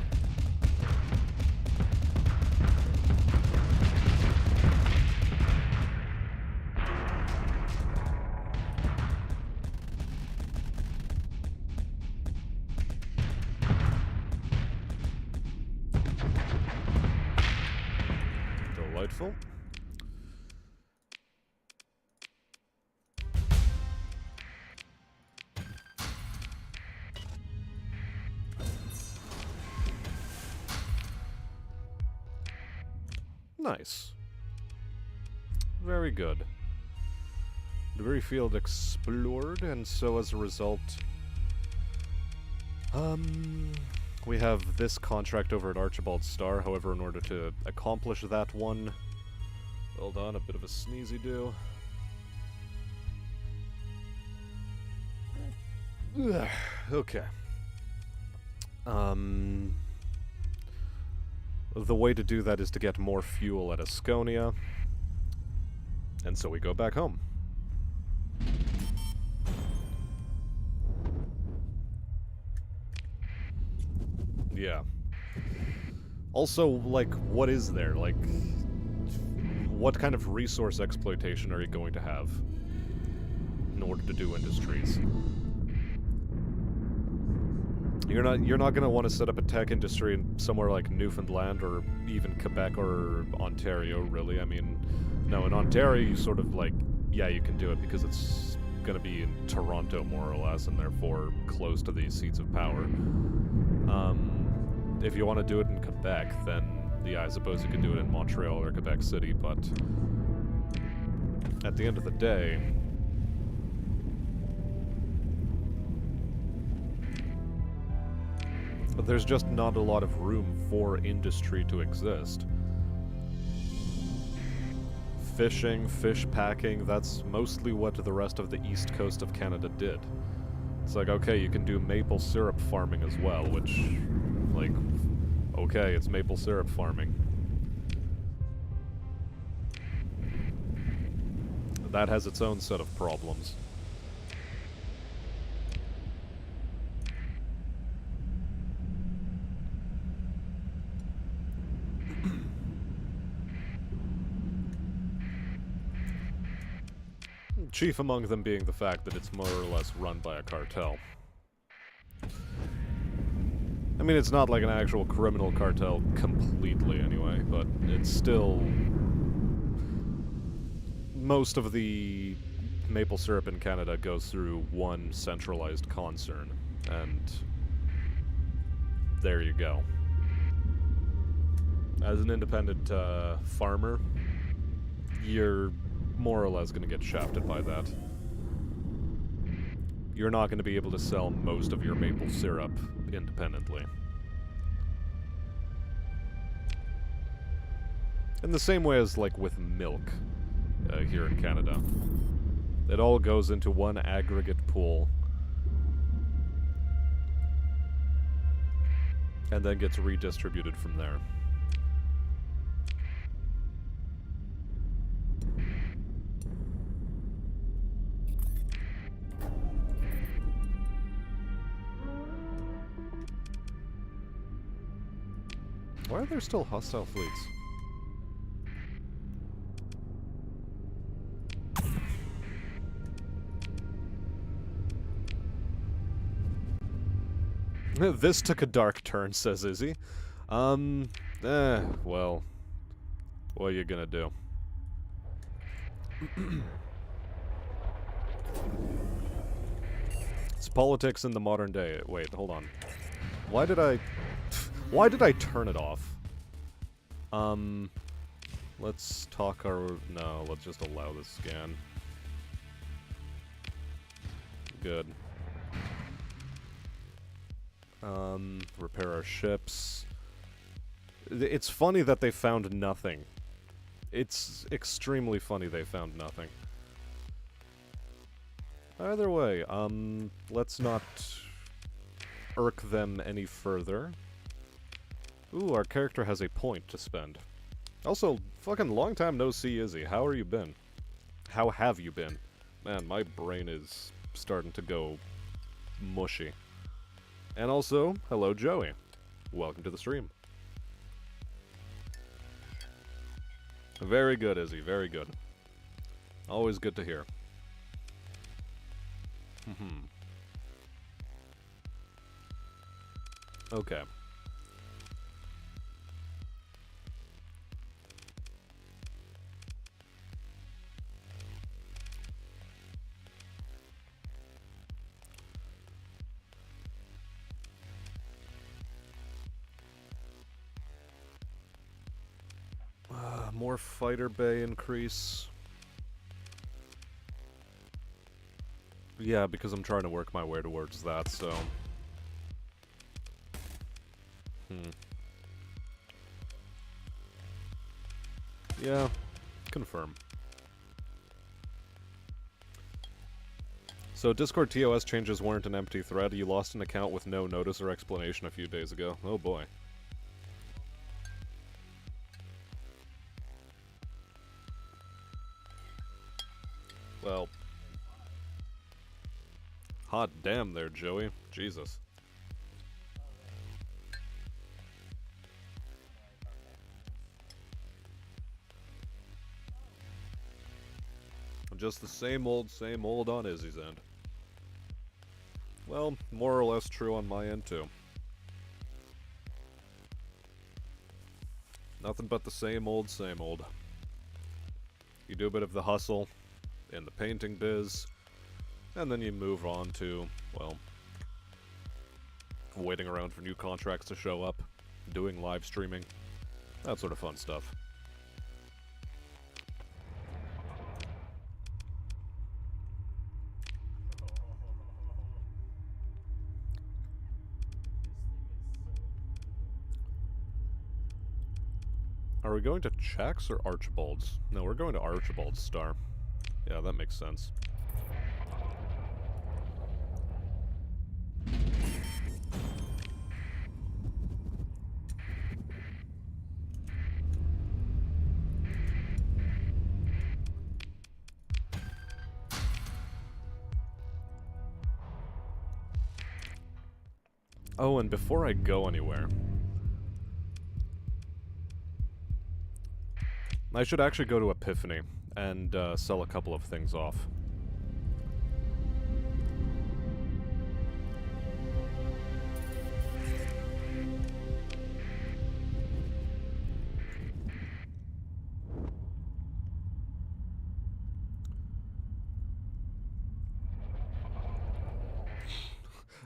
Delightful. Nice. Very good. The very field explored, and so as a result, we have this contract over at Archibald Star. However, in order to accomplish that one, hold on, a bit of a sneezy do. Okay. The way to do that is to get more fuel at Asconia, and so we go back home. Yeah. Also, like, what is there? Like, what kind of resource exploitation are you going to have in order to do industries? You're not going to want to set up a tech industry in somewhere like Newfoundland or even Quebec or Ontario, really. I mean, no, in Ontario you sort of like, yeah, you can do it because it's going to be in Toronto more or less, and therefore close to these seats of power. If you want to do it in Quebec, then yeah, I suppose you could do it in Montreal or Quebec City, but at the end of the day, there's just not a lot of room for industry to exist. Fishing, fish packing, that's mostly what the rest of the east coast of Canada did. It's like, okay, you can do maple syrup farming as well, which, like, okay, it's maple syrup farming. That has its own set of problems. Chief among them being the fact that it's more or less run by a cartel. I mean, it's not like an actual criminal cartel completely, anyway, but it's still... Most of the maple syrup in Canada goes through one centralized concern, and there you go. As an independent farmer, you're more or less going to get shafted by that. You're not going to be able to sell most of your maple syrup independently. In the same way as, like, with milk here in Canada. It all goes into one aggregate pool and then gets redistributed from there. Why are there still hostile fleets? This took a dark turn, says Izzy. Well, what are you gonna do? It's politics in the modern day. Wait, hold on. Why did I turn it off? Let's talk our... No, let's just allow this scan. Good. Repair our ships. It's funny that they found nothing. It's extremely funny they found nothing. Either way, let's not irk them any further. Ooh, our character has a point to spend. Also, fucking long time no see, Izzy. How are you been? How have you been? Man, my brain is starting to go mushy. And also, hello Joey. Welcome to the stream. Very good, Izzy, very good. Always good to hear. Okay. More fighter bay increase. Yeah, because I'm trying to work my way towards that, so... Yeah, confirm. So Discord TOS changes weren't an empty thread. You lost an account with no notice or explanation a few days ago. Oh boy. Well. Hot damn there, Joey. Jesus. Just the same old on Izzy's end. Well, more or less true on my end, too. Nothing but the same old, same old. You do a bit of the hustle in the painting biz, and then you move on to, well, waiting around for new contracts to show up, doing live streaming, that sort of fun stuff. Are we going to Chax or Archibald's? No, we're going to Archibald's Star. Yeah, that makes sense. Oh, and before I go anywhere, I should actually go to Epiphany and sell a couple of things off.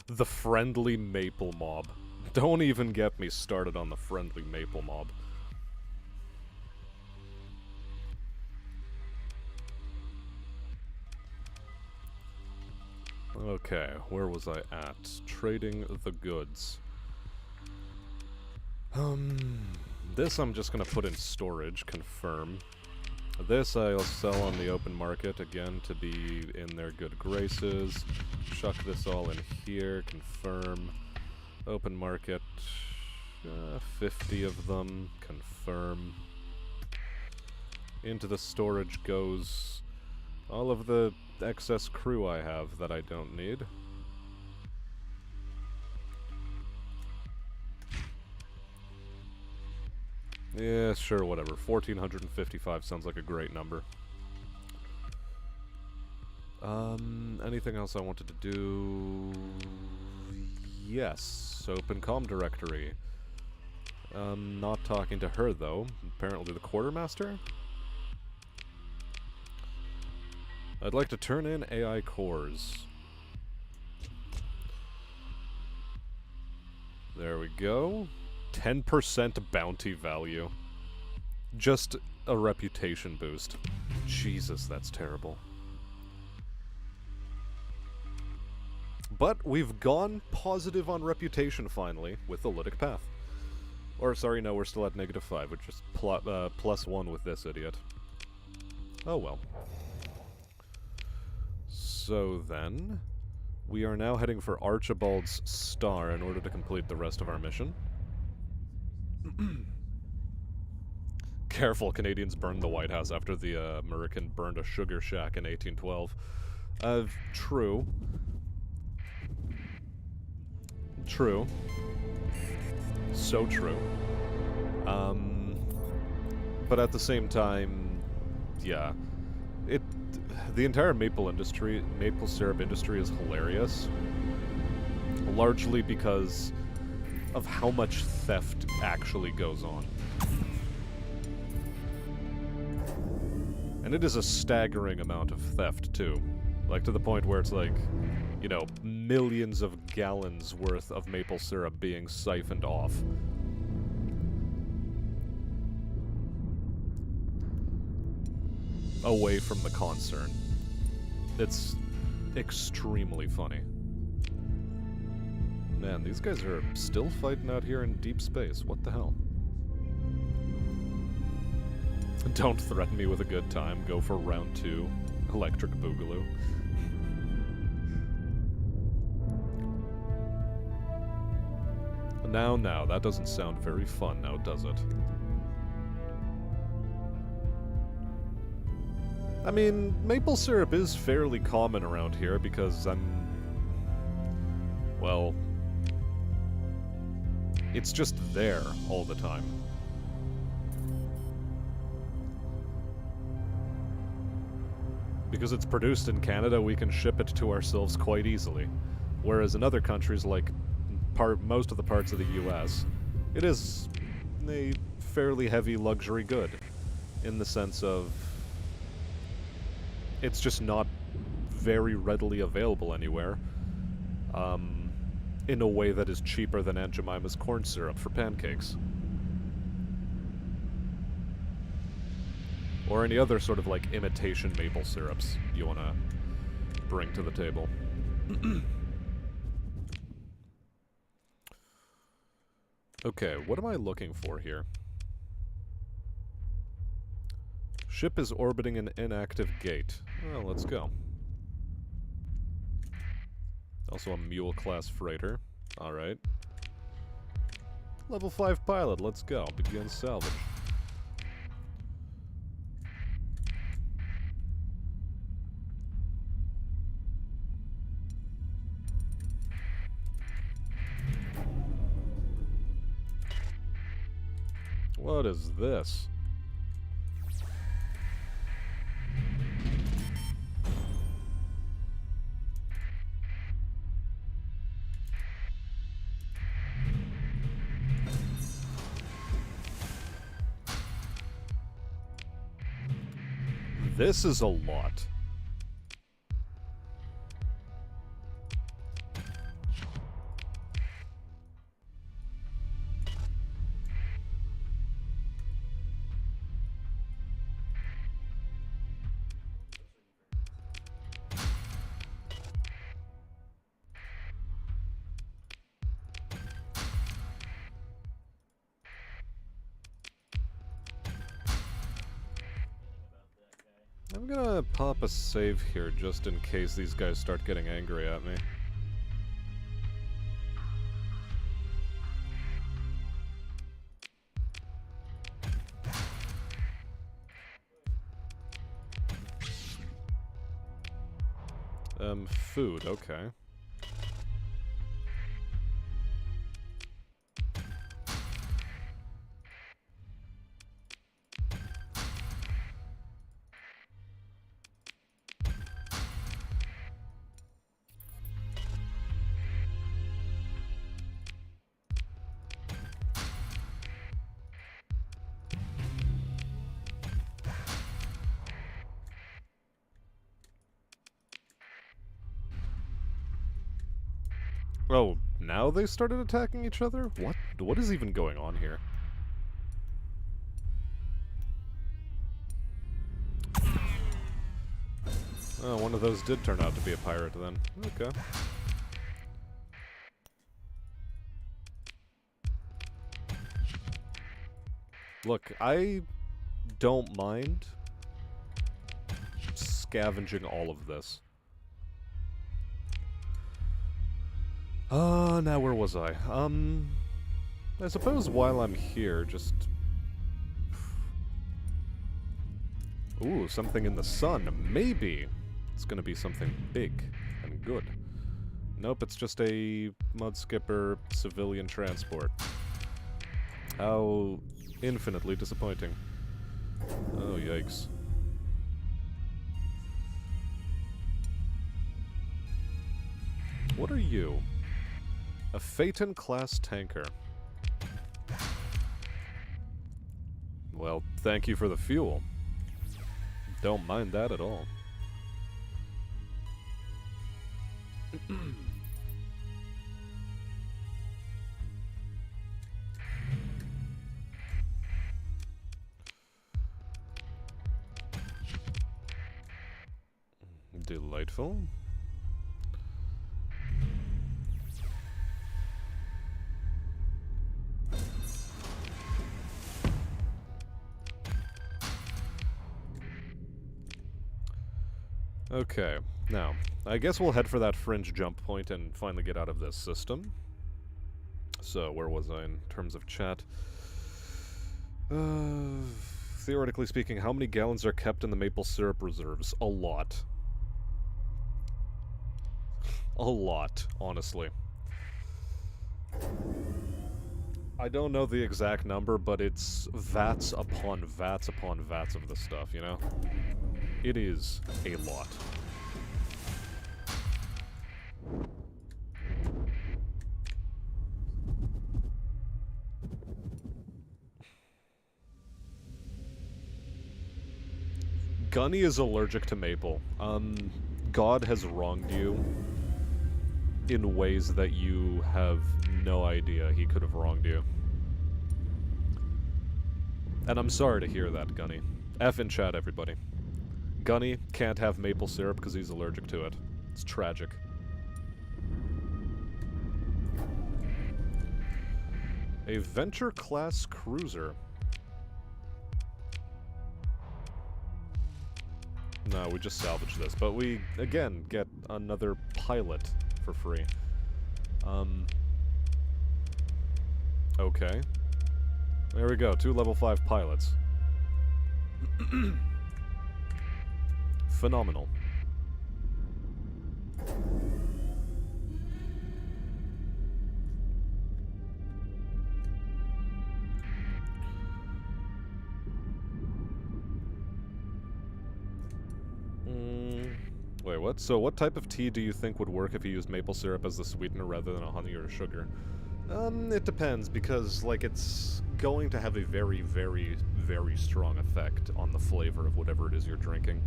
The friendly maple mob. Don't even get me started on the friendly maple mob. Okay, where was I at? Trading the goods. This I'm just gonna put in storage, confirm. This I'll sell on the open market, again, to be in their good graces. Chuck this all in here, confirm. Open market, 50 of them, confirm. Into the storage goes all of the excess crew I have that I don't need. Yeah, sure, whatever. 1,455 sounds like a great number. Anything else I wanted to do? Yes, open comm directory. Not talking to her, though. Apparently the quartermaster? I'd like to turn in AI cores. There we go. 10% bounty value. Just a reputation boost. Jesus, that's terrible. But we've gone positive on reputation finally with the Lytic Path. Or, sorry, no, we're still at -5, which is +1 with this idiot. Oh well. So then, we are now heading for Archibald's Star in order to complete the rest of our mission. Careful, Canadians burned the White House after the American burned a sugar shack in 1812. True. True. So true. But at the same time, yeah. The entire maple syrup industry is hilarious. Largely because of how much theft actually goes on. And it is a staggering amount of theft, too. Like, to the point where it's like, you know, millions of gallons worth of maple syrup being siphoned off. Away from the concern. It's extremely funny. Man, these guys are still fighting out here in deep space. What the hell? Don't threaten me with a good time. Go for round 2. Electric Boogaloo. Now, that doesn't sound very fun now, does it? I mean, maple syrup is fairly common around here because well, it's just there all the time. Because it's produced in Canada, we can ship it to ourselves quite easily. Whereas in other countries, like most of the parts of the US, it is a fairly heavy luxury good, in the sense of it's just not very readily available anywhere, in a way that is cheaper than Aunt Jemima's corn syrup for pancakes. Or any other sort of, like, imitation maple syrups you want to bring to the table. Okay, what am I looking for here? Ship is orbiting an inactive gate. Well, let's go. Also a mule-class freighter. Alright. Level 5 pilot, let's go. Begin salvage. What is this? This is a lot. I'm gonna pop a save here just in case these guys start getting angry at me. Food, okay. Oh, now they started attacking each other? What is even going on here? Oh, one of those did turn out to be a pirate then. Okay. Look, I don't mind scavenging all of this. Now where was I? I suppose while I'm here, just... Ooh, something in the sun. Maybe it's gonna be something big and good. Nope, it's just a mudskipper civilian transport. How infinitely disappointing. Oh, yikes. What are you? A Phaeton-class tanker. Well, thank you for the fuel. Don't mind that at all. Delightful. Okay, now, I guess we'll head for that fringe jump point and finally get out of this system. So, where was I in terms of chat? Theoretically speaking, how many gallons are kept in the maple syrup reserves? A lot. A lot, honestly. I don't know the exact number, but it's vats upon vats upon vats of this stuff, you know? It is a lot. Gunny is allergic to maple. God has wronged you in ways that you have no idea he could have wronged you. And I'm sorry to hear that, Gunny. F in chat, everybody. Gunny can't have maple syrup because he's allergic to it. It's tragic. A Venture-class cruiser. No, we just salvage this, but we, again, get another pilot for free. Okay. There we go, 2 level 5 pilots. Phenomenal. Wait, what? So what type of tea do you think would work if you used maple syrup as the sweetener rather than a honey or a sugar? It depends, because, like, it's going to have a very, very, very strong effect on the flavor of whatever it is you're drinking.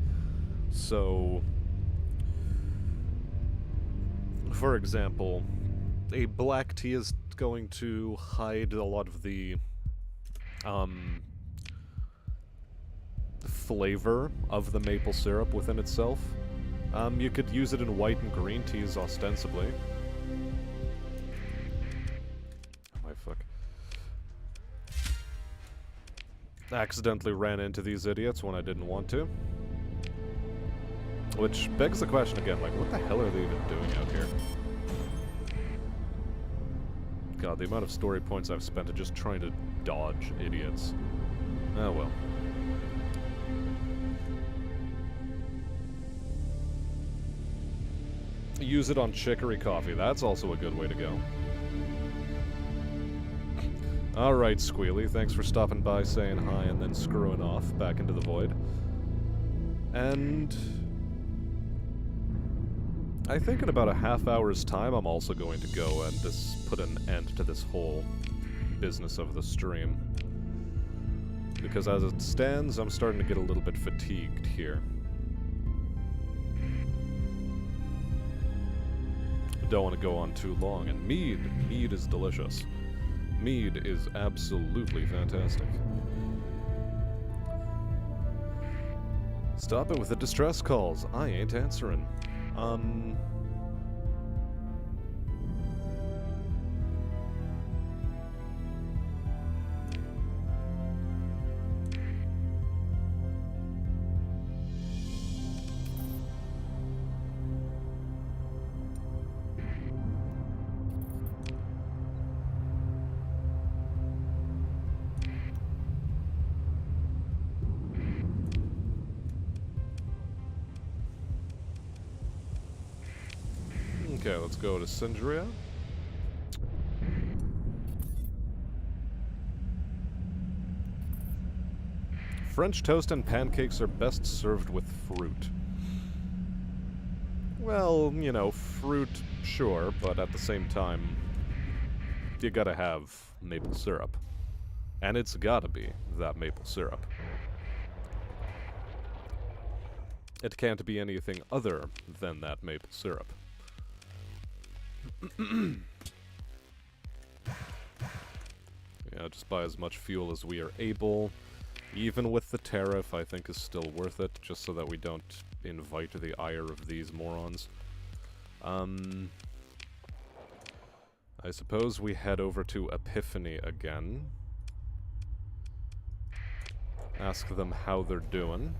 So, for example, a black tea is going to hide a lot of the, flavor of the maple syrup within itself. You could use it in white and green teas, ostensibly. Oh my fuck. Accidentally ran into these idiots when I didn't want to. Which begs the question again, like, what the hell are they even doing out here? God, the amount of story points I've spent at just trying to dodge idiots. Oh well. Use it on chicory coffee. That's also a good way to go. Alright, Squealy. Thanks for stopping by, saying hi, and then screwing off back into the void. And I think in about a half hour's time, I'm also going to go and just put an end to this whole business of the stream. Because as it stands, I'm starting to get a little bit fatigued here. Don't want to go on too long, and mead is delicious. Mead is absolutely fantastic. Stop it with the distress calls. I ain't answering. Okay, let's go to Syndria. French toast and pancakes are best served with fruit. Well, you know, fruit, sure, but at the same time, you gotta have maple syrup. And it's gotta be that maple syrup. It can't be anything other than that maple syrup. Yeah, just buy as much fuel as we are able. Even with the tariff, I think is still worth it, just so that we don't invite the ire of these morons. I suppose we head over to Epiphany again. Ask them how they're doing.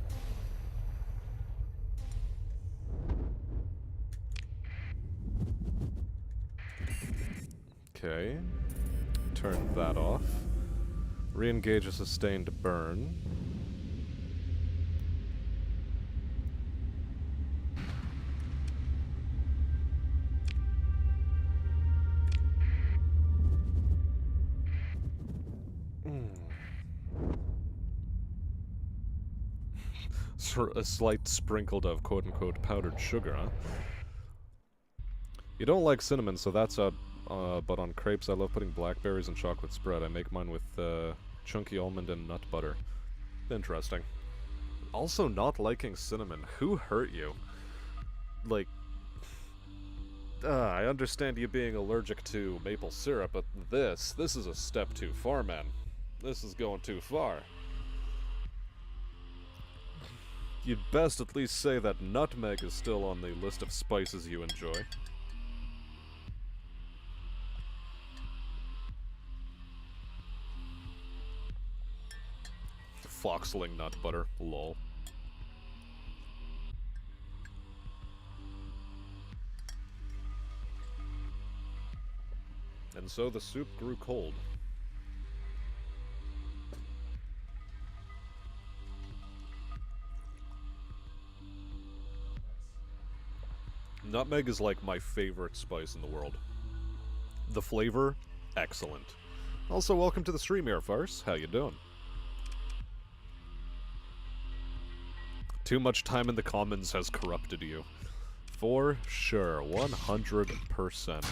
Okay. Turn that off. Re-engage a sustained burn. A slight sprinkled of quote-unquote powdered sugar, huh? You don't like cinnamon, so that's out. But on crepes, I love putting blackberries and chocolate spread. I make mine with chunky almond and nut butter. Interesting. Also, not liking cinnamon. Who hurt you? Like, I understand you being allergic to maple syrup, but this is a step too far, man. This is going too far. You'd best at least say that nutmeg is still on the list of spices you enjoy. Foxling nut butter, lol. And so the soup grew cold. Nutmeg is like my favorite spice in the world. The flavor, excellent. Also, welcome to the stream here, Farce. How you doing? Too much time in the commons has corrupted you. For sure, 100%.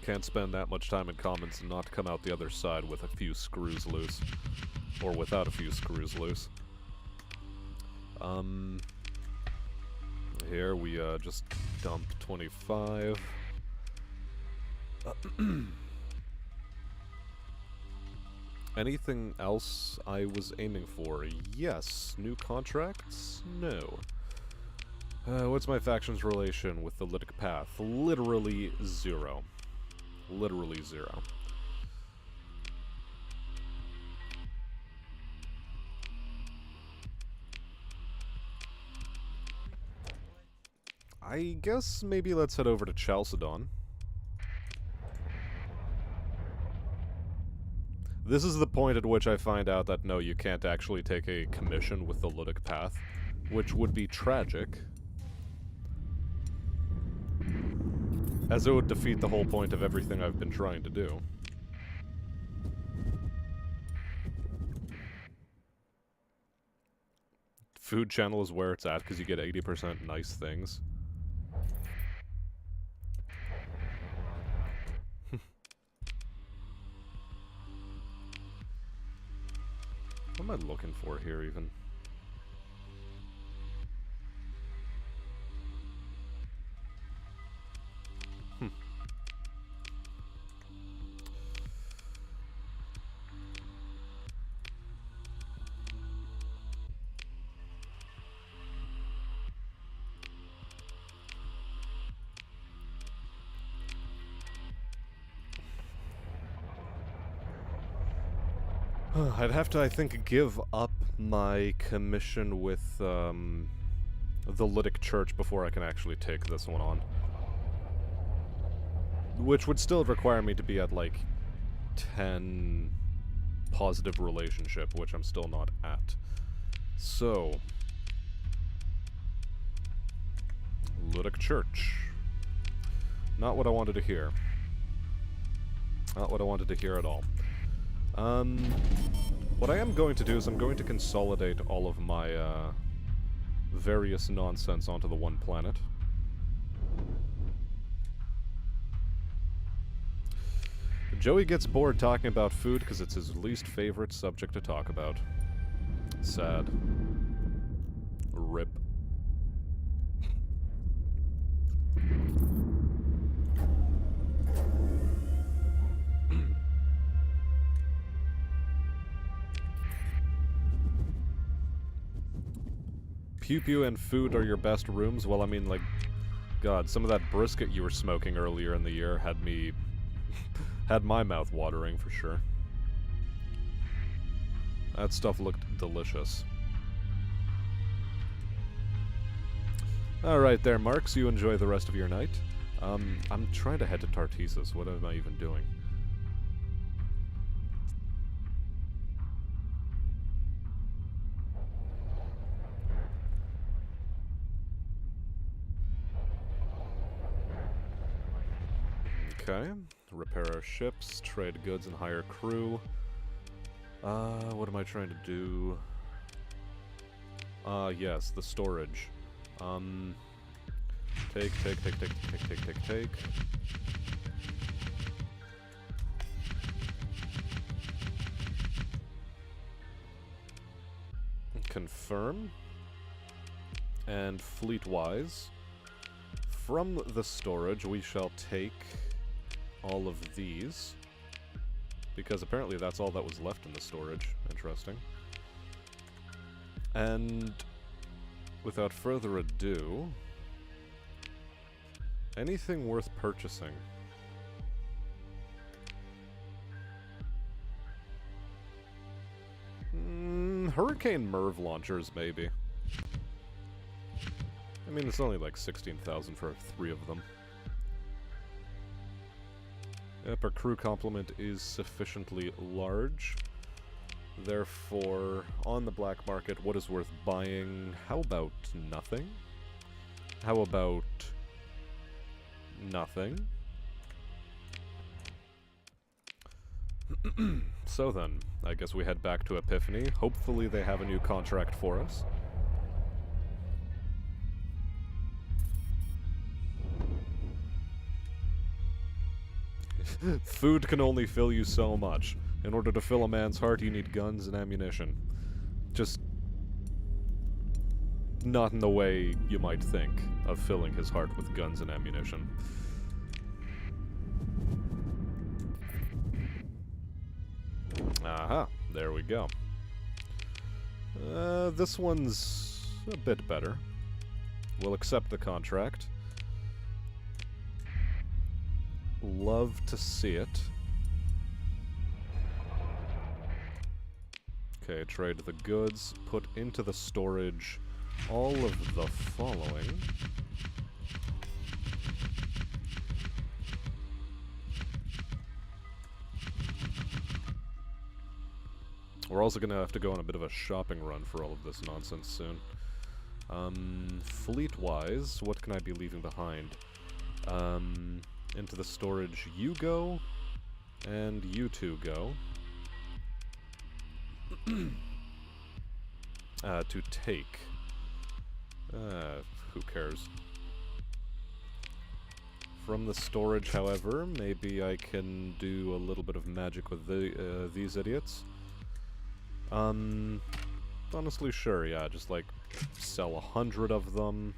Can't spend that much time in commons and not come out the other side with a few screws loose. Or without a few screws loose. Here we just dump 25. Anything else I was aiming for? Yes. New contracts? No. What's my faction's relation with the Lytic Path? Literally zero. Literally zero. I guess maybe let's head over to Chalcedon. This is the point at which I find out that no, you can't actually take a commission with the Lytic Path, which would be tragic, as it would defeat the whole point of everything I've been trying to do. Food channel is where it's at, because you get 80% nice things. What am I looking for here, even? I'd have to, I think, give up my commission with the Lytic Church before I can actually take this one on. Which would still require me to be at, like, 10 positive relationship, which I'm still not at. So... Lytic Church. Not what I wanted to hear. Not what I wanted to hear at all. What I am going to do is I'm going to consolidate all of my, various nonsense onto the one planet. Joey gets bored talking about food because it's his least favorite subject to talk about. Sad. Rip. Pew Pew and food are your best rooms? Well, I mean, like, God, some of that brisket you were smoking earlier in the year had me... had my mouth watering, for sure. That stuff looked delicious. Alright there, Marks, you enjoy the rest of your night. I'm trying to head to Tartessus. What am I even doing? Okay. Repair our ships, trade goods, and hire crew. What am I trying to do? Yes, the storage. Take. Confirm. And fleet-wise, from the storage we shall take all of these, because apparently that's all that was left in the storage. Interesting. And without further ado, anything worth purchasing? Hurricane Merv launchers, maybe. I mean, it's only like 16,000 for 3 of them. Yep, our crew complement is sufficiently large. Therefore, on the black market, what is worth buying? How about nothing? How about nothing? So then, I guess we head back to Epiphany. Hopefully they have a new contract for us. Food can only fill you so much. In order to fill a man's heart, you need guns and ammunition. Just not in the way you might think of filling his heart with guns and ammunition. Aha, there we go. This one's a bit better. We'll accept the contract. Love to see it. Okay, trade the goods, put into the storage all of the following. We're also gonna have to go on a bit of a shopping run for all of this nonsense soon. Fleet-wise, what can I be leaving behind? Into the storage you go, and you two go. To take. Who cares? From the storage, however, maybe I can do a little bit of magic with these idiots. Honestly, sure, yeah, just like sell 100 of them,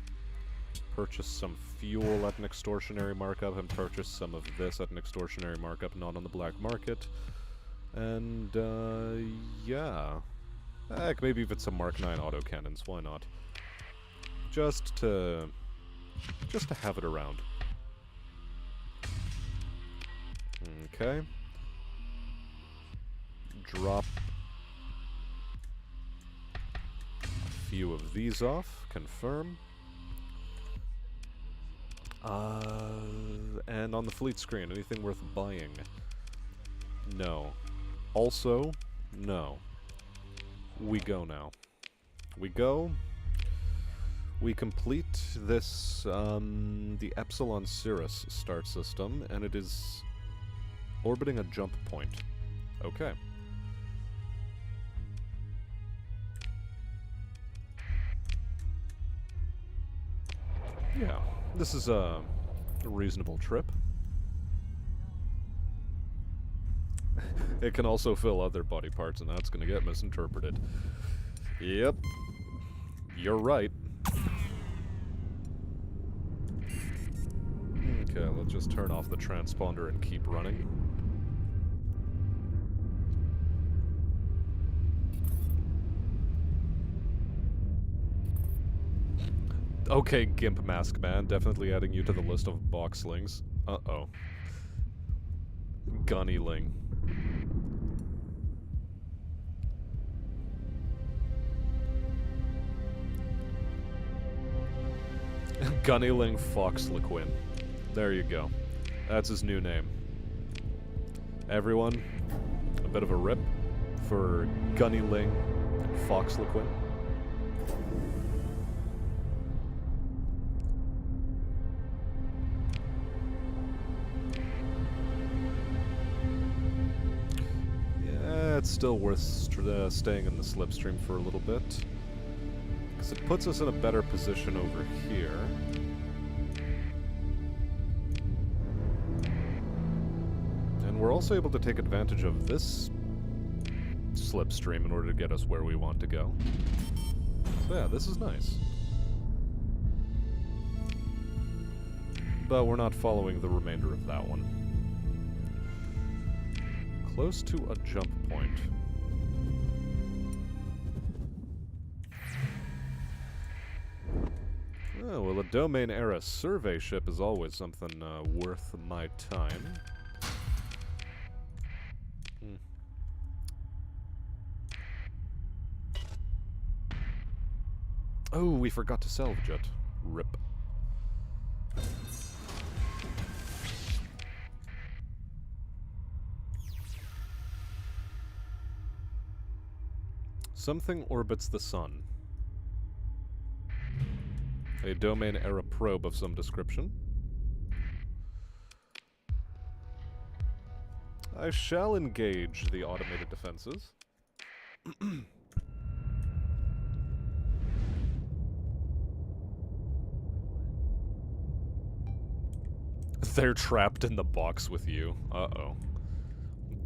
purchase some fuel at an extortionary markup, and purchase some of this at an extortionary markup, not on the black market. And, yeah. Heck, maybe if it's some Mark 9 autocannons, why not? Just to have it around. Okay. Drop a few of these off, confirm. And on the fleet screen, anything worth buying? No. Also, no. We go now. We go. We complete this, the Epsilon Cirrus star system, and it is orbiting a jump point. Okay. Yeah, this is a reasonable trip. It can also fill other body parts, and that's gonna get misinterpreted. Yep. You're right. Okay, let's just turn off the transponder and keep running. Okay, Gimp Mask Man, definitely adding you to the list of boxlings. Uh-oh. Gunnyling. Gunnyling Foxlequin. There you go. That's his new name. Everyone, a bit of a rip for Gunny Ling Foxlequin. Yeah, it's still worth staying in the slipstream for a little bit, because it puts us in a better position over here. And we're also able to take advantage of this slipstream in order to get us where we want to go. So yeah, this is nice. But we're not following the remainder of that one. Close to a jump point. Oh, well, a domain-era survey ship is always something worth my time. Oh, we forgot to salvage it. Rip. Something orbits the sun. A domain-era probe of some description. I shall engage the automated defenses. They're trapped in the box with you. Uh-oh.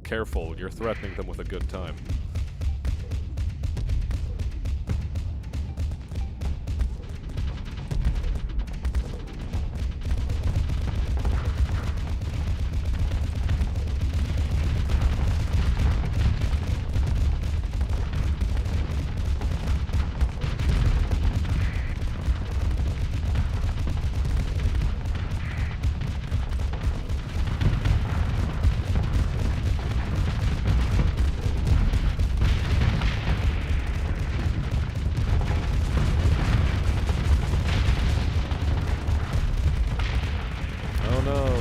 Careful, you're threatening them with a good time.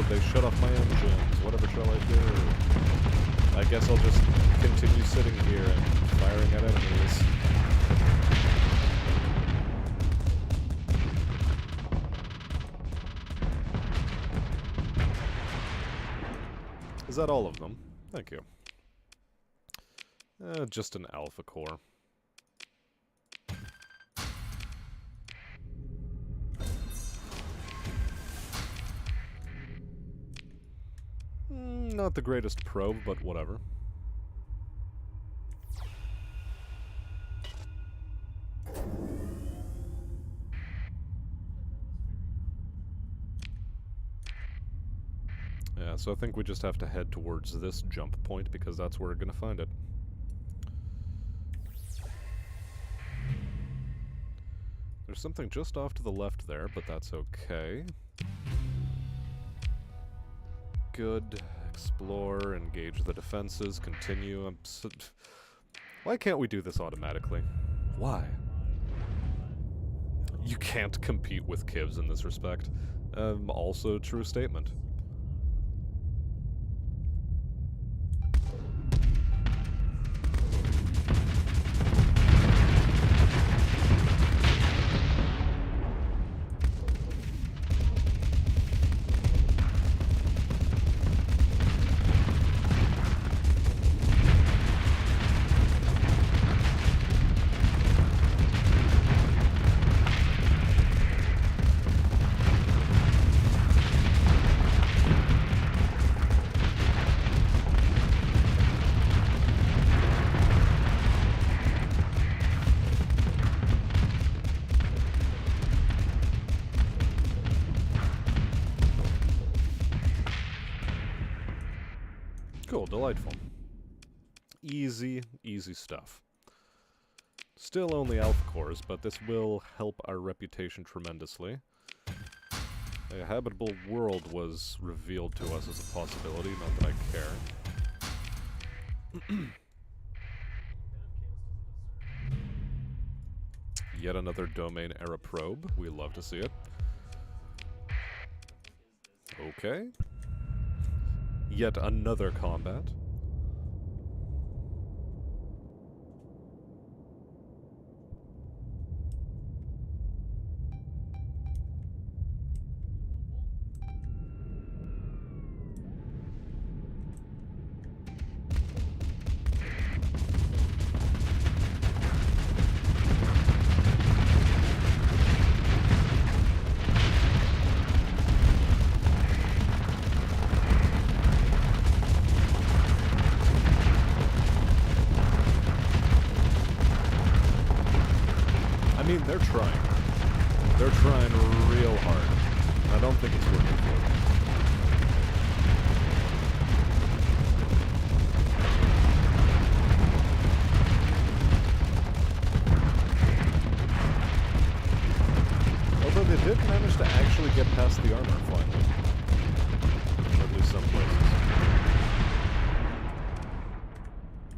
They shut off my engines. Whatever shall I do? I guess I'll just continue sitting here and firing at enemies. Is that all of them? Thank you. Just an alpha core. Not the greatest probe, but whatever. Yeah, so I think we just have to head towards this jump point because that's where we're gonna find it. There's something just off to the left there, but that's okay. Good. Explore, engage the defenses, continue. Why can't we do this automatically? Why? You can't compete with Kivs in this respect. Also true statement. Cool, delightful. Easy, easy stuff. Still only alpha cores, but this will help our reputation tremendously. A habitable world was revealed to us as a possibility, not that I care. Yet another domain era probe. We love to see it. Okay. Yet another combat. I mean, they're trying. They're trying real hard. I don't think it's working for them. Although they did manage to actually get past the armor finally. At least some places.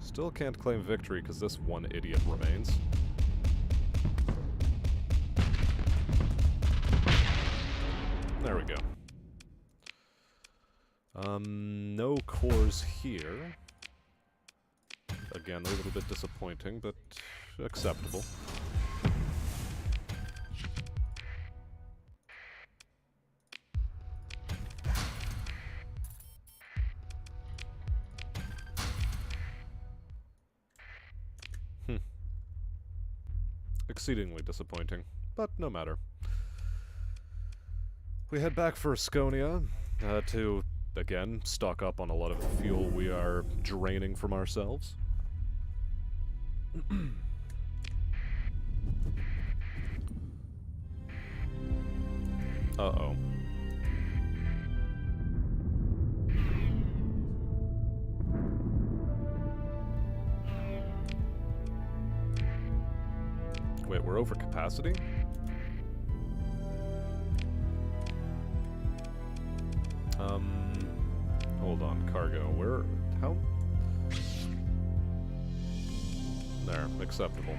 Still can't claim victory because this one idiot remains. There we go. No cores here. Again, a little bit disappointing, but acceptable. Exceedingly disappointing, but no matter. We head back for Asconia to, again, stock up on a lot of the fuel we are draining from ourselves. Uh-oh. Wait, we're over capacity? Hold on, cargo. Where? How? There, acceptable.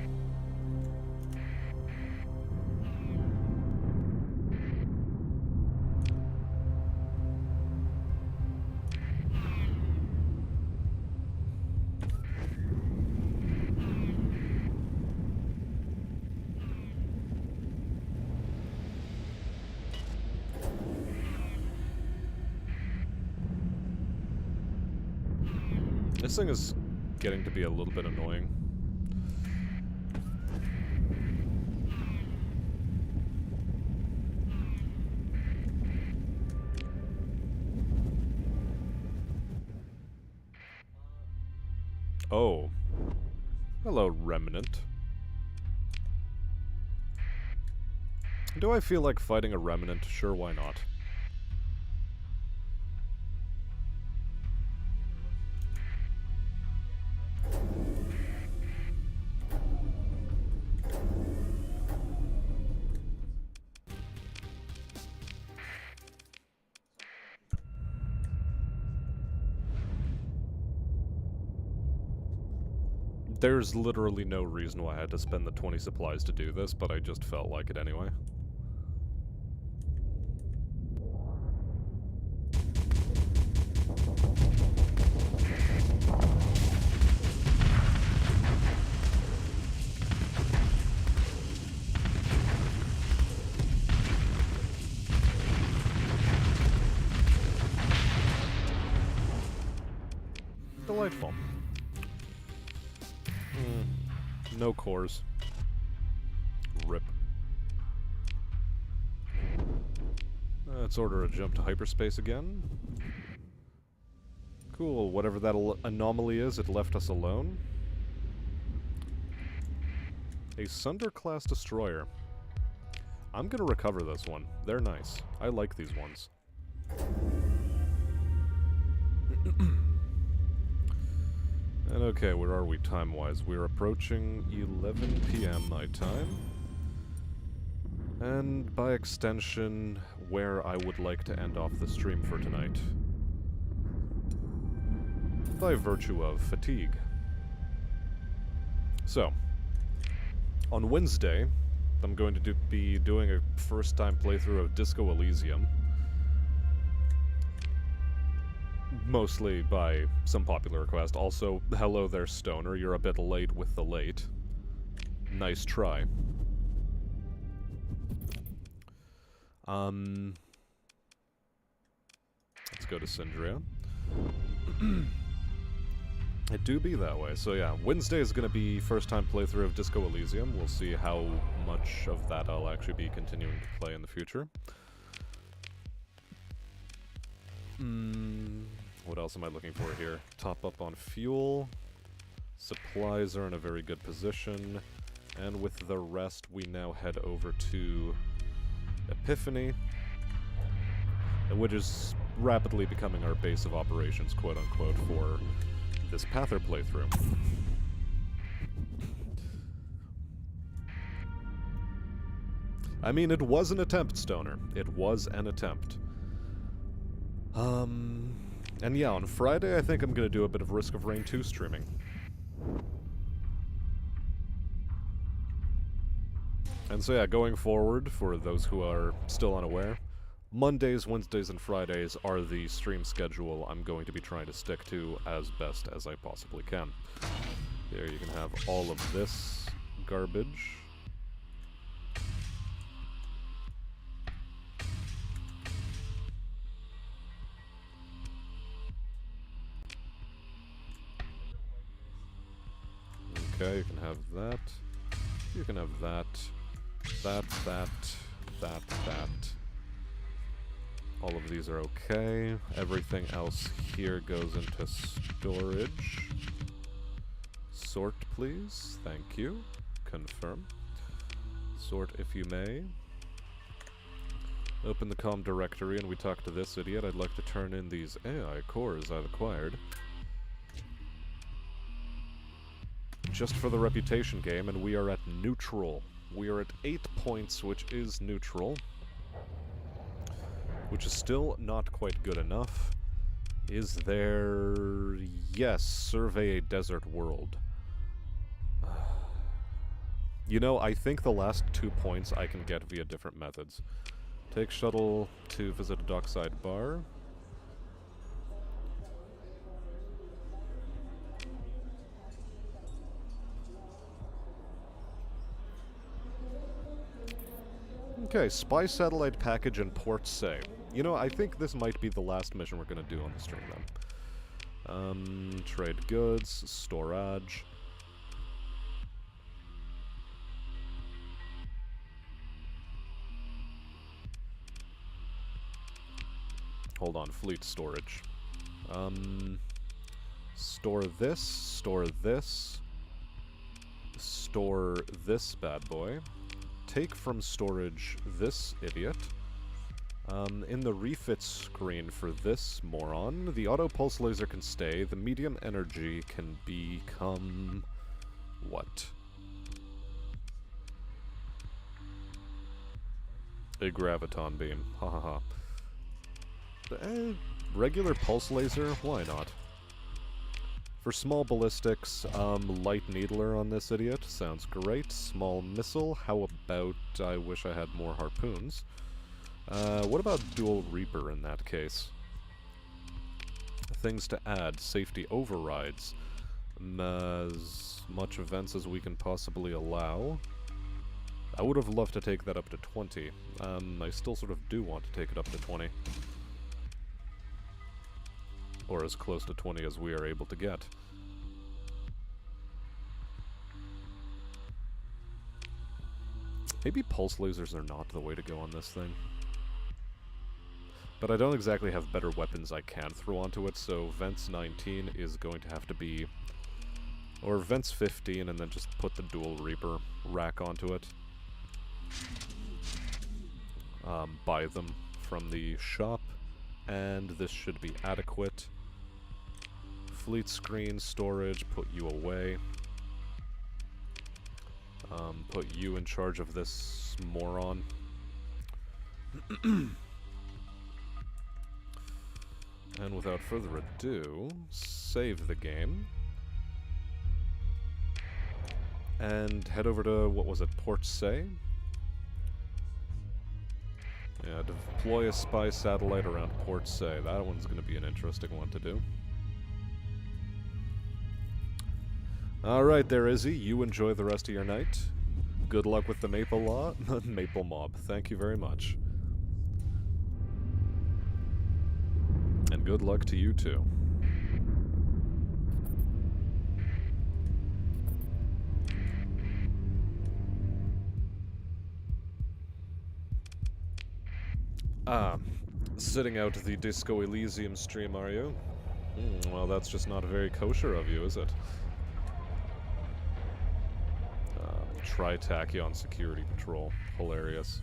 This thing is getting to be a little bit annoying. Oh. Hello, Remnant. Do I feel like fighting a Remnant? Sure, why not? There's literally no reason why I had to spend the 20 supplies to do this, but I just felt like it anyway. Delightful. No cores. Rip. Let's order a jump to hyperspace again. Cool, whatever that anomaly is, it left us alone. A Sunder-class destroyer. I'm gonna recover this one. They're nice. I like these ones. And okay, where are we time-wise? We're approaching 11 p.m. my time. And by extension, where I would like to end off the stream for tonight. By virtue of fatigue. So, on Wednesday, I'm going to be doing a first-time playthrough of Disco Elysium. Mostly by some popular request. Also, hello there, Stoner. You're a bit late with the late. Nice try. Let's go to Syndria. It do be that way. So yeah, Wednesday is going to be first-time playthrough of Disco Elysium. We'll see how much of that I'll actually be continuing to play in the future. What else am I looking for here? Top up on fuel. Supplies are in a very good position. And with the rest, we now head over to Epiphany, which is rapidly becoming our base of operations, quote-unquote, for this Pather playthrough. I mean, it was an attempt, Stoner. It was an attempt. And yeah, on Friday, I think I'm gonna do a bit of Risk of Rain 2 streaming. And so yeah, going forward, for those who are still unaware, Mondays, Wednesdays, and Fridays are the stream schedule I'm going to be trying to stick to as best as I possibly can. There you can have all of this garbage. Okay, you can have that. You can have that. That. All of these are okay. Everything else here goes into storage. Sort, please. Thank you. Confirm. Sort if you may. Open the COM directory and we talk to this idiot. I'd like to turn in these AI cores I've acquired. Just for the reputation game, and we are at neutral. We are at 8 points, which is neutral. Which is still not quite good enough. Is there... Yes, survey a desert world. You know, I think the last 2 points I can get via different methods. Take shuttle to visit a dockside bar. Okay, spy satellite package in Port Say. You know, I think this might be the last mission we're gonna do on the stream then. Trade goods, storage. Hold on, fleet storage. Store this, store this. Store this bad boy. Take from storage this idiot. In the refit screen for this moron, the auto pulse laser can stay. The medium energy can become... what? A graviton beam. Ha ha ha. Regular pulse laser? Why not? For small ballistics, light needler on this idiot. Sounds great. Small missile. How about... I wish I had more harpoons. What about dual reaper in that case? Things to add. Safety overrides. As much events as we can possibly allow. I would have loved to take that up to 20. I still sort of do want to take it up to 20. Or as close to 20 as we are able to get. Maybe pulse lasers are not the way to go on this thing. But I don't exactly have better weapons I can throw onto it, so Vents 19 is going to have to be... or Vents 15 and then just put the dual Reaper rack onto it. Buy them from the shop, and this should be adequate. Fleet screen, storage, put you away. Put you in charge of this moron. And without further ado, save the game. And head over to, what was it, Port Say? Yeah, deploy a spy satellite around Port Say. That one's going to be an interesting one to do. Alright there, Izzy. You enjoy the rest of your night. Good luck with the Maple Law. Maple Mob. Thank you very much. And good luck to you too. Sitting out the Disco Elysium stream, are you? Well, that's just not very kosher of you, is it? Tri-Tachyon Security Patrol. Hilarious.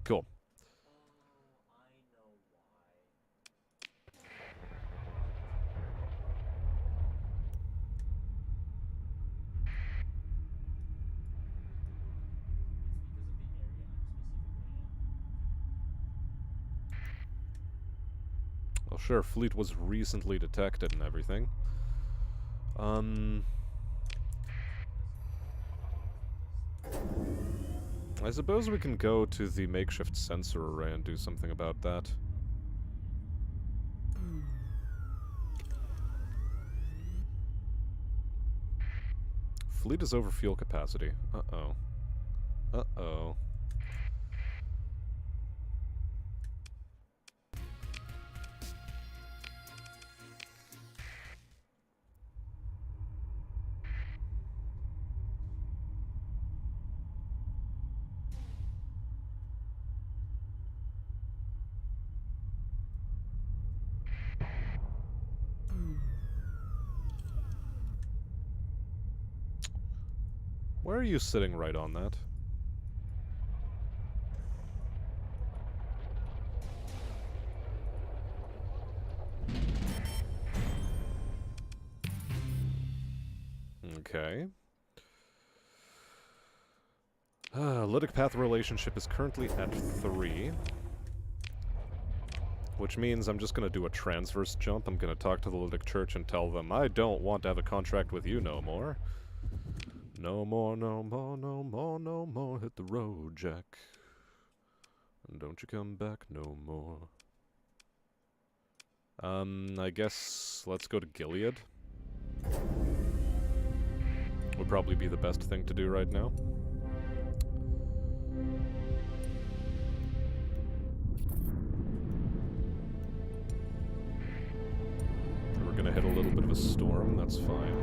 Cool. Well, sure, fleet was recently detected and everything. I suppose we can go to the makeshift sensor array and do something about that. Fleet is over fuel capacity. Uh-oh. Uh-oh. Where are you sitting right on that? Okay. Lytic path relationship is currently at 3. Which means I'm just gonna do a transverse jump. I'm gonna talk to the Lytic Church and tell them, I don't want to have a contract with you no more. No more, no more, no more, no more. Hit the road, Jack. And don't you come back no more. I guess let's go to Gilead. Would probably be the best thing to do right now. We're gonna hit a little bit of a storm, that's fine.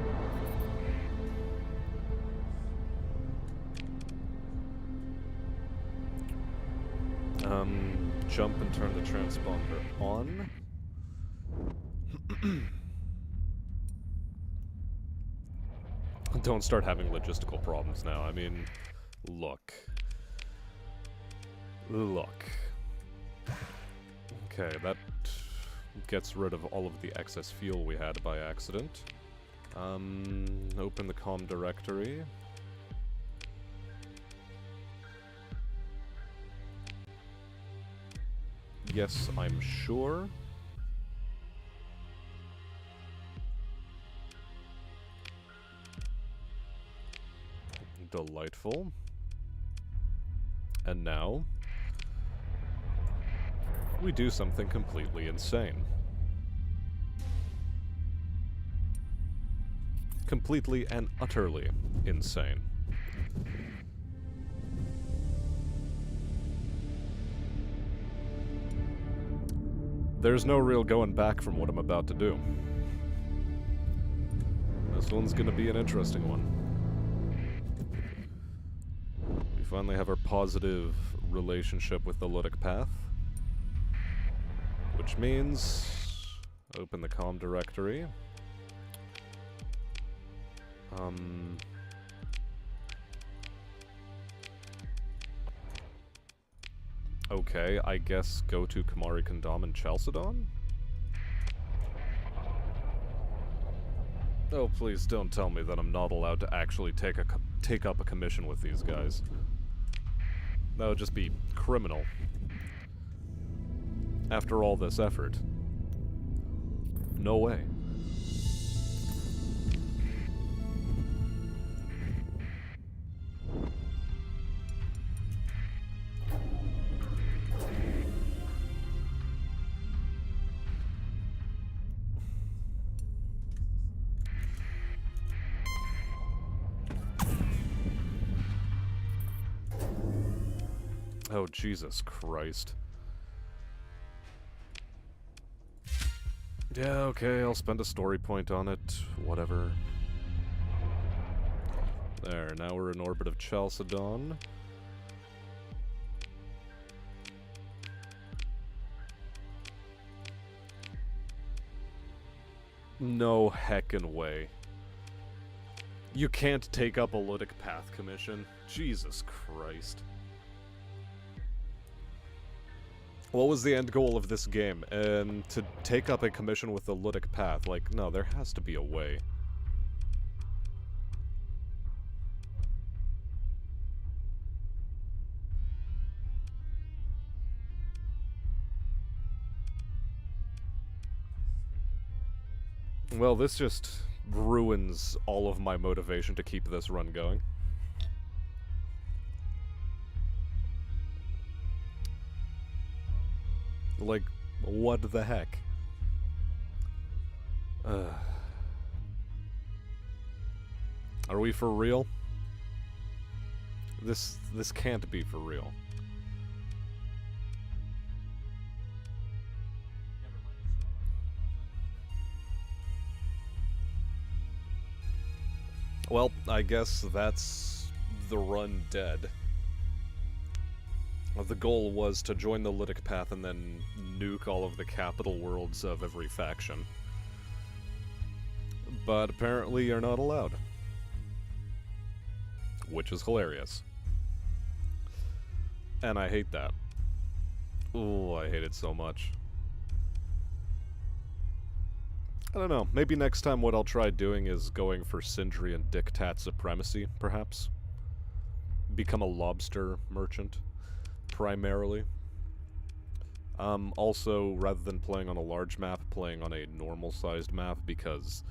Jump and turn the transponder on. Don't start having logistical problems now. I mean, look. Look. Okay, that gets rid of all of the excess fuel we had by accident. Open the comm directory. Yes, I'm sure. Delightful. And now, we do something completely insane. Completely and utterly insane. There's no real going back from what I'm about to do. This one's gonna be an interesting one. We finally have our positive relationship with the Lytic path. Which means... open the comm directory. Okay, I guess go to Kamari Kandam and Chalcedon? Oh, please don't tell me that I'm not allowed to actually take up a commission with these guys. That would just be criminal. After all this effort. No way. Oh, Jesus Christ. Yeah, okay, I'll spend a story point on it. Whatever. There, now we're in orbit of Chalcedon. No heckin' way. You can't take up a Ludic Path commission? Jesus Christ. What was the end goal of this game? And to take up a commission with the Ludic Path? Like, no, there has to be a way. Well, this just ruins all of my motivation to keep this run going. Like, what the heck? Are we for real? This can't be for real. Well, I guess that's the run dead. The goal was to join the Ludic Path and then nuke all of the capital worlds of every faction. But apparently you're not allowed. Which is hilarious. And I hate that. Ooh, I hate it so much. I don't know, maybe next time what I'll try doing is going for Sindri and Dictat supremacy, perhaps? Become a lobster merchant, primarily. Also, rather than playing on a large map, playing on a normal-sized map, because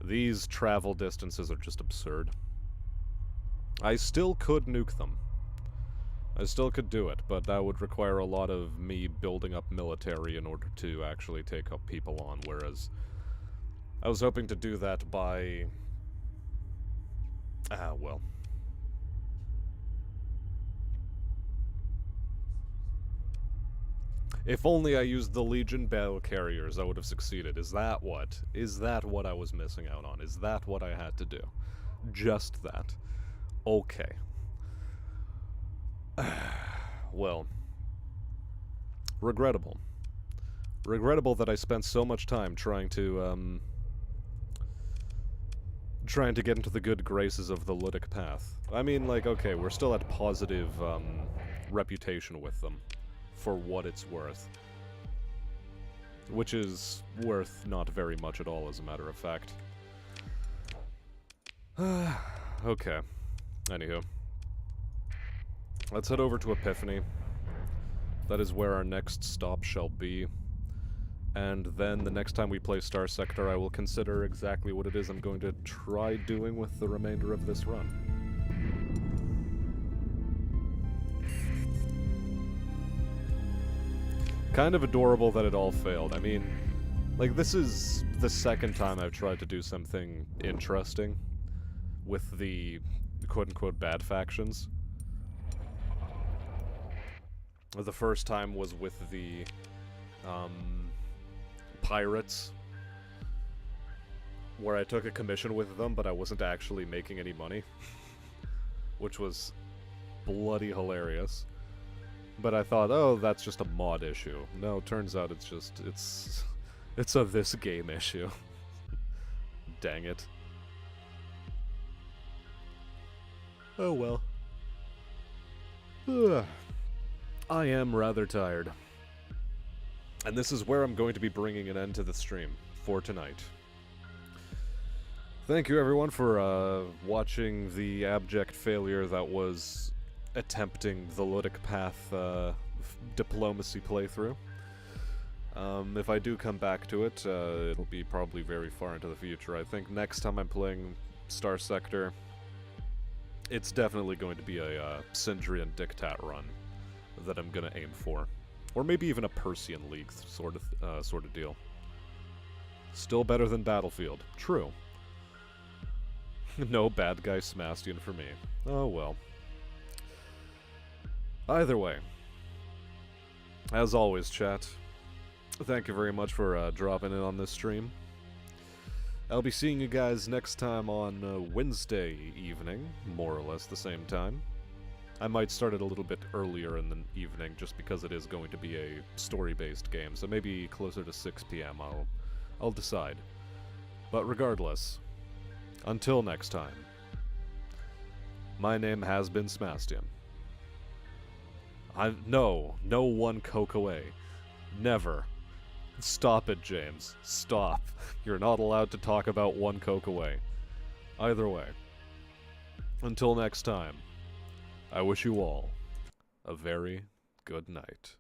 these travel distances are just absurd. I still could nuke them. I still could do it, but that would require a lot of me building up military in order to actually take up people on, whereas I was hoping to do that by... well. If only I used the Legion battle carriers, I would have succeeded. Is that what? Is that what I was missing out on? Is that what I had to do? Just that. Okay. Well. Regrettable. Regrettable that I spent so much time trying to get into the good graces of the Ludic Path. I mean, like, okay, we're still at positive, reputation with them, for what it's worth. Which is worth not very much at all, as a matter of fact. Okay. Anywho. Let's head over to Epiphany. That is where our next stop shall be. And then the next time we play Starsector, I will consider exactly what it is I'm going to try doing with the remainder of this run. Kind of adorable that it all failed. I mean, like, this is the second time I've tried to do something interesting with the quote-unquote bad factions. The first time was with the, pirates, where I took a commission with them, but I wasn't actually making any money, which was bloody hilarious. But I thought, oh, that's just a mod issue. No, turns out it's just, it's a this game issue. Dang it. Oh well. Ugh. I am rather tired. And this is where I'm going to be bringing an end to the stream for tonight. Thank you everyone for watching the abject failure that was attempting the Ludic Path diplomacy playthrough. If I do come back to it, it'll be probably very far into the future. I think next time I'm playing Starsector, it's definitely going to be a Sindri and Dictat run that I'm gonna aim for. Or maybe even a Persian League sort of deal. Still better than Battlefield. True. No bad guy Smastian for me. Oh well. Either way. As always, chat, thank you very much for dropping in on this stream. I'll be seeing you guys next time on Wednesday evening, more or less the same time. I might start it a little bit earlier in the evening just because it is going to be a story-based game, so maybe closer to 6 p.m. I'll decide. But regardless, until next time, my name has been Smastian. No one coke away. Never. Stop it, James. Stop. You're not allowed to talk about one coke away. Either way. Until next time, I wish you all a very good night.